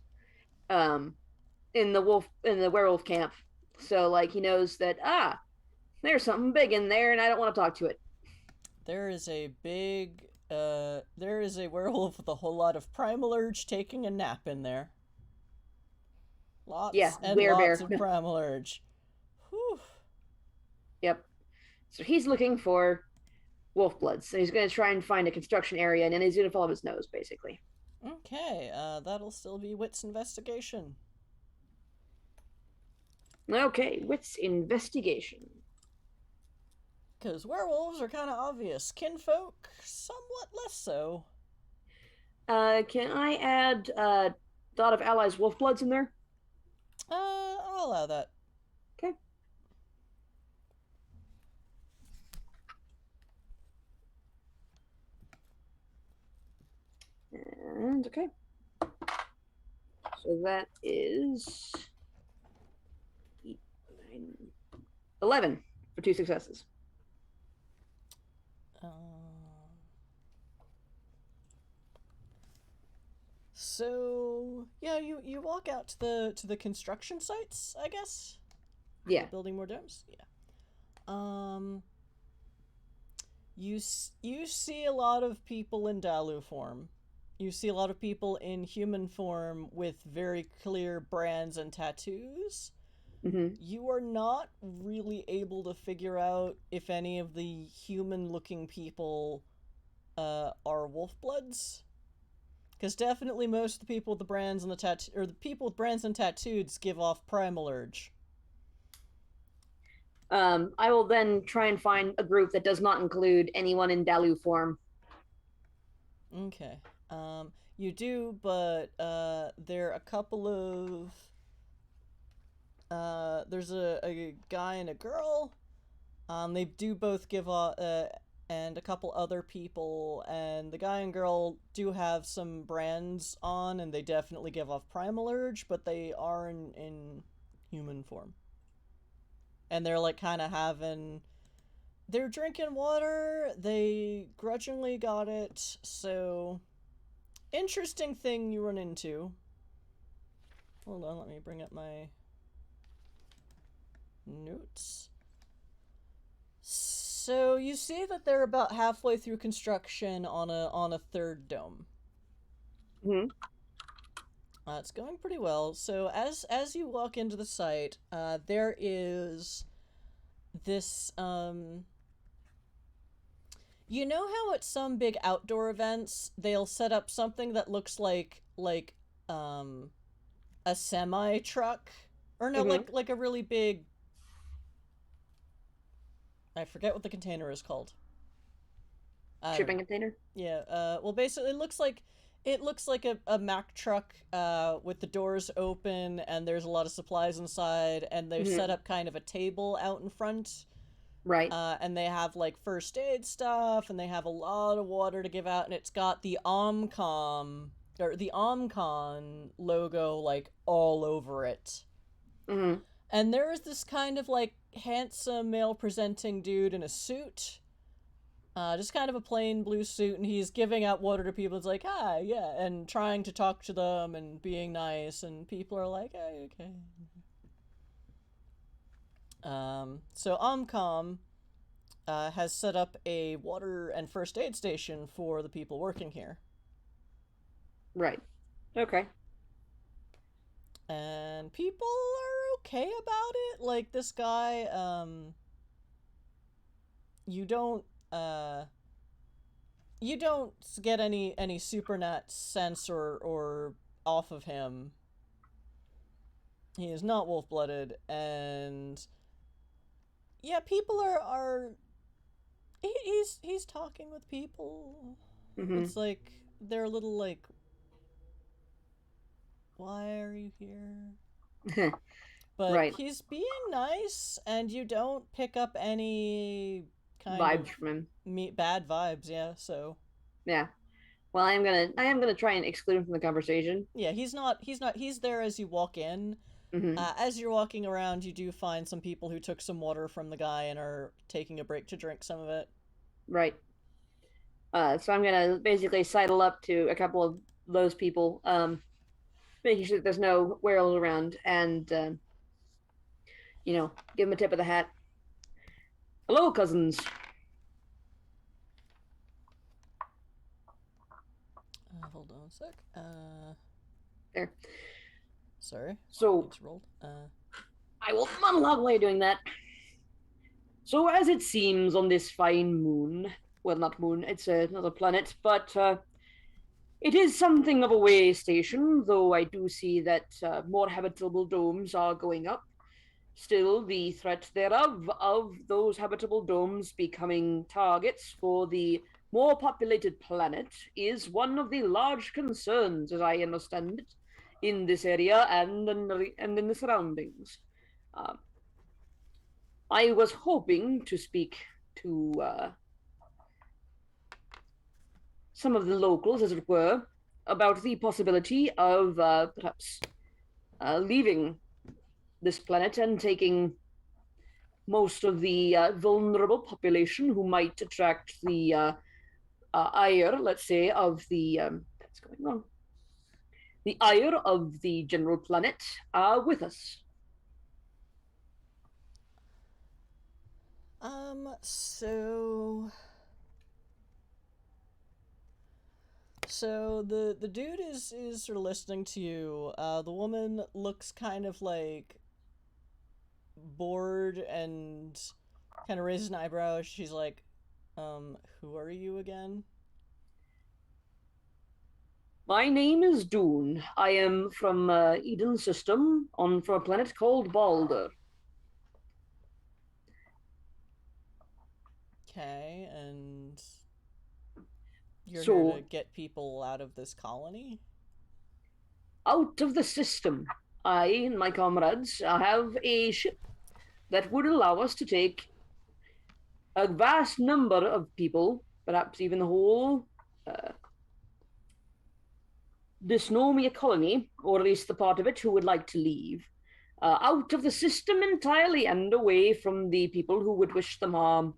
in the werewolf camp, so like he knows that there's something big in there and I don't want to talk to it. There is a werewolf with a whole lot of primal urge taking a nap in there. Lots and lots of primal urge. Whew. Yep. So he's looking for wolf bloods, and he's going to try and find a construction area, and then he's going to follow his nose, basically. Okay, that'll still be Wits investigation. Okay, Wits investigation. Because werewolves are kind of obvious. Kinfolk, somewhat less so. Can I add Dot of Allies wolf bloods in there? I'll allow that. Okay. And okay. So that is 8, 9, 11 for 2 successes. So yeah, you walk out to the construction sites, I guess. Yeah. Building more domes. Yeah. You see a lot of people in Dalu form. You see a lot of people in human form with very clear brands and tattoos. Mm-hmm. You are not really able to figure out if any of the human-looking people are wolf bloods. Because definitely most of the people with the brands and the people with brands and tattoos give off primal urge. I will then try and find a group that does not include anyone in Dalu form. Okay. You do, but there are a couple of there's a guy and a girl. They do both give off and a couple other people, and the guy and girl do have some brands on, and they definitely give off primal urge, but they are in human form. And they're like kind of they're drinking water, they grudgingly got it, so interesting thing you run into. Hold on, let me bring up my notes. So you see that they're about halfway through construction on a third dome. Mm-hmm. It's going pretty well. So as you walk into the site, there is this you know how at some big outdoor events they'll set up something that looks like a semi truck, or no, Mm-hmm. like a really big, I forget what the container is called. Shipping container? Yeah, well basically it looks like a Mack truck with the doors open, and there's a lot of supplies inside, and they've set up kind of a table out in front. Right. And they have like first aid stuff, and they have a lot of water to give out, and it's got the Omcom or the Omcon logo like all over it. Mm-hmm. And there is this kind of like handsome male presenting dude in a suit. Just kind of a plain blue suit, and he's giving out water to people. It's like, hi, yeah, and trying to talk to them and being nice, and people are like, hey, okay. So Omcom has set up a water and first aid station for the people working here. Right. Okay. And people are okay about it. Like, this guy, you don't get any Supernat sense or off of him. He is not wolf-blooded, and yeah, people are he's talking with people. Mm-hmm. It's like, they're a little like, why are you here? But Right. he's being nice, and you don't pick up any kind Vibes of from him. bad vibes. Yeah, so Yeah. Well, I am gonna try and exclude him from the conversation. yeah, he's not. He's there as you walk in. Hmm. As you're walking around, you do find some people who took some water from the guy and are taking a break to drink some of it. Right. So I'm gonna basically sidle up to a couple of those people, making sure that there's no werewolves around, and give them a tip of the hat. Hello, cousins. Hold on a sec. There. Sorry. So It's rolled. I will monologue while you're doing that. So as it seems on this fine moon, well, not moon, it's another planet, but it is something of a way station, though I do see that more habitable domes are going up. Still, the threat thereof of those habitable domes becoming targets for the more populated planet is one of the large concerns, as I understand it, in this area and in the surroundings. I was hoping to speak to some of the locals, as it were, about the possibility of perhaps leaving this planet and taking most of the vulnerable population who might attract the ire, let's say, of the what's going on? The ire of the general planet with us. So the dude is sort of listening to you. The woman looks kind of like bored and kind of raises an eyebrow. She's like, who are you again? My name is Dune. I am from Eden system from a planet called Balder. Okay, and you're So, here to get people out of this colony? Out of the system. I and my comrades have a ship that would allow us to take a vast number of people, perhaps even the whole Dysnomia colony, or at least the part of it who would like to leave, out of the system entirely and away from the people who would wish them harm.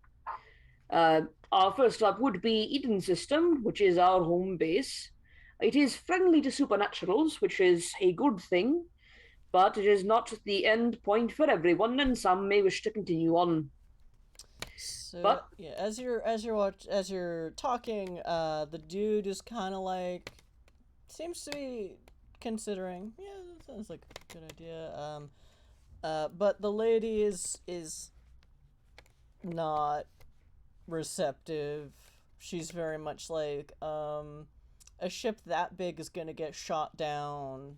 Our first stop would be Eden system, which is our home base. It is friendly to supernaturals, which is a good thing, but it is not the end point for everyone, and some may wish to continue on. So But yeah, as you're talking, the dude is kind of like seems to be considering. Yeah, that sounds like a good idea. But the lady is not receptive. She's very much like, a ship that big is gonna get shot down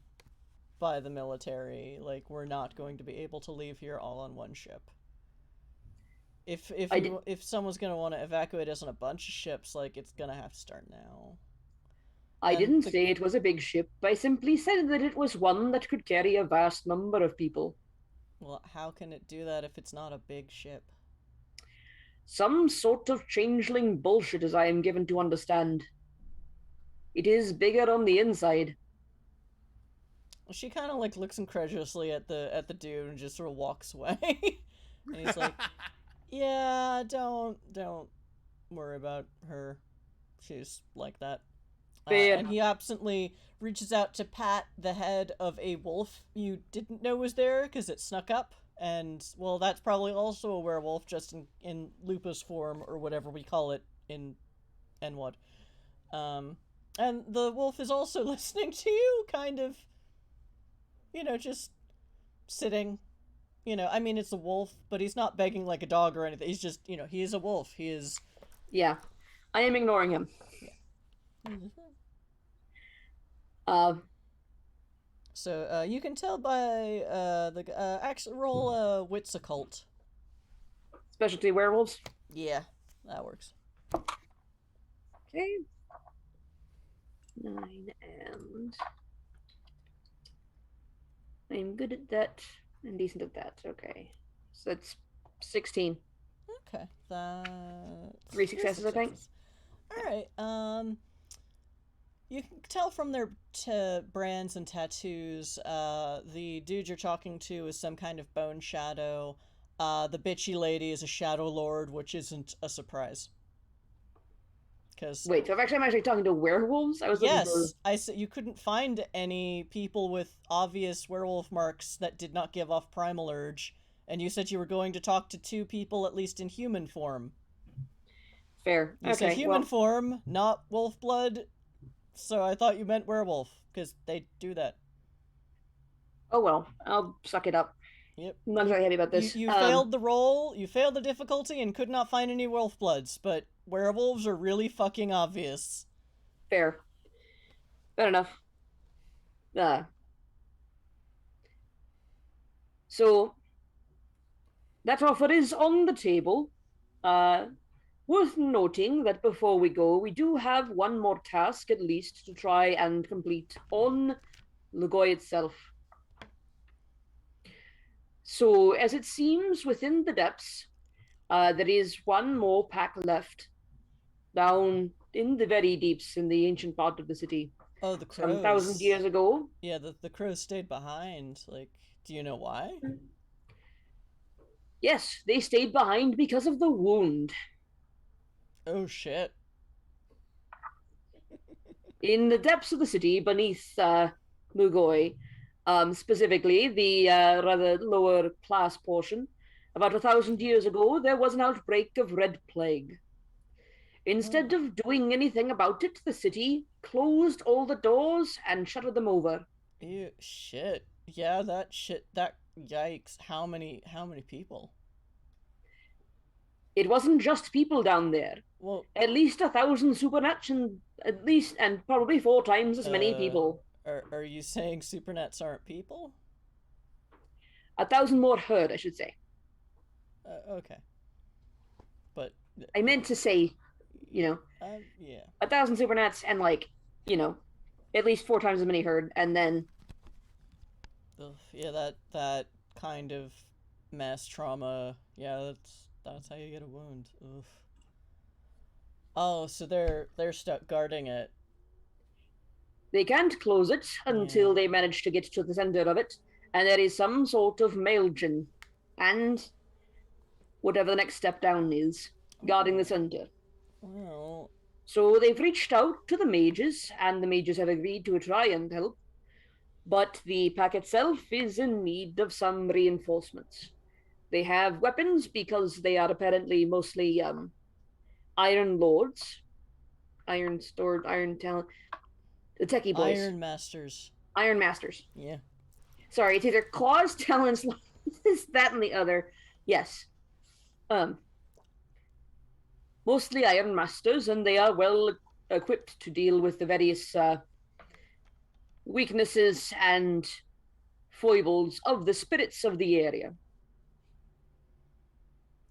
by the military. Like, we're not going to be able to leave here all on one ship. If someone's gonna want to evacuate us on a bunch of ships, like, it's gonna have to start now. I And didn't say it was a big ship. I simply said that it was one that could carry a vast number of people. Well, how can it do that if it's not a big ship? Some sort of changeling bullshit, as I am given to understand. It is bigger on the inside. She kind of like looks incredulously at the dude and just sort of walks away. And he's like, "Yeah, don't worry about her. She's like that." And he absently reaches out to pat the head of a wolf you didn't know was there because it snuck up. And, well, that's probably also a werewolf, just in lupus form, or whatever we call it in NWoD. And the wolf is also listening to you, kind of, just sitting. I mean, it's a wolf, but he's not begging like a dog or anything. He's just, he is a wolf. He is... Yeah, I am ignoring him. Yeah. So, you can tell by, actually roll, Wits Occult. Specialty werewolves? Yeah, that works. Okay. 9 and I'm good at that and decent at that. Okay. So that's 16. Okay, that's 3 successes, I think. All right. You can tell from their brands and tattoos. The dude you're talking to is some kind of bone shadow. The bitchy lady is a shadow lord, which isn't a surprise. Wait, so I'm actually talking to werewolves? I was looking for... I said you couldn't find any people with obvious werewolf marks that did not give off primal urge, and you said you were going to talk to 2 people at least in human form. Fair. You said human form, not wolf blood, so I thought you meant werewolf, because they do that. Oh well, I'll suck it up. Yep. I'm not very happy about this. You failed the roll, you failed the difficulty, and could not find any wolf bloods, but werewolves are really fucking obvious. Fair. Fair enough. So, that offer is on the table. Worth noting that before we go, we do have one more task at least to try and complete on Lugoi itself. So, as it seems within the depths, there is one more pack left down in the very deeps in the ancient part of the city. Oh, the crows. 1,000 years ago. Yeah, the crows stayed behind. Like, do you know why? Yes, they stayed behind because of the wound. Oh, shit. In the depths of the city, beneath Lugoi, specifically the rather lower class portion, about 1,000 years ago, there was an outbreak of red plague. Instead of doing anything about it, the city closed all the doors and shuttered them over. Ew, shit. Yeah, that yikes. How many people? It wasn't just people down there. Well, at least 1,000 Supernats and probably 4 times as many people. Are you saying Supernats aren't people? 1,000 more herd, I should say. Okay. But I meant to say, yeah. 1,000 Supernats and at least 4 times as many herd, and then. Yeah, that kind of mass trauma. Yeah, that's how you get a wound. Oof. Oh, so they're stuck guarding it. They can't close it until they manage to get to the center of it, and there is some sort of Maelgin, and whatever the next step down is, guarding the center. Well, so they've reached out to the mages, and the mages have agreed to try and help, but the pack itself is in need of some reinforcements. They have weapons because they are apparently mostly Iron Lords, Iron Stored, Iron Talent, the techie boys. Iron Masters. Iron Masters. Yeah. Sorry, it's either claws, talons, this, that, and the other. Yes. Mostly Iron Masters, and they are well equipped to deal with the various weaknesses and foibles of the spirits of the area.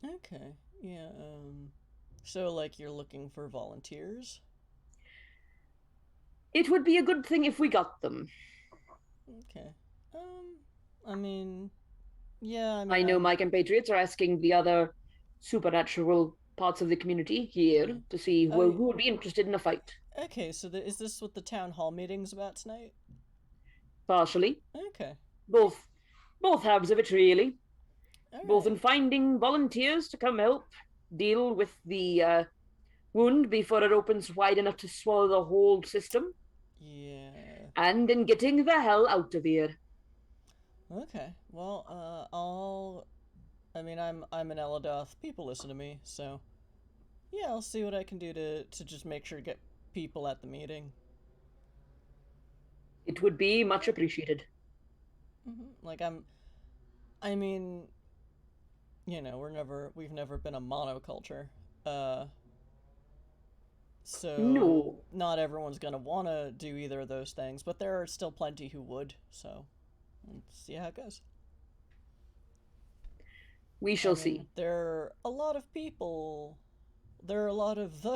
Okay. Yeah. So, like, you're looking for volunteers? It would be a good thing if we got them. Okay. I mean, yeah, I know my compatriots are asking the other supernatural parts of the community here to see who would be interested in a fight. Okay, so is this what the town hall meeting's about tonight? Partially. Okay. Both halves of it, really. All both right. in finding volunteers to come help deal with the wound before it opens wide enough to swallow the whole system. Yeah. And in getting the hell out of here. Okay. Well, I'm an Eladoth. People listen to me, so yeah, I'll see what I can do to just make sure to get people at the meeting. It would be much appreciated. Like we've never been a monoculture. So no. Not everyone's gonna wanna do either of those things, but there are still plenty who would, so let's see how it goes. We shall see. There are a lot of the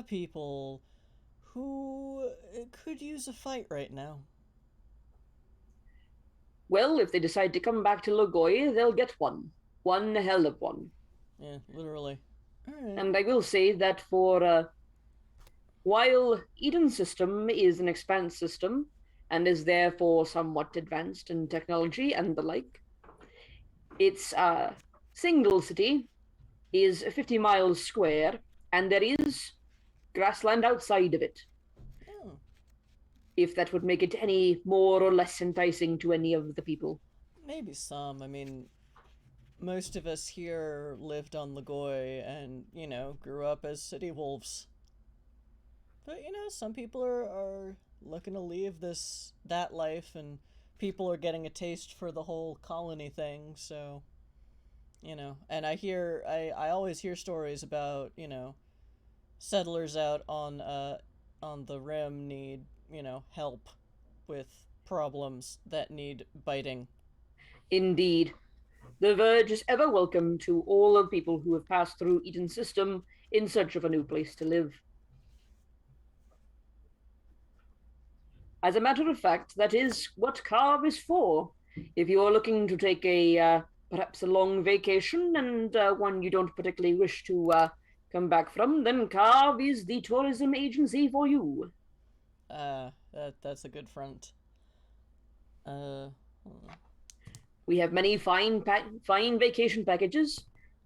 people who could use a fight right now? Well, if they decide to come back to Logoi, they'll get one. One hell of one. Yeah, literally. Alright. And I will say that for while Idun's system is an Expanse system and is therefore somewhat advanced in technology and the like, its single city is 50 miles square, and there is grassland outside of it. Oh. If that would make it any more or less enticing to any of the people. Maybe some. I mean, most of us here lived on Logoi and, you know, grew up as city wolves. But, you know, some people are looking to leave that life, and people are getting a taste for the whole colony thing, so, you know. And I always hear stories about, you know, settlers out on the rim need, you know, help with problems that need biting. Indeed. The Verge is ever welcome to all of the people who have passed through Eden's system in search of a new place to live. As a matter of fact, that is what Karve is for. If you're looking to take perhaps a long vacation and one you don't particularly wish to come back from, then Karve is the tourism agency for you. That's a good front. We have many fine vacation packages,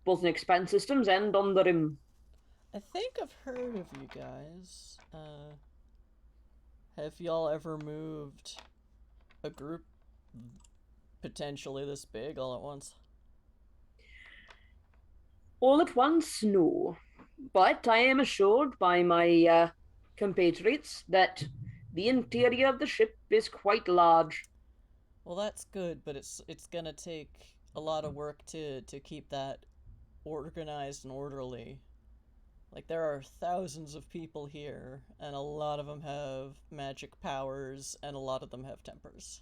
both in Expanse systems and on the Rim. I think I've heard of you guys. Have y'all ever moved a group potentially this big all at once? All at once, no. But I am assured by my compatriots that the interior of the ship is quite large. Well, that's good, but it's gonna take a lot of work to keep that organized and orderly. Like, there are thousands of people here, and a lot of them have magic powers, and a lot of them have tempers.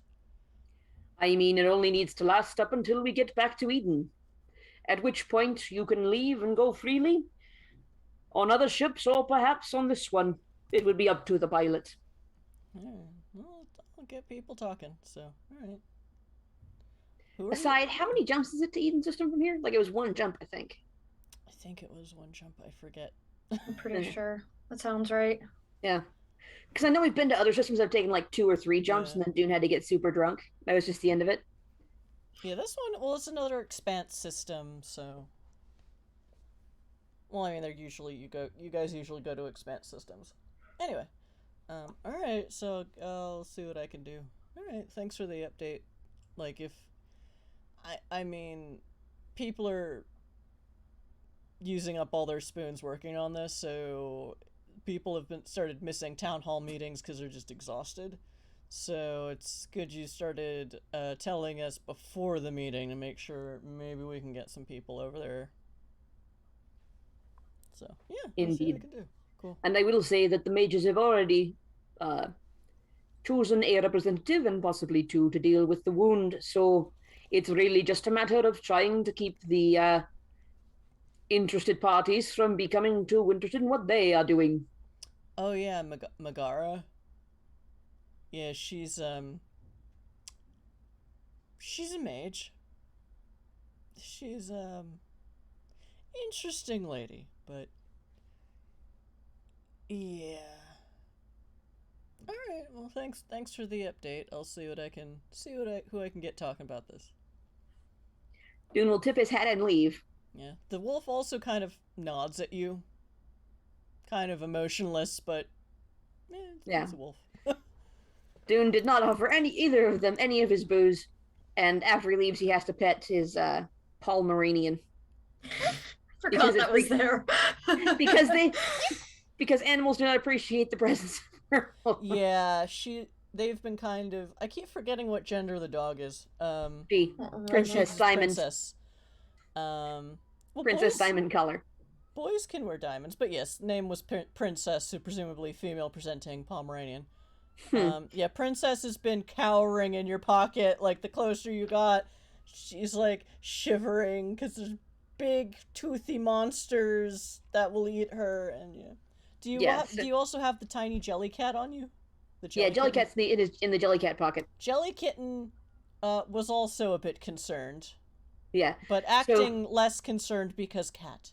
I mean, it only needs to last up until we get back to Eden, at which point you can leave and go freely on other ships, or perhaps on this one. It would be up to the pilot. Well, I'll get people talking, so, alright. Aside, how many jumps is it to Eden system from here? Like, it was one jump, I think. I think it was one jump, I forget. I'm pretty sure. That sounds right. Yeah. Because I know we've been to other systems that have taken like 2 or 3 jumps, and then Dune had to get super drunk. That was just the end of it. Yeah, this one, well, it's another Expanse system, so... Well, I mean, they're usually, you guys usually go to Expanse systems. Anyway. Alright, so I'll see what I can do. Alright, thanks for the update. Like, if... I mean, people are using up all their spoons working on this, so people have started missing town hall meetings because they're just exhausted. So it's good you started telling us before the meeting to make sure maybe we can get some people over there. So yeah, indeed, see what I can do. Cool. And I will say that the mages have already chosen a representative and possibly 2 to deal with the wound. So it's really just a matter of trying to keep the interested parties from becoming too interested in what they are doing. Oh yeah, Megara. Yeah, she's a mage. She's interesting lady, but yeah. All right. Well, thanks for the update. I'll see what I can who I can get talking about this. Dune will tip his hat and leave. Yeah. The wolf also kind of nods at you. Kind of emotionless, but it's a wolf. Dune did not offer either of them any of his booze, and after he leaves, he has to pet his Pomeranian. Forgot that was there. because animals do not appreciate the presence of her. Yeah, they've been kind of. I keep forgetting what gender the dog is. Princess Simon. Princess. Well, Princess Simon color. Boys can wear diamonds, but yes, name was Princess, so presumably female-presenting Pomeranian. Yeah, Princess has been cowering in your pocket. Like, the closer you got, she's, like, shivering, because there's big, toothy monsters that will eat her, and, yeah. Do you Yes. do you also have the tiny jelly cat on you? The Yeah, Jellycat's in the Jellycat pocket. Jelly Kitten was also a bit concerned. Yeah. But acting less concerned because cat.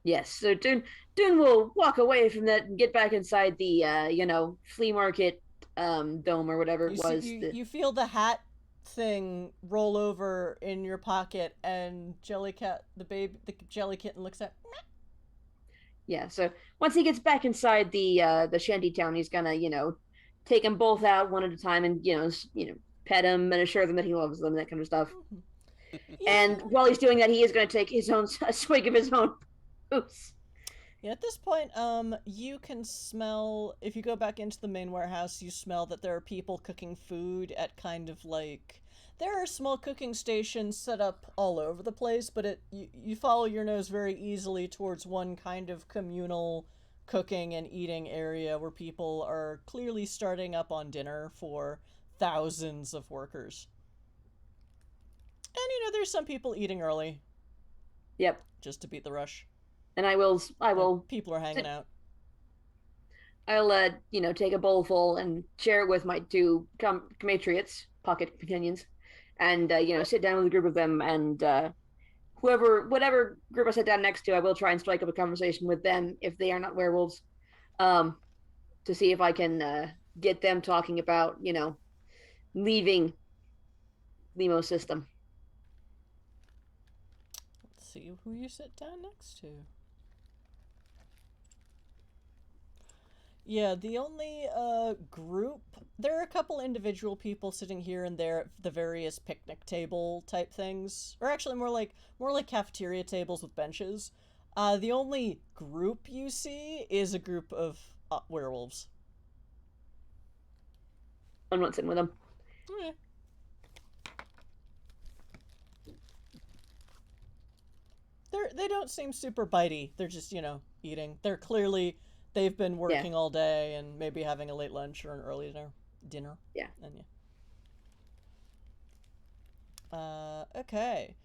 Yes. So Dune will walk away from that and get back inside the flea market dome or whatever it was. You feel the hat thing roll over in your pocket, and the Jelly Kitten looks at. Yeah. So once he gets back inside the shanty town, he's gonna take them both out one at a time and pet them and assure them that he loves them and that kind of stuff. Yeah. And while he's doing that, he is going to take a swig of his own. Oops. Yeah, at this point, you can smell, if you go back into the main warehouse, you smell that there are people cooking food at kind of like, there are small cooking stations set up all over the place, but you follow your nose very easily towards one kind of communal cooking and eating area where people are clearly starting up on dinner for thousands of workers. And there's some people eating early. Yep. Just to beat the rush. And I will. People are hanging out. I'll take a bowl full and share it with my two compatriots, pocket companions, and sit down with a group of them, and whatever group I sit down next to, I will try and strike up a conversation with them if they are not werewolves, to see if I can get them talking about leaving Limos system. Let's see who you sit down next to. Yeah, the only group, there are a couple individual people sitting here and there at the various picnic table type things, or actually more like cafeteria tables with benches. The only group you see is a group of werewolves. I'm not sitting with them. Okay. They don't seem super bitey. They're just, eating. They've been working all day and maybe having a late lunch or an early dinner. Yeah. And okay.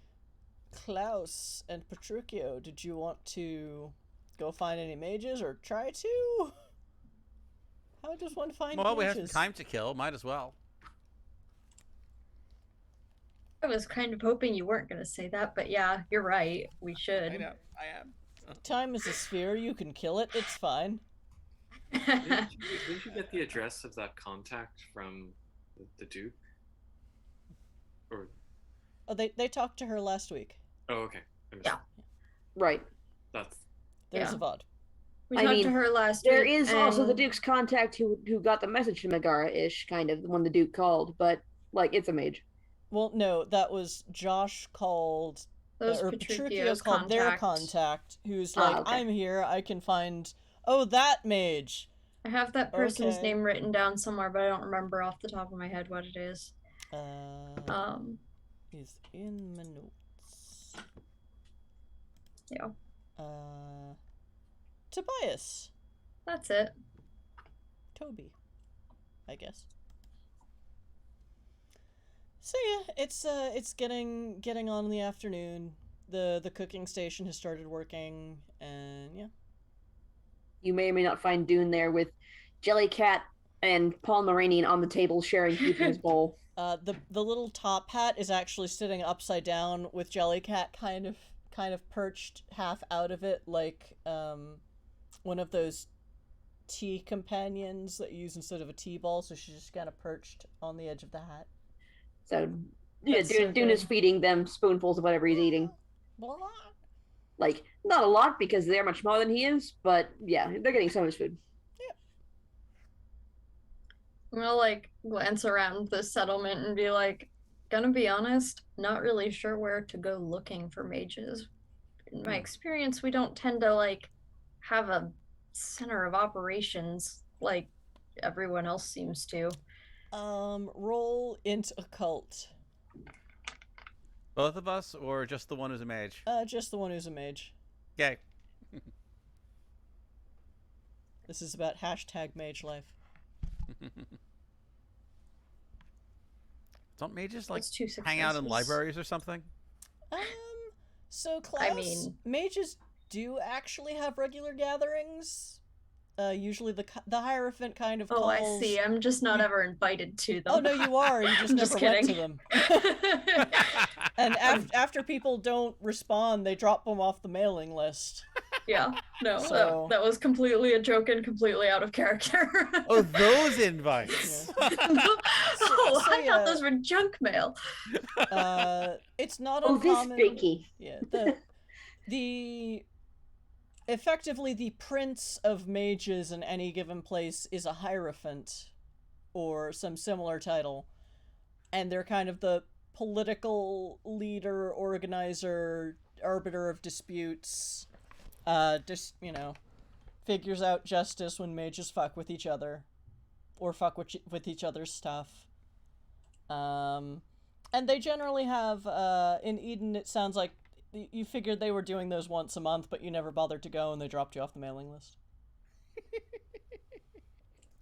Klaus and Petruchio, did you want to go find any mages or try to? How does one find mages? Well, we have some time to kill. Might as well. I was kind of hoping you weren't going to say that, but yeah, you're right. We should. I know. I am. Time is a sphere. You can kill it. It's fine. Didn't you get the address of that contact from the Duke? Or they talked to her last week. oh, okay. Yeah. Right. There's a VOD. We talked to her last week. There is also the Duke's contact who got the message from Megara-ish, kind of, the one the Duke called, but it's a mage. Well, no, that was Josh called, or Petruchio called their contact, who's like, okay. I'm here, I can find, that mage. I have that person's name written down somewhere, but I don't remember off the top of my head what it is. He's in my notes. Yeah. Tobias. That's it. Toby, I guess. So yeah, it's getting on in the afternoon. The cooking station has started working, and yeah. You may or may not find Dune there with Jellycat and Paul Moranian on the table sharing food in his bowl. The little top hat is actually sitting upside down with Jellycat kind of perched half out of it, like one of those tea companions that you use instead of a tea ball. So she's just kind of perched on the edge of the hat. So yeah, Dune is feeding them spoonfuls of whatever he's eating. Like, not a lot because they're much smaller than he is, but yeah, they're getting so much food. I'm gonna glance around the settlement and be like, gonna be honest, not really sure where to go looking for mages. In my experience, we don't tend to have a center of operations like everyone else seems to. Roll int occult. Both of us, or just the one who's a mage? Just the one who's a mage. Yay. This is about #mage life. Don't mages hang out in libraries or something? So Klaus, mages do actually have regular gatherings. usually the Hierophant kind of Oh, calls... I see. I'm just not ever invited to them. Oh, no, you are. You just I'm never just went to kidding. them. And after people don't respond, they drop them off the mailing list. Yeah, no, So- that was completely a joke and completely out of character. Oh, those invites. Yeah. Oh, so I yeah. thought those were junk mail. It's not Oh, this uncommon. Vicky. Yeah, the effectively the prince of mages in any given place is a hierophant or some similar title, and they're kind of the political leader, organizer, arbiter of disputes. Just figures out justice when mages fuck with each other, or fuck with each other's stuff. And they generally have in Eden. It sounds like you figured they were doing those once a month, but you never bothered to go, and they dropped you off the mailing list.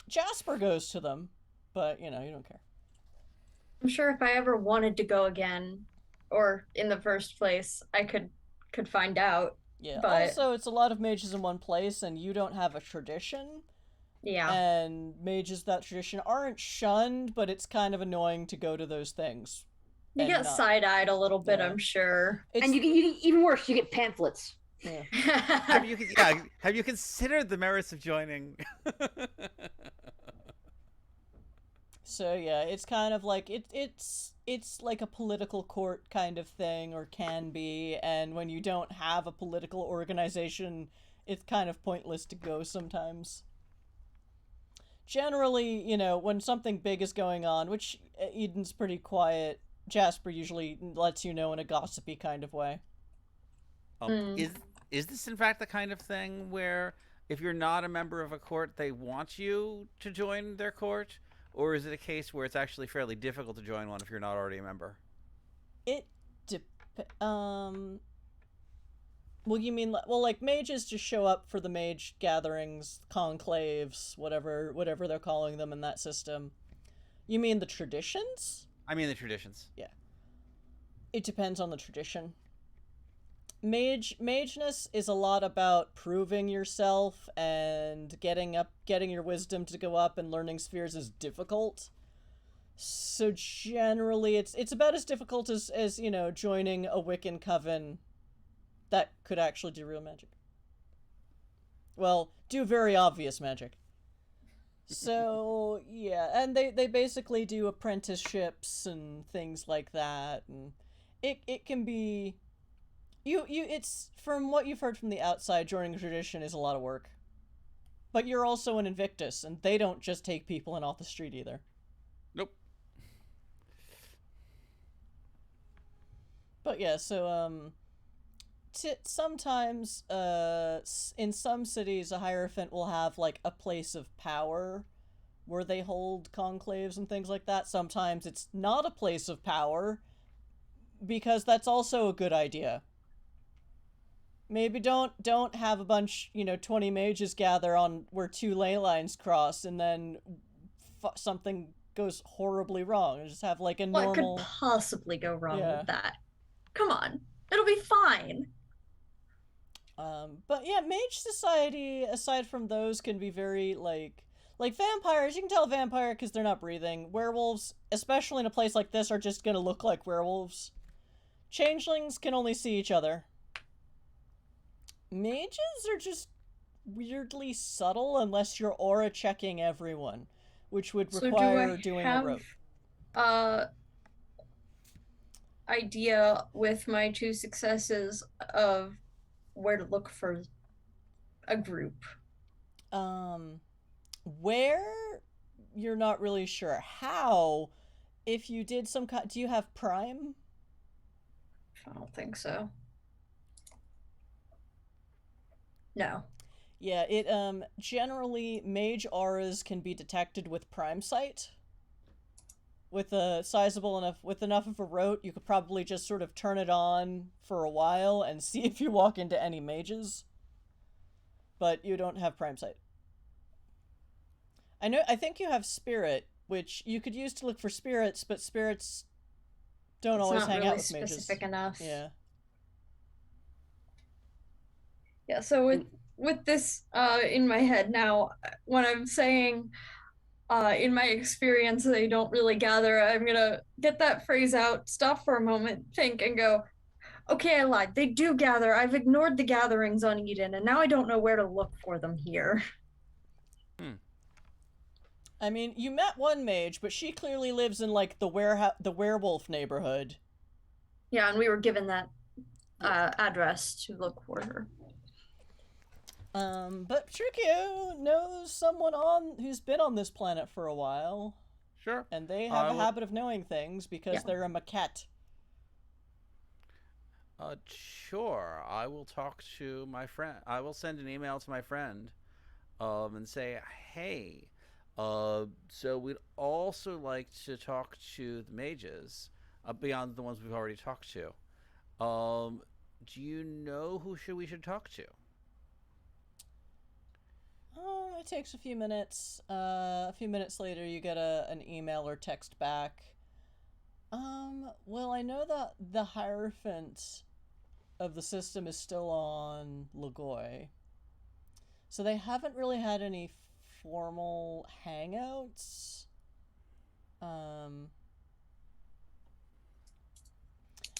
Jasper goes to them, but you don't care. I'm sure if I ever wanted to go again, or in the first place, I could find out. Yeah. But- Also, it's a lot of mages in one place, and you don't have a tradition. Yeah. And mages that tradition aren't shunned, but it's kind of annoying to go to those things. You and get not- side-eyed a little bit, Yeah. I'm sure. It's, And you get even worse, you get pamphlets. yeah. Have you considered the merits of joining? So yeah, it's kind of like it's like a political court kind of thing, or can be, and when you don't have a political organization, it's kind of pointless to go sometimes. Generally, when something big is going on, which Eden's pretty quiet, Jasper usually lets you know in a gossipy kind of way. Is this in fact the kind of thing where if you're not a member of a court, they want you to join their court? Or is it a case where it's actually fairly difficult to join one if you're not already a member? It well, you mean like mages just show up for the mage gatherings, conclaves, whatever they're calling them in that system. You mean the traditions? I mean the traditions. Yeah. It depends on the tradition. Mageness is a lot about proving yourself, and getting your wisdom to go up, and learning spheres is difficult. So generally it's about as difficult as joining a Wiccan coven that could actually do real magic. Well, do very obvious magic. So yeah, and they basically do apprenticeships and things like that, and it can be it's from what you've heard from the outside, joining a tradition is a lot of work. But you're also an Invictus, and they don't just take people in off the street either. Nope. But yeah, so sometimes in some cities a Hierophant will have like a place of power where they hold conclaves and things like that. Sometimes it's not a place of power, because that's also a good idea. Maybe don't have a bunch, 20 mages gather on where two ley lines cross, and then something goes horribly wrong. Just have like a normal... What could possibly go wrong Yeah. with that? Come on, it'll be fine. But yeah, Mage Society, aside from those, can be very like vampires. You can tell vampire because they're not breathing. Werewolves, especially in a place like this, are just gonna look like werewolves. Changelings can only see each other. Mages are just weirdly subtle unless you're aura checking everyone, which would require doing a rope. Idea with my 2 successes of where to look for a group. Where you're not really sure. How, if you did some kind, do you have Prime? I don't think so. No. Yeah, it generally mage auras can be detected with Prime Sight. With a sizable enough, with enough of a rote, you could probably just sort of turn it on for a while and see if you walk into any mages. But you don't have Prime Sight. I think you have Spirit, which you could use to look for spirits, but spirits don't It's always not hang really out with mages. specific enough. Yeah. Yeah, so with this in my head now, when I'm saying in my experience they don't really gather, I'm gonna get that phrase out, stop for a moment, think, and go, okay, I lied. They do gather. I've ignored the gatherings on Eden, and now I don't know where to look for them here. I mean, you met one mage, but she clearly lives in like the werewolf neighborhood. Yeah, and we were given that address to look for her. But Trukio knows someone who's been on this planet for a while. Sure. And they have a habit of knowing things because they're a maquette. Sure. I will talk to my friend. I will send an email to my friend, and say, hey, so we'd also like to talk to the mages, beyond the ones we've already talked to. Do you know who we should talk to? Oh, it takes a few minutes. A few minutes later, you get an email or text back. Well, I know that the Hierophant of the system is still on Lagoi. So they haven't really had any formal hangouts.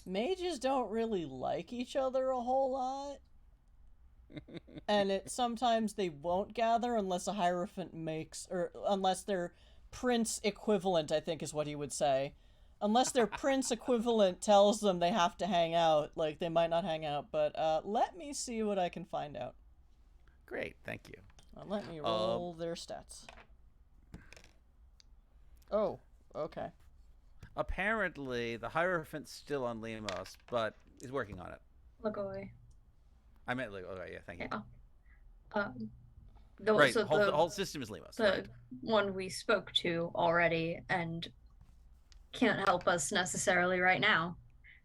Mages don't really like each other a whole lot. And sometimes they won't gather unless a Hierophant unless their prince equivalent, I think is what he would say. Unless their prince equivalent tells them they have to hang out, like, they might not hang out, but let me see what I can find out. Great, thank you. Let me roll their stats. Oh, okay. Apparently, the Hierophant's still on Limos, but he's working on it. Lagoi. I meant Lagoi, yeah, thank you. Yeah. Right, the whole system is Limos. The one we spoke to already and can't help us necessarily right now.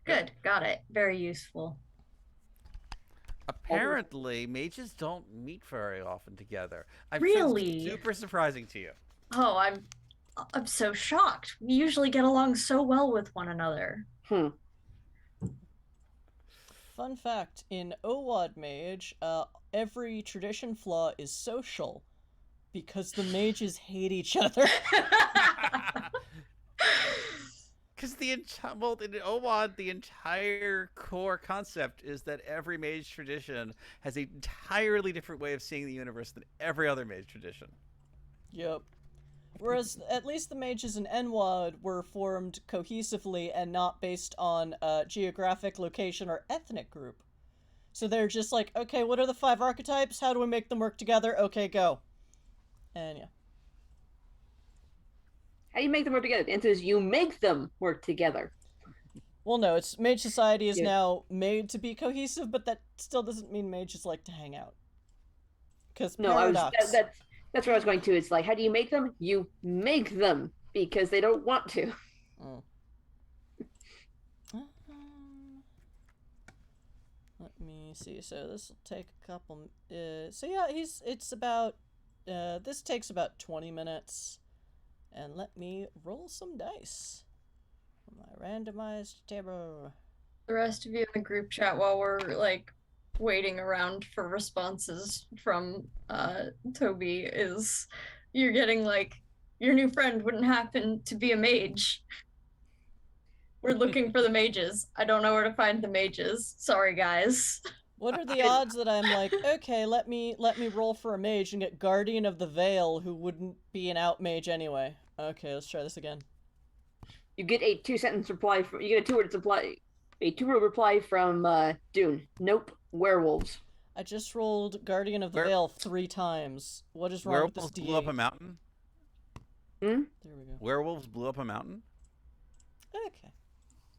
Good, got it. Very useful. Apparently, mages don't meet very often together. Really? Super surprising to you. Oh, I'm so shocked. We usually get along so well with one another. Fun fact, in NWoD Mage, every tradition flaw is social, because the mages hate each other. Because in NWoD, the entire core concept is that every mage tradition has an entirely different way of seeing the universe than every other mage tradition. Yep. Whereas at least the mages in NWoD were formed cohesively and not based on geographic location or ethnic group. So they're just like, okay, what are the 5 archetypes? How do we make them work together? Okay, go. And yeah. How do you make them work together? The answer is you make them work together. Well, no, it's Mage Society is now made to be cohesive, but that still doesn't mean mages like to hang out. Because paradox. That's where I was going to. It's like, how do you make them? You make them because they don't want to. Let me see. So this will take a couple. So yeah, it's about. This takes about 20 minutes, and let me roll some dice. My randomized table. The rest of you in the group chat, while we're like waiting around for responses from Toby, is you're getting like, your new friend wouldn't happen to be a mage. We're looking for the mages. I don't know where to find the mages. Sorry, guys. What are the odds that I'm like, okay, let me roll for a mage and get Guardian of the Veil, who wouldn't be an out mage anyway. Okay, let's try this again. You get a 2-sentence reply from. You get a 2-word reply. A 2-word reply from Dune. Nope. Werewolves. I just rolled Guardian of the Veil 3 times. What is wrong with this D8? Werewolves blew up a mountain? There we go. Werewolves blew up a mountain? Okay.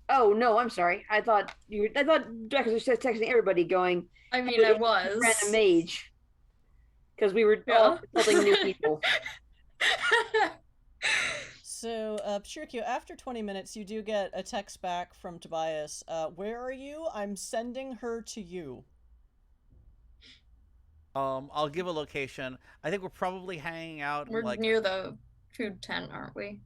Oh no, I'm sorry. I thought Jack was just texting everybody, going. I mean, I was. Random mage. Because we were all consulting new people. So, Shirikyo, after 20 minutes, you do get a text back from Tobias. Where are you? I'm sending her to you. I'll give a location. I think we're probably hanging out. We're near the food tent, aren't we?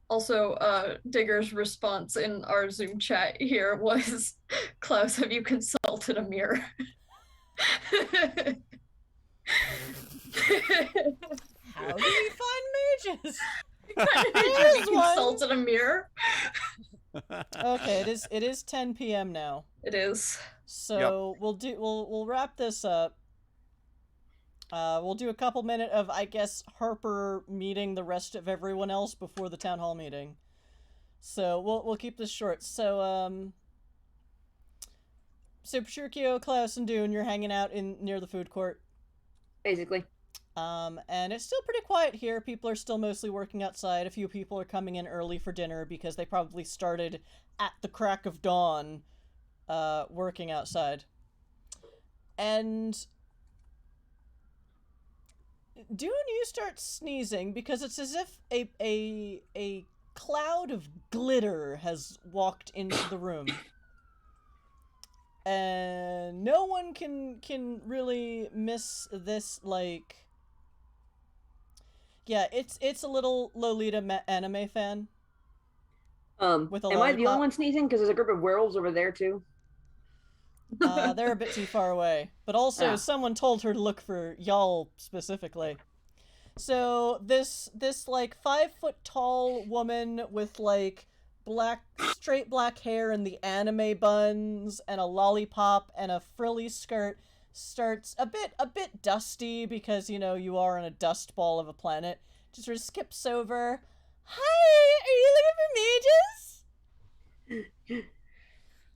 Also, Digger's response in our Zoom chat here was, Klaus, have you consulted a mirror? How do we find mages? Did we consult in a mirror? Okay, it is 10 p.m. now. It is. So we'll wrap this up. We'll do a couple minutes of, I guess, Harper meeting the rest of everyone else before the town hall meeting. So we'll keep this short. So Petruchio, Klaus, and Dune, you're hanging out near the food court. Basically. And it's still pretty quiet here. People are still mostly working outside. A few people are coming in early for dinner because they probably started at the crack of dawn, working outside. And Dune, you start sneezing because it's as if a cloud of glitter has walked into the room. And no one can really miss this, like... Yeah, it's a little Lolita anime fan. With a am I the only one sneezing? Because there's a group of werewolves over there, too. They're a bit too far away. But also, someone told her to look for y'all specifically. So, this like, 5-foot-tall woman with, like, straight black hair and the anime buns and a lollipop and a frilly skirt starts a bit dusty because, you know, you are in a dust ball of a planet. Just sort of skips over. Hi, are you looking for mages?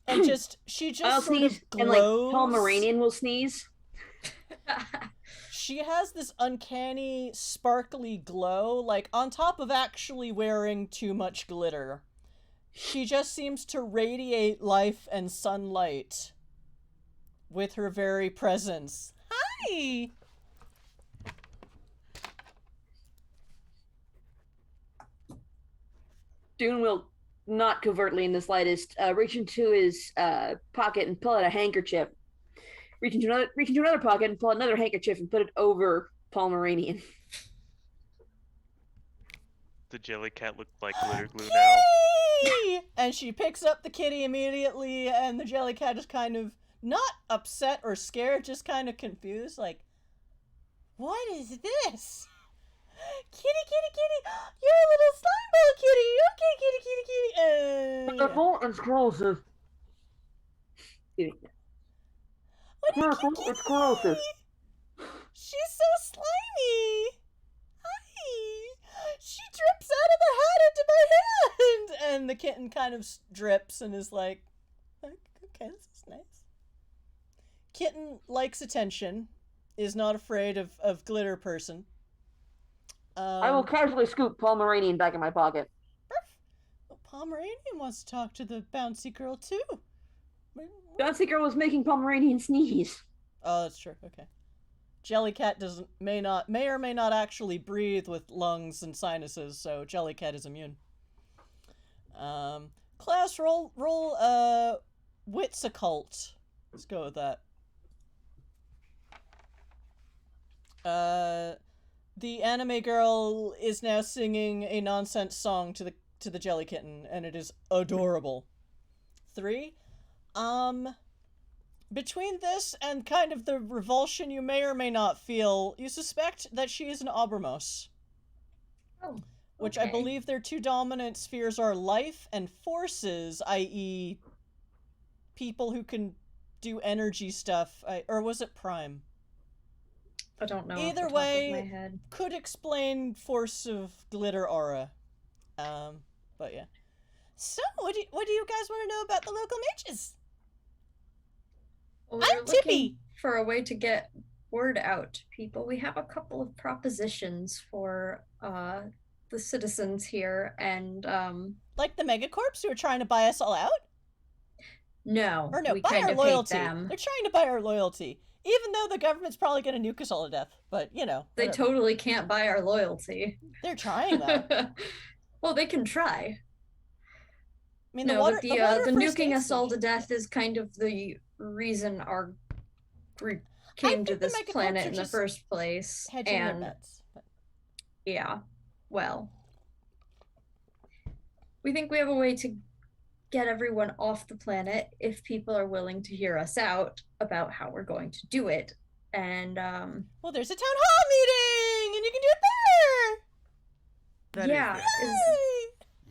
And she just I'll sort sneeze, of glows. and like Pomeranian will sneeze. She has this uncanny, sparkly glow, like, on top of actually wearing too much glitter. She just seems to radiate life and sunlight with her very presence. Hi! Dune will not covertly in the slightest reach into his pocket and pull out a handkerchief. Reach into another pocket and pull out another handkerchief and put it over Pomeranian. The jelly cat looked like glitter glue now. And she picks up the kitty immediately, and the jelly cat is kind of not upset or scared, just kind of confused, like, what is this? Kitty, kitty, kitty! You're a little slime ball kitty! Okay, kitty, kitty, kitty! Careful, it's corrosive. Careful, it's corrosive. She's so slimy! Hi! She drips out of the hat into my hand! And the kitten kind of drips and is like, okay, this is nice. Kitten likes attention, is not afraid of glitter person. I will casually scoop Pomeranian back in my pocket. Well, Pomeranian wants to talk to the bouncy girl too. Bouncy girl was making Pomeranian sneeze. Oh, that's true. Okay. Jellycat may or may not actually breathe with lungs and sinuses, so Jellycat is immune. Class, roll wits occult. Let's go with that. The anime girl is now singing a nonsense song to the jelly kitten, and it is adorable. 3. Between this and kind of the revulsion you may or may not feel, you suspect that she is an Obramos. Oh, okay. Which I believe their two dominant spheres are life and forces, i.e. people who can do energy stuff. Or was it prime? I don't know. Either way, could explain force of glitter aura. But yeah. So, what do you guys want to know about the local mages? Well, I'm Tippy! For a way to get word out to people. We have a couple of propositions for the citizens here, and like the megacorps who are trying to buy us all out? No. Or no, we buy kind our of loyalty. hate them. They're trying to buy our loyalty. Even though the government's probably going to nuke us all to death. But, you know. They whatever. totally can't buy our loyalty. They're trying, though. Well, they can try. I mean, No, the but the first nuking aid us all to station. death is kind of the reason our group came to think the this megacorps planet are in the just first place. Hedging their And bets. But... yeah, well, we think we have a way to get everyone off the planet if people are willing to hear us out about how we're going to do it. And well, there's a town hall meeting, and you can do it there. That yeah,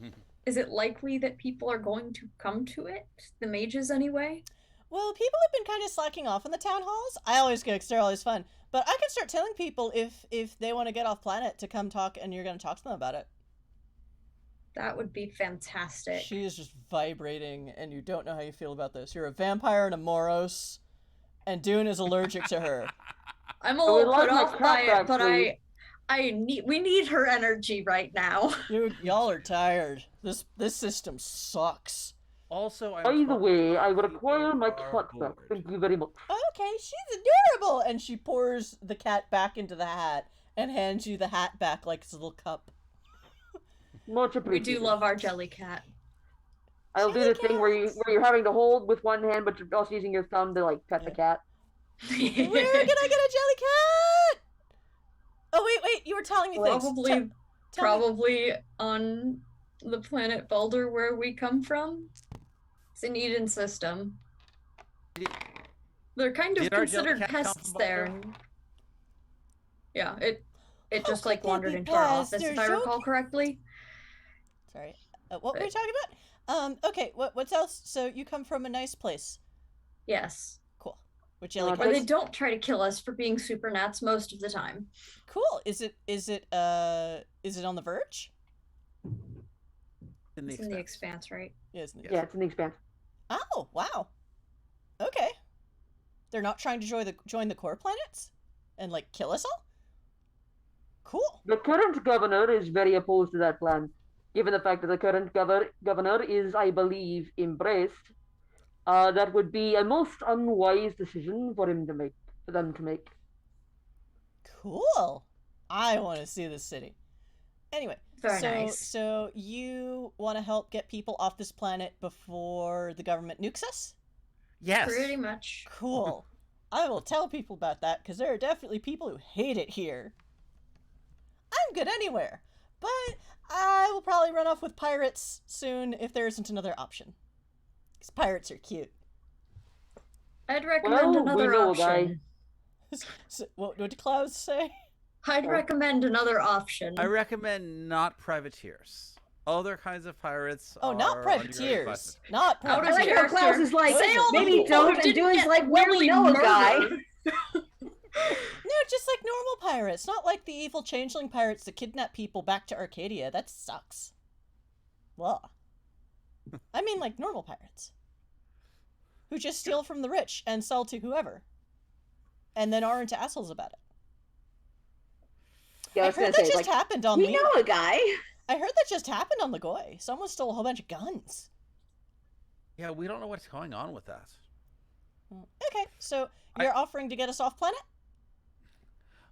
is is it likely that people are going to come to it? The mages, anyway. Well, people have been kind of slacking off in the town halls. I always go because they're always fun. But I can start telling people if they want to get off planet to come talk, and you're going to talk to them about it. That would be fantastic. She is just vibrating, and you don't know how you feel about this. You're a vampire and a Moros, and Dune is allergic to her. I'm a little put off by it, cat, but actually. we need her energy right now. Y'all are tired. This system sucks. Also, I'm By the way, I would told acquire my you cat are back. bored. Thank you very much. Okay, she's adorable, and she pours the cat back into the hat and hands you the hat back like it's a little cup. Much We appreciated. do love our jelly cat. I'll do the thing where you're having to hold with one hand, but you're also using your thumb to like pet the cat. Where can I get a jelly cat? Oh wait, you were telling me things. Probably, Tell me- probably on the planet Baldur where we come from. It's an Eden system. They're kind of Did our jelly considered cat come pests from there. Baldur? Yeah, it How just could like they wandered be into our pests? office, if They're I recall joking. correctly. Sorry. What were we talking about? Okay, what's else? So you come from a nice place. Yes. Cool. With jelly Okay. Where cats. they don't try to kill us for being supernats most of the time. Cool. Is it on the verge? In the It's in the Expanse. Expanse, right? Yeah, it's in the Yeah, it's in the Expanse. Oh, wow. Okay. They're not trying to join the core planets and like kill us all? Cool. The current governor is very opposed to that plan, given the fact that the current governor is, I believe, embraced. That would be a most unwise decision for them to make. Cool. I want to see this city. Anyway, Very nice. So you want to help get people off this planet before the government nukes us? Yes. Pretty much. Cool. I will tell people about that because there are definitely people who hate it here. I'm good anywhere, but I will probably run off with pirates soon if there isn't another option. Because pirates are cute. I'd recommend Well, another we know a option. So, what did Klaus say? I'd recommend another option. I recommend not privateers. Other kinds of pirates. Oh, not are privateers. classified. Not Out of I like privateers. how Klaus is like, Sail the maybe boat, don't, and didn't Dune's get like, well, we nearly know a guy. murdered. No, just like normal pirates. Not like the evil changeling pirates that kidnap people back to Arcadia. That sucks. Well, I mean like normal pirates. Who just steal from the rich and sell to whoever. And then aren't assholes about it. Yeah, I I was heard gonna that say, just like, happened on we Limos. know a guy. I heard that just happened on Lagoi. Someone stole a whole bunch of guns. Yeah, we don't know what's going on with that. Okay, so you're offering to get us off planet?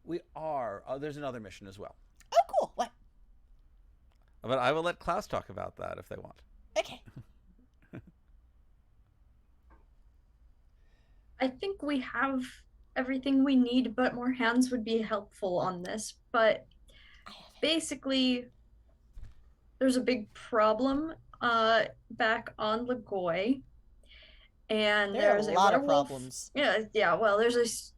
We are. There's another mission as well. Oh, cool. What? But I will let Klaus talk about that if they want. Okay. I think we have everything we need, but more hands would be helpful on this. But basically, there's a big problem back on Lagoi. And There are there's a lot of werewolf- problems. Yeah, well, there's this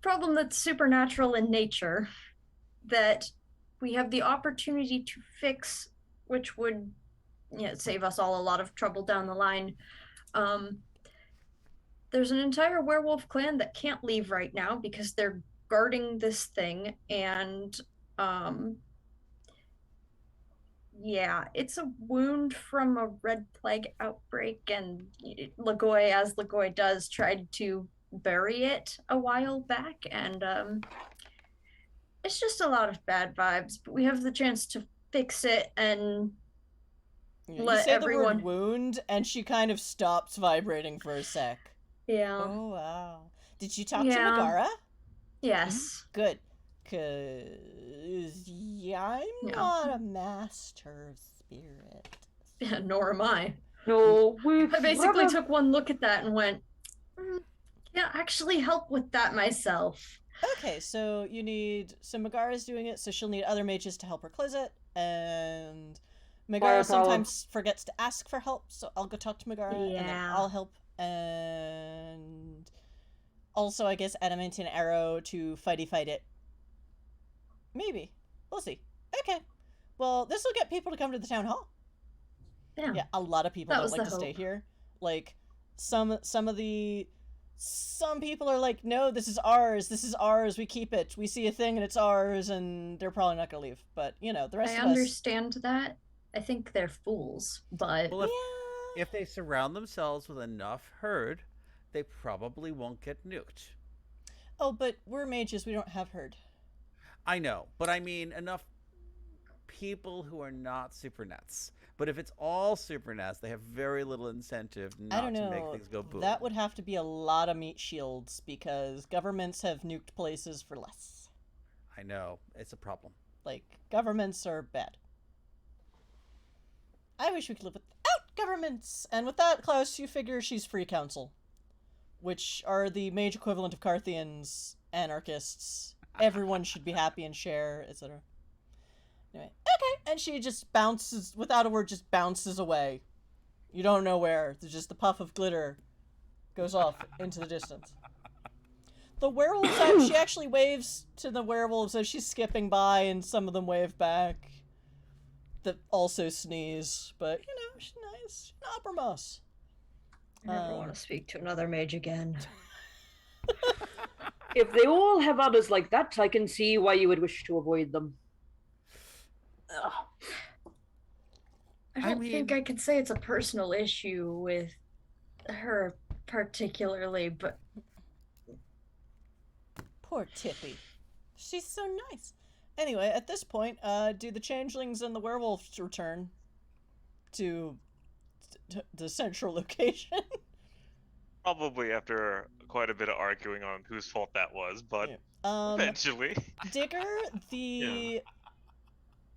problem that's supernatural in nature that we have the opportunity to fix, which would save us all a lot of trouble down the line. There's an entire werewolf clan that can't leave right now because they're guarding this thing, and yeah, it's a wound from a red plague outbreak, and Lagoi, as Lagoi does, tried to bury it a while back, and it's just a lot of bad vibes, but we have the chance to fix it and You let say everyone- the word wound, and she kind of stops vibrating for a sec. yeah. Oh, wow. Did you talk to Yeah. Megara? Yes. Good. Because I'm Yeah. not a master of spirit. Yeah, nor am I. No, we I basically took one look at that and went, can't actually help with that myself. Okay, so you need... So Megara's doing it, so she'll need other mages to help her close it, and Firepower. Megara sometimes forgets to ask for help, so I'll go talk to Megara and then Yeah. I'll help. And also, I guess, adamantine arrow to fight it. Maybe. We'll see. Okay. Well, this will get people to come to the town hall. Yeah, a lot of people That don't was like the to stay hope. here. Like, some people are like, no, this is ours, we keep it. We see a thing and it's ours, and they're probably not gonna leave. But, you know, the rest I of us... understand that. I think they're fools, but Well, if they surround themselves with enough herd, they probably won't get nuked. Oh, but we're mages, we don't have herd. I know, but I mean enough people who are not Supernats. But if it's all Supernats, they have very little incentive I not don't to know. make things go boom. That would have to be a lot of meat shields, because governments have nuked places for less. I know, it's a problem. Like, governments are bad. I wish we could live without governments! And with that, Klaus, you figure she's free council, which are the mage equivalent of Carthians, anarchists. Everyone should be happy and share, etc. Anyway, okay, and she just bounces, without a word, just bounces away. You don't know where. There's just the puff of glitter goes off into the distance. The werewolves, she actually waves to the werewolves as she's skipping by, and some of them wave back. That also sneeze, but, you know, she's nice. She's an uppermost. I never want to speak to another mage again. If they all have others like that, I can see why you would wish to avoid them. I don't think I could say it's a personal issue with her particularly, but Poor Tippy. She's so nice. Anyway, at this point, do the changelings and the werewolves return to the central location? Probably after quite a bit of arguing on whose fault that was, but Yeah. eventually. Digger,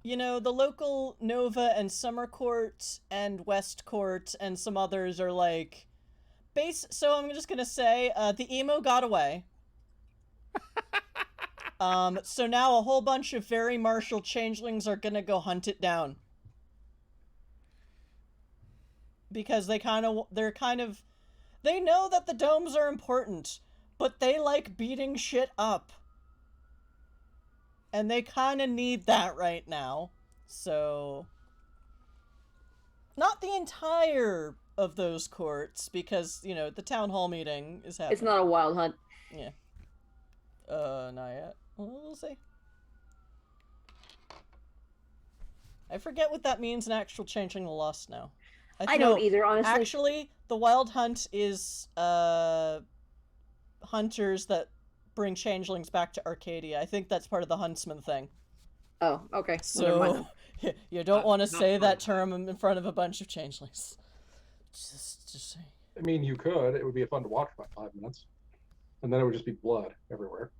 you know, the local Nova and Summer Court and West Court and some others are like, so I'm just gonna say, the emo got away. So now a whole bunch of very martial changelings are gonna go hunt it down. Because they know that the domes are important, but they like beating shit up. And they kind of need that right now. So, not the entire of those courts, because, you know, the town hall meeting is happening. It's not a wild hunt. Yeah. Not yet. Well, we'll see. I forget what that means in actual Changing the Lost now. I don't either, honestly. Actually, the wild hunt is, hunters that bring changelings back to Arcadia. I think that's part of the huntsman thing. Oh, okay. So, you don't want to say that term in front of a bunch of changelings. Just saying. I mean, you could. It would be fun to watch for about 5 minutes. And then it would just be blood everywhere.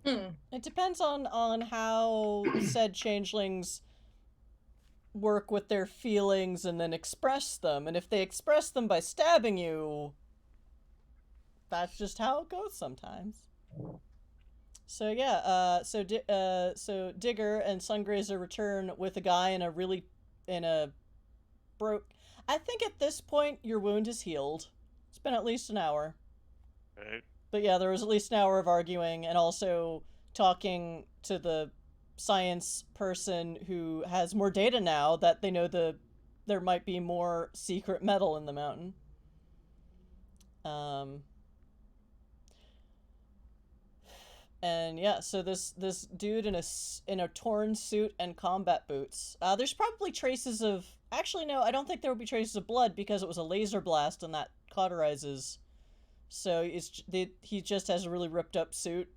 It depends on how said changelings work with their feelings and then express them. And if they express them by stabbing you, that's just how it goes sometimes. So yeah, so Digger and Sungrazer return with a guy I think at this point your wound is healed. It's been at least an hour. Right. But yeah, there was at least an hour of arguing and also talking to the science person who has more data now that they know there might be more secret metal in the mountain. And yeah, so this dude in a torn suit and combat boots. There's probably traces of... Actually, no, I don't think there would be traces of blood because it was a laser blast and that cauterizes. So he just has a really ripped up suit.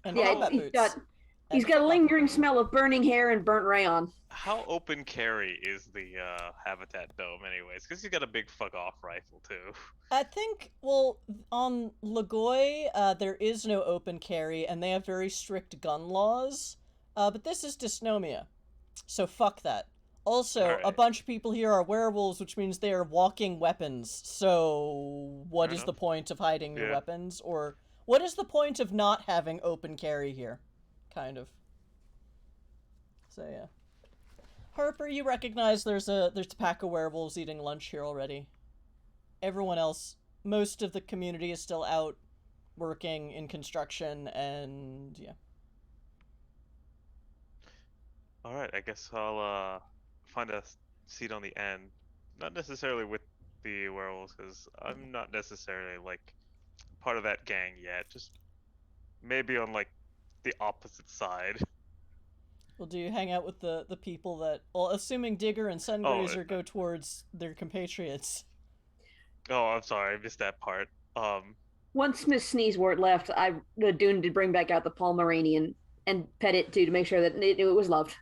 And combat boots. He's got a lingering smell of burning hair and burnt rayon. How open carry is the Habitat Dome anyways? Because he's got a big fuck-off rifle, too. I think, well, on Lagoy, there is no open carry, and they have very strict gun laws. But this is Dysnomia, so fuck that. Also, a bunch of people here are werewolves, which means they are walking weapons. So, what is the point of hiding your weapons? Or, what is the point of not having open carry here? Kind of. So, yeah. Harper, you recognize there's a pack of werewolves eating lunch here already. Everyone else, most of the community is still out working in construction, and yeah. All right, I guess I'll find a seat on the end. Not necessarily with the werewolves, because I'm not necessarily like part of that gang yet. Just maybe on like the opposite side. Well, do you hang out with the people that, well, assuming Digger and Sungrazer go towards their compatriots? Oh, I'm sorry, I missed that part. Once Miss Sneezewort left, Dune did bring back out the Pomeranian and pet it too to make sure that it was loved.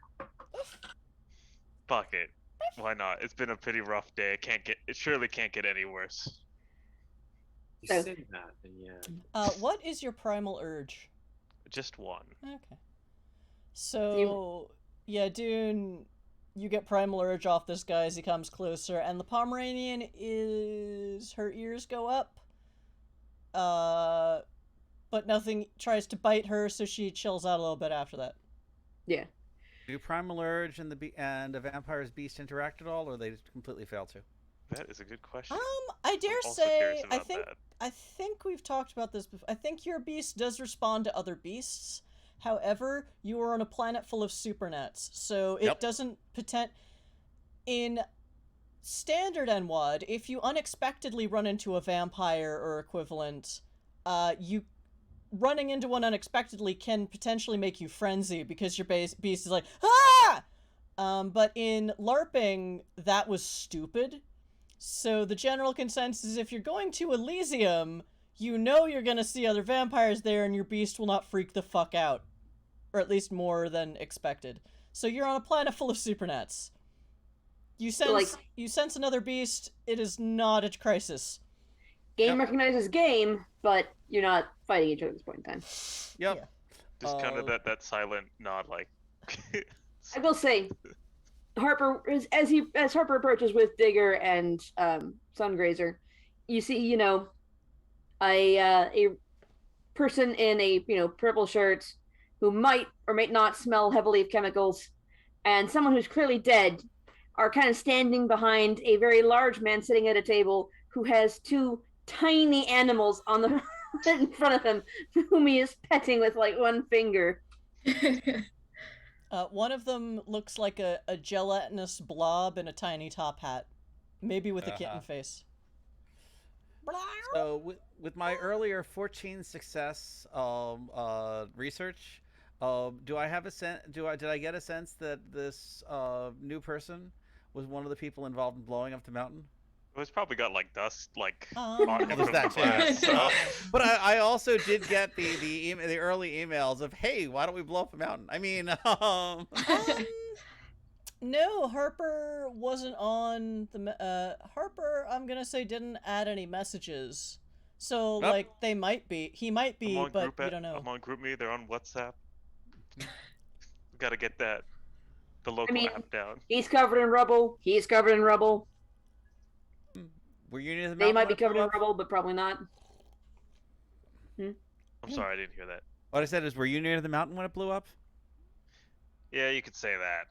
Fuck it. Why not? It's been a pretty rough day. It surely can't get any worse. You say that, and yeah. What is your primal urge? Just one. Okay. So, yeah, Dune, you get primal urge off this guy as he comes closer, and the Pomeranian her ears go up, but nothing tries to bite her, so she chills out a little bit after that. Yeah. Do primal urge and a vampire's beast interact at all, or they just completely fail to? That is a good question. I dare say, I think we've talked about this before. I think your beast does respond to other beasts. However, you are on a planet full of supernats, so it doesn't in standard NWoD, if you unexpectedly run into a vampire or equivalent, you running into one unexpectedly can potentially make you frenzy because your beast is like, ah! But in LARPing, that was stupid. So the general consensus is if you're going to Elysium, you know you're going to see other vampires there and your beast will not freak the fuck out. Or at least more than expected. So you're on a planet full of supernats. You sense another beast, it is not a crisis. Game recognizes game, but you're not fighting each other at this point in time. Yep. Yeah. Just kind of that silent nod, like. I will say, Harper, as Harper approaches with Digger and Sungrazer, you see, a person in a purple shirt who might or might not smell heavily of chemicals, and someone who's clearly dead are kind of standing behind a very large man sitting at a table who has two tiny animals on the in front of him, whom he is petting with like one finger. One of them looks like a gelatinous blob in a tiny top hat, maybe with a kitten face. So with my earlier 14 success research, do I have a sense? Did I get a sense that this new person was one of the people involved in blowing up the mountain? It's probably got like dust, like. There's that too. So. But I also did get the early emails of, hey, why don't we blow up the mountain? I mean, no, Harper wasn't on the. Harper, I'm gonna say, didn't add any messages. So like they might be. He might be, but we don't know. I'm on GroupMe. They're on WhatsApp. Got to get the local app down. He's covered in rubble. He's covered in rubble. Were you near the mountain? They might be covered in rubble, but probably not. I'm sorry, I didn't hear that. What I said is, were you near the mountain when it blew up? Yeah, you could say that.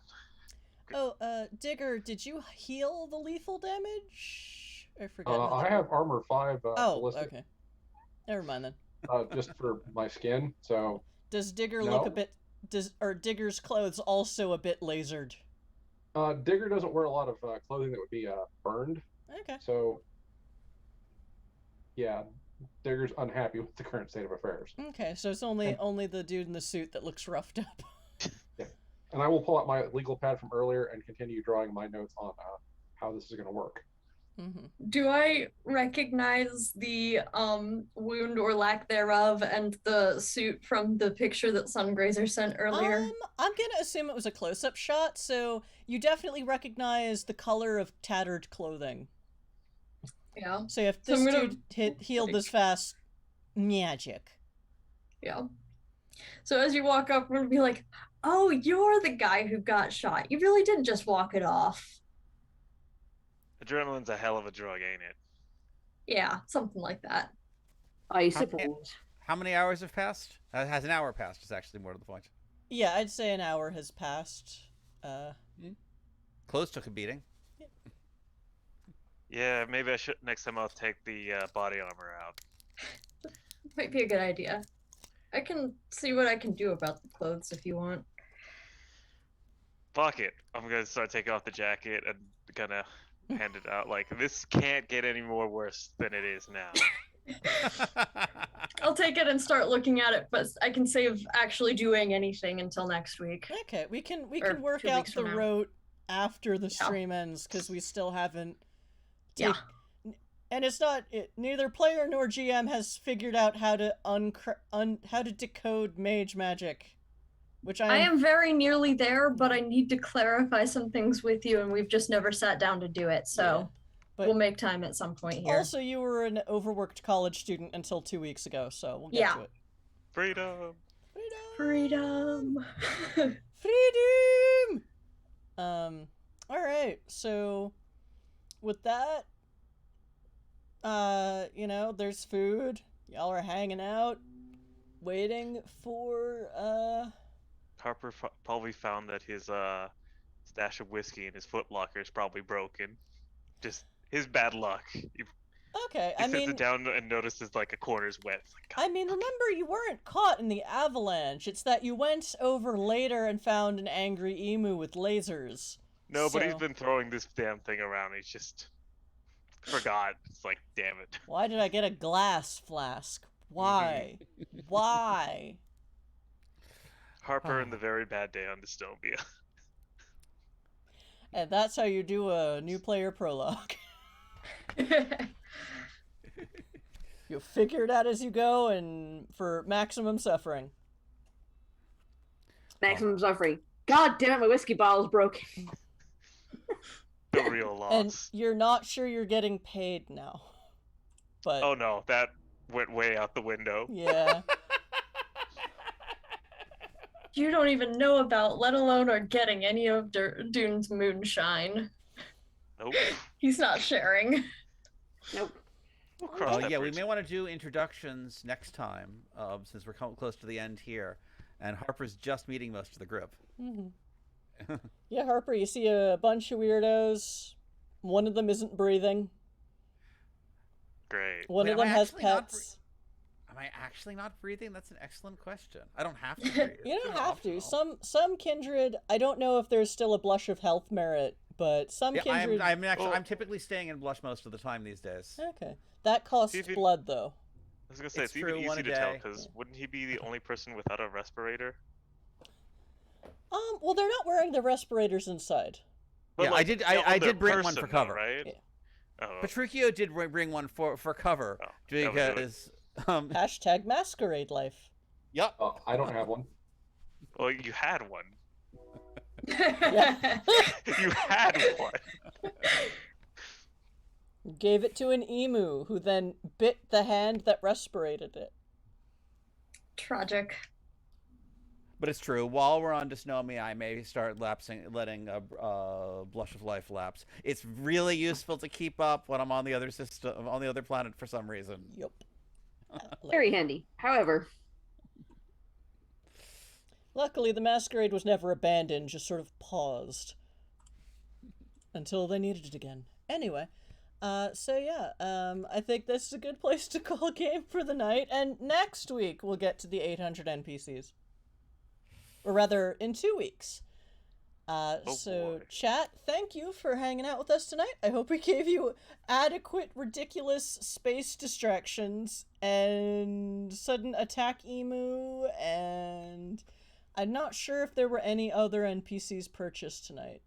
Oh, Digger, did you heal the lethal damage? I forget. I have armor 5. Ballistic, okay. Never mind then. just for my skin. So. Does Digger look a bit? Are Digger's clothes also a bit lasered? Digger doesn't wear a lot of clothing that would be burned. Okay. So. Yeah, Digger's unhappy with the current state of affairs. Okay, so it's only the dude in the suit that looks roughed up. Yeah, and I will pull out my legal pad from earlier and continue drawing my notes on how this is going to work. Mm-hmm. Do I recognize the wound or lack thereof and the suit from the picture that Sungrazer sent earlier? I'm gonna assume it was a close-up shot, so you definitely recognize the color of tattered clothing. Yeah. So if this dude healed this fast, magic. Yeah. So as you walk up, we're gonna be like, "Oh, you're the guy who got shot. You really didn't just walk it off." Adrenaline's a hell of a drug, ain't it? Yeah, something like that. I suppose. How many hours have passed? Has an hour passed? Is actually more to the point. Yeah, I'd say an hour has passed. Close took a beating. Yeah, maybe I should. Next time I'll take the body armor out. Might be a good idea. I can see what I can do about the clothes if you want. Fuck it. I'm gonna start taking off the jacket and gonna hand it out. Like, this can't get any more worse than it is now. I'll take it and start looking at it, but I can save actually doing anything until next week. Okay, we can Or work 2 out weeks the from now. route after the stream ends because we still haven't. Yeah. And it's not neither player nor GM has figured out how to how to decode mage magic, which I am very nearly there, but I need to clarify some things with you, and we've just never sat down to do it. So but we'll make time at some point here. also you were an overworked college student until 2 weeks ago, so we'll get Yeah. to it. Freedom. Freedom. Freedom. All right. So with that, you know, there's food. Y'all are hanging out, waiting for Harper probably found that his stash of whiskey in his footlocker is probably broken. Just his bad luck. He Okay, sits it down and notices like a corner's wet. It's like, I mean, remember, you weren't caught in the avalanche. It's that you went over later and found an angry emu with lasers. no, but he's So- been throwing this damn thing around. He's just forgot. It's like, damn it. Why did I get a glass flask? Why? Why? Harper and the very bad day on Dysnomia. And that's how you do a new player prologue. You figure it out as you go, and for maximum suffering. Maximum suffering. God damn it, my whiskey bottle's broken. The real loss. And you're not sure you're getting paid now. But Oh no, that went way out the window. yeah. You don't even know about, let alone are getting any of Dune's moonshine. Nope. He's not sharing. Nope. We'll cross that Yeah, we bridge. may want to do introductions next time, since we're close to the end here, and Harper's just meeting most of the group. Yeah, Harper, you see a bunch of weirdos. One of them isn't breathing. Great. One Wait, of am I them has actually not pets. Am I actually not breathing? That's an excellent question. I don't have to breathe. You don't It's have to. optional. Some kindred, I don't know if there's still a blush of health merit, but some Yeah, kindred. I'm typically staying in blush most of the time these days. Okay, that costs See if it- blood though. I was gonna say It's it's even true, one easy a to tell day. because wouldn't he be the only person without a respirator? Well, they're not wearing the respirators inside. But, Yeah, like, I on their did bring one person, for though, cover. right? Yeah. Oh, Petruchio did bring one for cover Oh, that was it. because Hashtag masquerade life. yep. I don't have one. well, you had one. Yeah. You had one. Gave it to an emu, who then bit the hand that respirated it. Tragic. But it's true. While we're on Dysnomia, I may start letting Blush of Life lapse. It's really useful to keep up when I'm on the other system, on the other planet for some reason. Yup. Very handy. However, Luckily, the masquerade was never abandoned, just sort of paused. Until they needed it again. Anyway, so yeah, I think this is a good place to call a game for the night, and next week we'll get to the 800 NPCs. Or rather, in 2 weeks. So, boy. chat, thank you for hanging out with us tonight. I hope we gave you adequate, ridiculous space distractions and sudden attack emu, and I'm not sure if there were any other NPCs purchased tonight.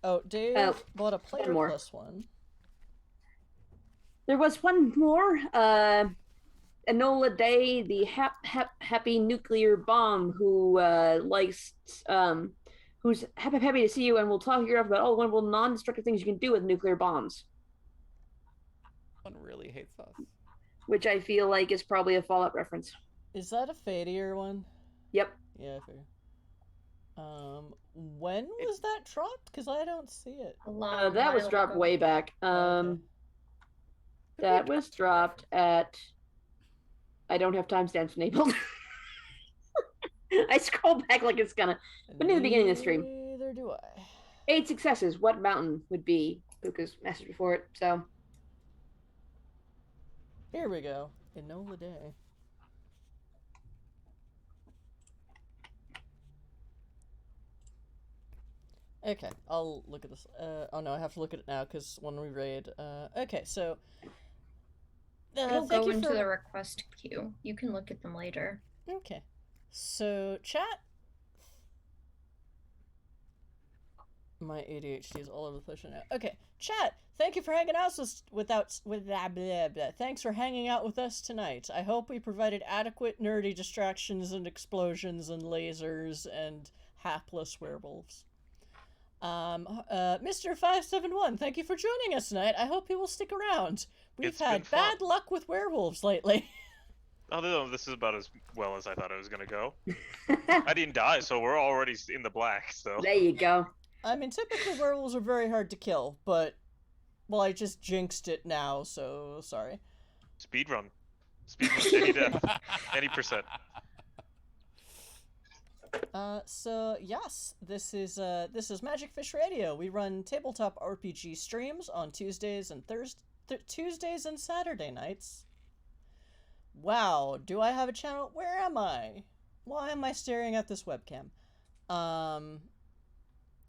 Oh, Dave bought a player more. plus one. there was one more. Enola Day, the happy nuclear bomb, who likes, who's happy to see you, and will talk here about all the wonderful non-destructive things you can do with nuclear bombs, One really hates us. which I feel like is probably a Fallout reference. Is that a Fadier one? Yep. Yeah, I figure. When was that dropped? Because I don't see it. A long That was while dropped ago. way back. Okay. That was dropped at. I don't have timestamps enabled. I scroll back like it's gonna. But near the beginning of the stream. Neither do I. 8 successes. What mountain would be Puka's message before it? So Here we go. Enola Day. Okay, I'll look at this. Oh no, I have to look at it now because when we raid. Okay, so. It'll thank go you into for... the request queue. You can look at them later. Okay. So, chat. My ADHD is all over the place right now. Okay, chat. Thank you for hanging out with blah, blah, blah. Thanks for hanging out with us tonight. I hope we provided adequate nerdy distractions and explosions and lasers and hapless werewolves. Mr. 571, thank you for joining us tonight. I hope you will stick around. We've had bad luck with werewolves lately. Although this is about as well as I thought it was gonna go. I didn't die, so we're already in the black still. there you go. I mean, typically werewolves are very hard to kill, but, well, I just jinxed it now, so sorry. Speedrun. Speedrun any death. Any percent. So yes, this is Magic Fish Radio. We run tabletop RPG streams on Tuesdays and Tuesdays and Saturday nights. Wow, do I have a channel? Where am I? Why am I staring at this webcam?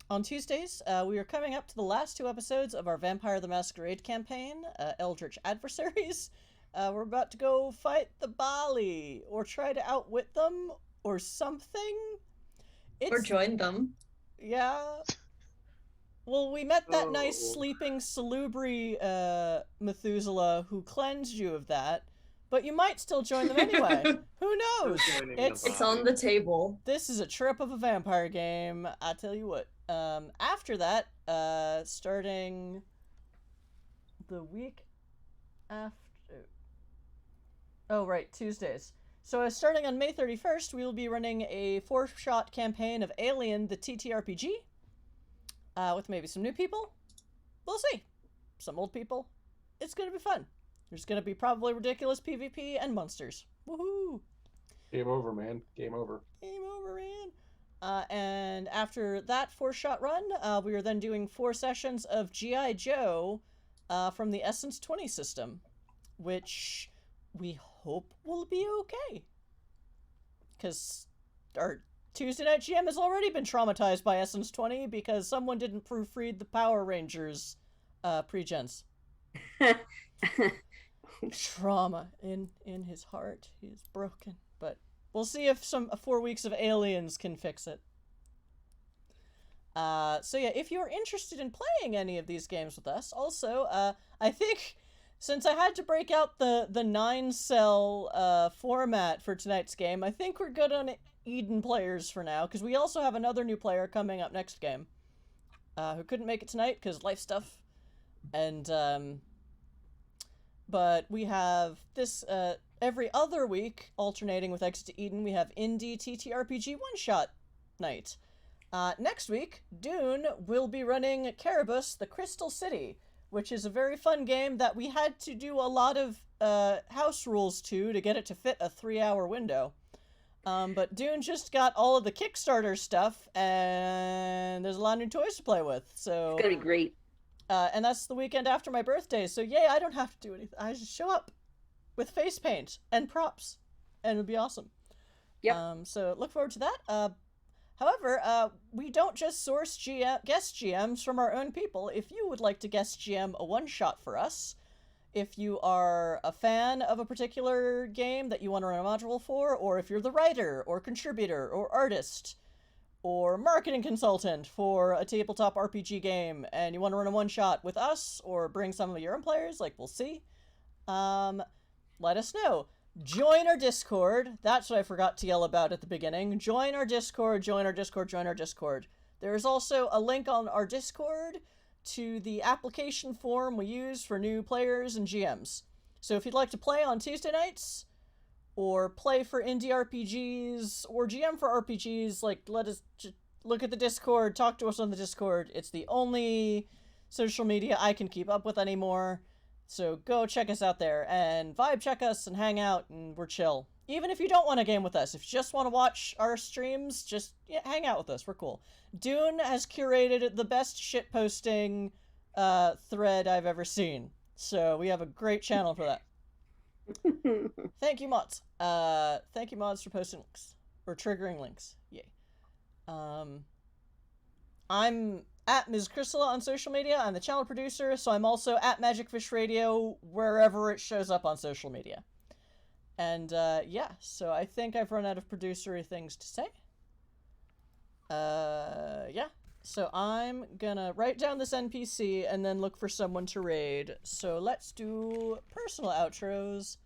On Tuesdays, we are coming up to the last 2 episodes of our Vampire the Masquerade campaign, Eldritch Adversaries. We're about to go fight the Bali, or try to outwit them, or something. Or join them. Yeah. Well, we met that nice sleeping salubri Methuselah who cleansed you of that, but you might still join them anyway. Who knows? It's on the table. This is a trip of a vampire game, I tell you what. After that, starting the week after... Oh, right, Tuesdays. So starting on May 31st, we will be running a 4-shot campaign of Alien, the TTRPG, with maybe some new people. We'll see. Some old people. It's going to be fun. There's going to be probably ridiculous PvP and monsters. Woohoo! Game over, man. Game over. Game over, man. And after that 4-shot run, we are then doing 4 sessions of G.I. Joe from the Essence 20 system, which we hope will be okay. Because our Tuesday night GM has already been traumatized by Essence 20 because someone didn't proofread the Power Rangers pre-gens. Trauma in his heart. He is broken. But we'll see if some 4 weeks of Aliens can fix it. So yeah, if you're interested in playing any of these games with us, also, I think since I had to break out the 9-cell format for tonight's game, I think we're good on Idun players for now, because we also have another new player coming up next game, who couldn't make it tonight because life stuff, and but we have this every other week, alternating with Exit to Eden, we have Indie TTRPG one-shot night. Next week, Dune will be running Caribus, the Crystal City, which is a very fun game that we had to do a lot of house rules to get it to fit a 3-hour window. But Dune just got all of the Kickstarter stuff, and there's a lot of new toys to play with. So it's gonna be great. And that's the weekend after my birthday, so yay, I don't have to do anything. I just show up with face paint and props, and it'll be awesome. Yep. So look forward to that. However, we don't just source guest GMs from our own people. If you would like to guest GM a one-shot for us, if you are a fan of a particular game that you want to run a module for, or if you're the writer, or contributor, or artist, or marketing consultant for a tabletop RPG game, and you want to run a one-shot with us, or bring some of your own players, like we'll see, let us know. Join our Discord. That's what I forgot to yell about at the beginning. Join our Discord, join our Discord, join our Discord. There is also a link on our Discord to the application form we use for new players and GMs. So if you'd like to play on Tuesday nights, or play for indie RPGs, or GM for RPGs, like, let us look at the Discord, talk to us on the Discord. It's the only social media I can keep up with anymore. So go check us out there, and vibe check us, and hang out, and we're chill. even if you don't want to game with us, if you just want to watch our streams, just hang out with us. We're cool. Dune has curated the best shitposting thread I've ever seen. So we have a great channel for that. Thank you, mods. Thank you, mods, for posting links. Or triggering links. Yay. I'm at Ms. Crystal on social media. I'm the channel producer, so I'm also at Magic Fish Radio wherever it shows up on social media. And, yeah, so I think I've run out of producery things to say. Yeah. So I'm gonna write down this NPC and then look for someone to raid. So let's do personal outros.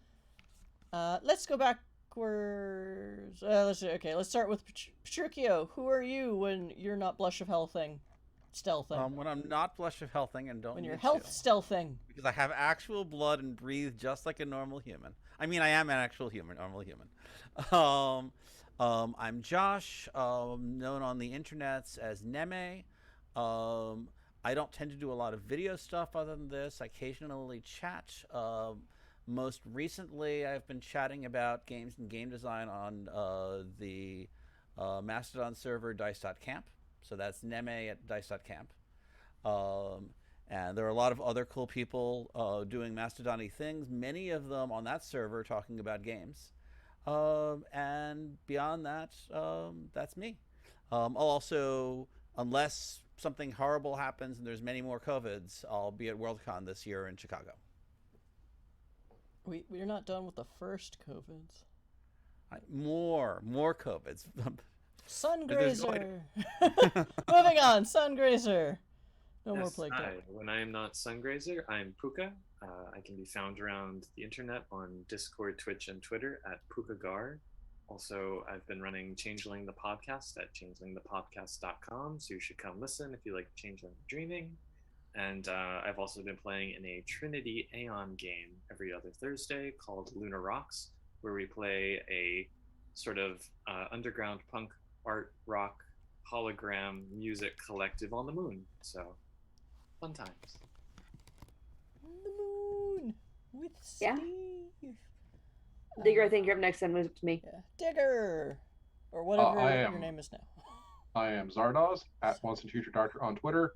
Let's go backwards. Let's start with Petruchio. Who are you when you're not blush of healthing? Stealthing. When I'm not blush of healthing and don't When you're need health to. stealthing. Because I have actual blood and breathe just like a normal human. I mean, I am an actual human, normal human. I'm Josh, known on the internets as Neme. I don't tend to do a lot of video stuff other than this. I occasionally chat. Most recently, I've been chatting about games and game design on the Mastodon server dice.camp. So that's Neme at dice.camp. And there are a lot of other cool people doing Mastodon-y things, many of them on that server talking about games. And beyond that, that's me. I'll also, unless something horrible happens and there's many more COVIDs, I'll be at Worldcon this year in Chicago. We're not done with the first COVIDs. More COVIDs. Sungrazer. Moving on, Sungrazer. No more plague. Hi. When I am not Sungrazer, I'm Puka. I can be found around the internet on Discord, Twitch, and Twitter at PukaGar. Also, I've been running Changeling the Podcast at changelingthepodcast.com, so you should come listen if you like Changeling Dreaming. And I've also been playing in a Trinity Aeon game every other Thursday called Lunar Rocks, where we play a sort of underground punk art rock hologram music collective on the moon. So, fun times. The moon with Yeah. Steve. Digger, I think you're up next, then moves up to me. Yeah. Digger, or whatever your name is now. I am Zardoz at Once and Future Doctor on Twitter.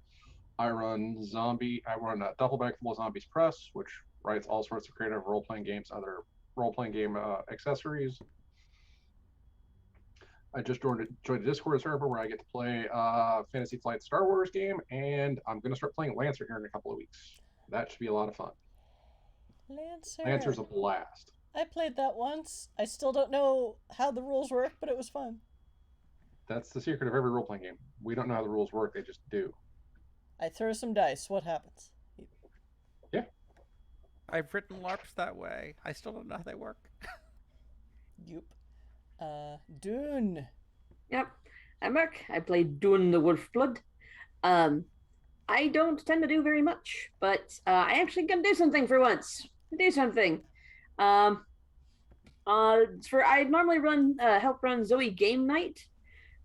I run Doppelbank Full of Zombies Press, which writes all sorts of creative role-playing games, other role-playing game accessories. I just joined a Discord server where I get to play Fantasy Flight Star Wars game, and I'm going to start playing Lancer here in a couple of weeks. That should be a lot of fun. Lancer's a blast. I played that once. I still don't know how the rules work, but it was fun. That's the secret of every role-playing game. We don't know how the rules work, they just do. I throw some dice. What happens? Yeah. I've written LARPs that way. I still don't know how they work. Yup. Dune. Yep. I'm Mark. I play Dune the Wolfblood. I don't tend to do very much, but I actually can do something for once. Do something. I normally help run Zoe Game Night,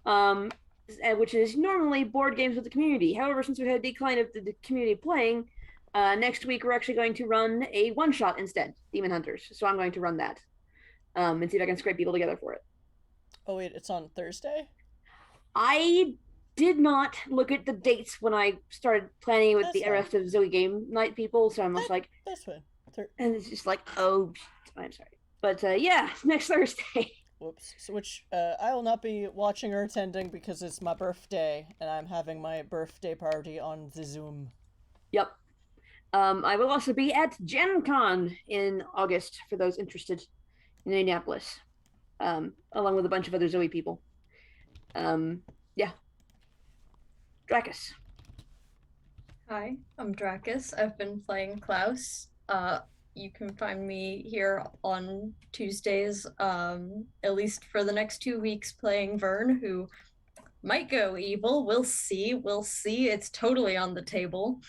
which is normally board games with the community. However, since we had a decline of the community playing, next week we're actually going to run a one-shot instead, Demon Hunters. So I'm going to run that and see if I can scrape people together for it. Oh wait, it's on Thursday? I did not look at the dates when I started planning with the rest of Zoe Game Night people, so I'm just like, this one. And it's just like, oh, I'm sorry. But yeah, next Thursday. Whoops. So which I will not be watching or attending because it's my birthday, and I'm having my birthday party on the Zoom. Yep. I will also be at Gen Con in August for those interested in Indianapolis, along with a bunch of other Zoe people. Yeah. Dracus. Hi, I'm Dracus. I've been playing Klaus. You can find me here on Tuesdays, at least for the next 2 weeks, playing Vern, who might go evil. We'll see. We'll see. It's totally on the table.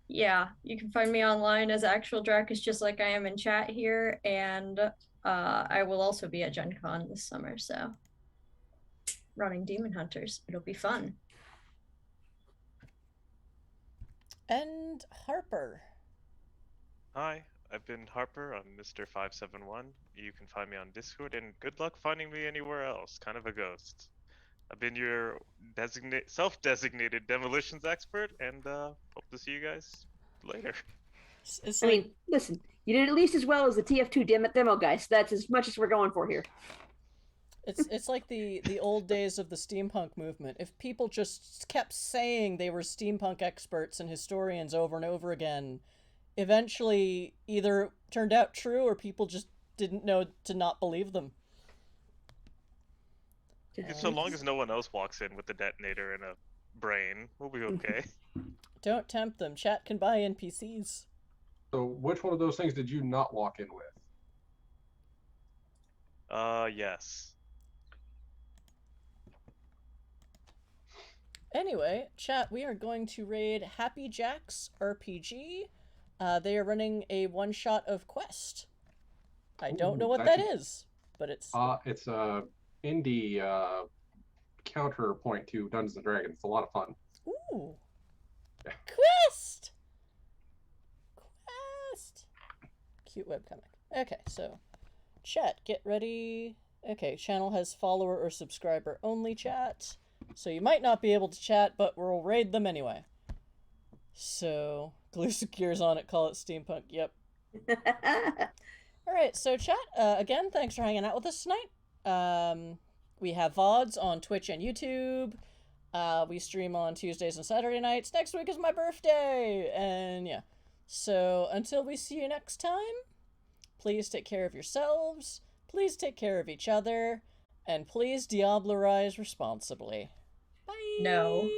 Yeah, you can find me online as actual Dracus, just like I am in chat here, and I will also be at Gen Con this summer, so running Demon Hunters. It'll be fun. And Harper. Hi, I've been Harper. I'm Mr. 571. You can find me on Discord, and good luck finding me anywhere else. Kind of a ghost. I've been your self-designated demolitions expert, and hope to see you guys later. It's I like, mean, listen, you did at least as well as the TF2 demo guy, so that's as much as we're going for here. it's like the old days of the steampunk movement. If people just kept saying they were steampunk experts and historians over and over again, eventually either it turned out true or people just didn't know to not believe them. So long as no one else walks in with a detonator and a brain, we'll be okay. Don't tempt them. Chat can buy NPCs. So which one of those things did you not walk in with? Yes. Anyway, chat, we are going to raid Happy Jack's RPG. They are running a one-shot of Quest. I don't know what that is, but it's... It's a indie counterpoint to Dungeons & Dragons. It's a lot of fun. Ooh. Yeah. Quest! Quest! Cute webcomic. Okay, so, chat, get ready. Okay, channel has follower or subscriber only chat. So you might not be able to chat, but we'll raid them anyway. So, glue some gears on it, call it steampunk, yep. Alright, so chat, again, thanks for hanging out with us tonight. We have VODs on Twitch and YouTube. We stream on Tuesdays and Saturday nights. Next week is my birthday! And yeah. So, until we see you next time, please take care of yourselves, please take care of each other, and please Diablerize responsibly. Bye! No.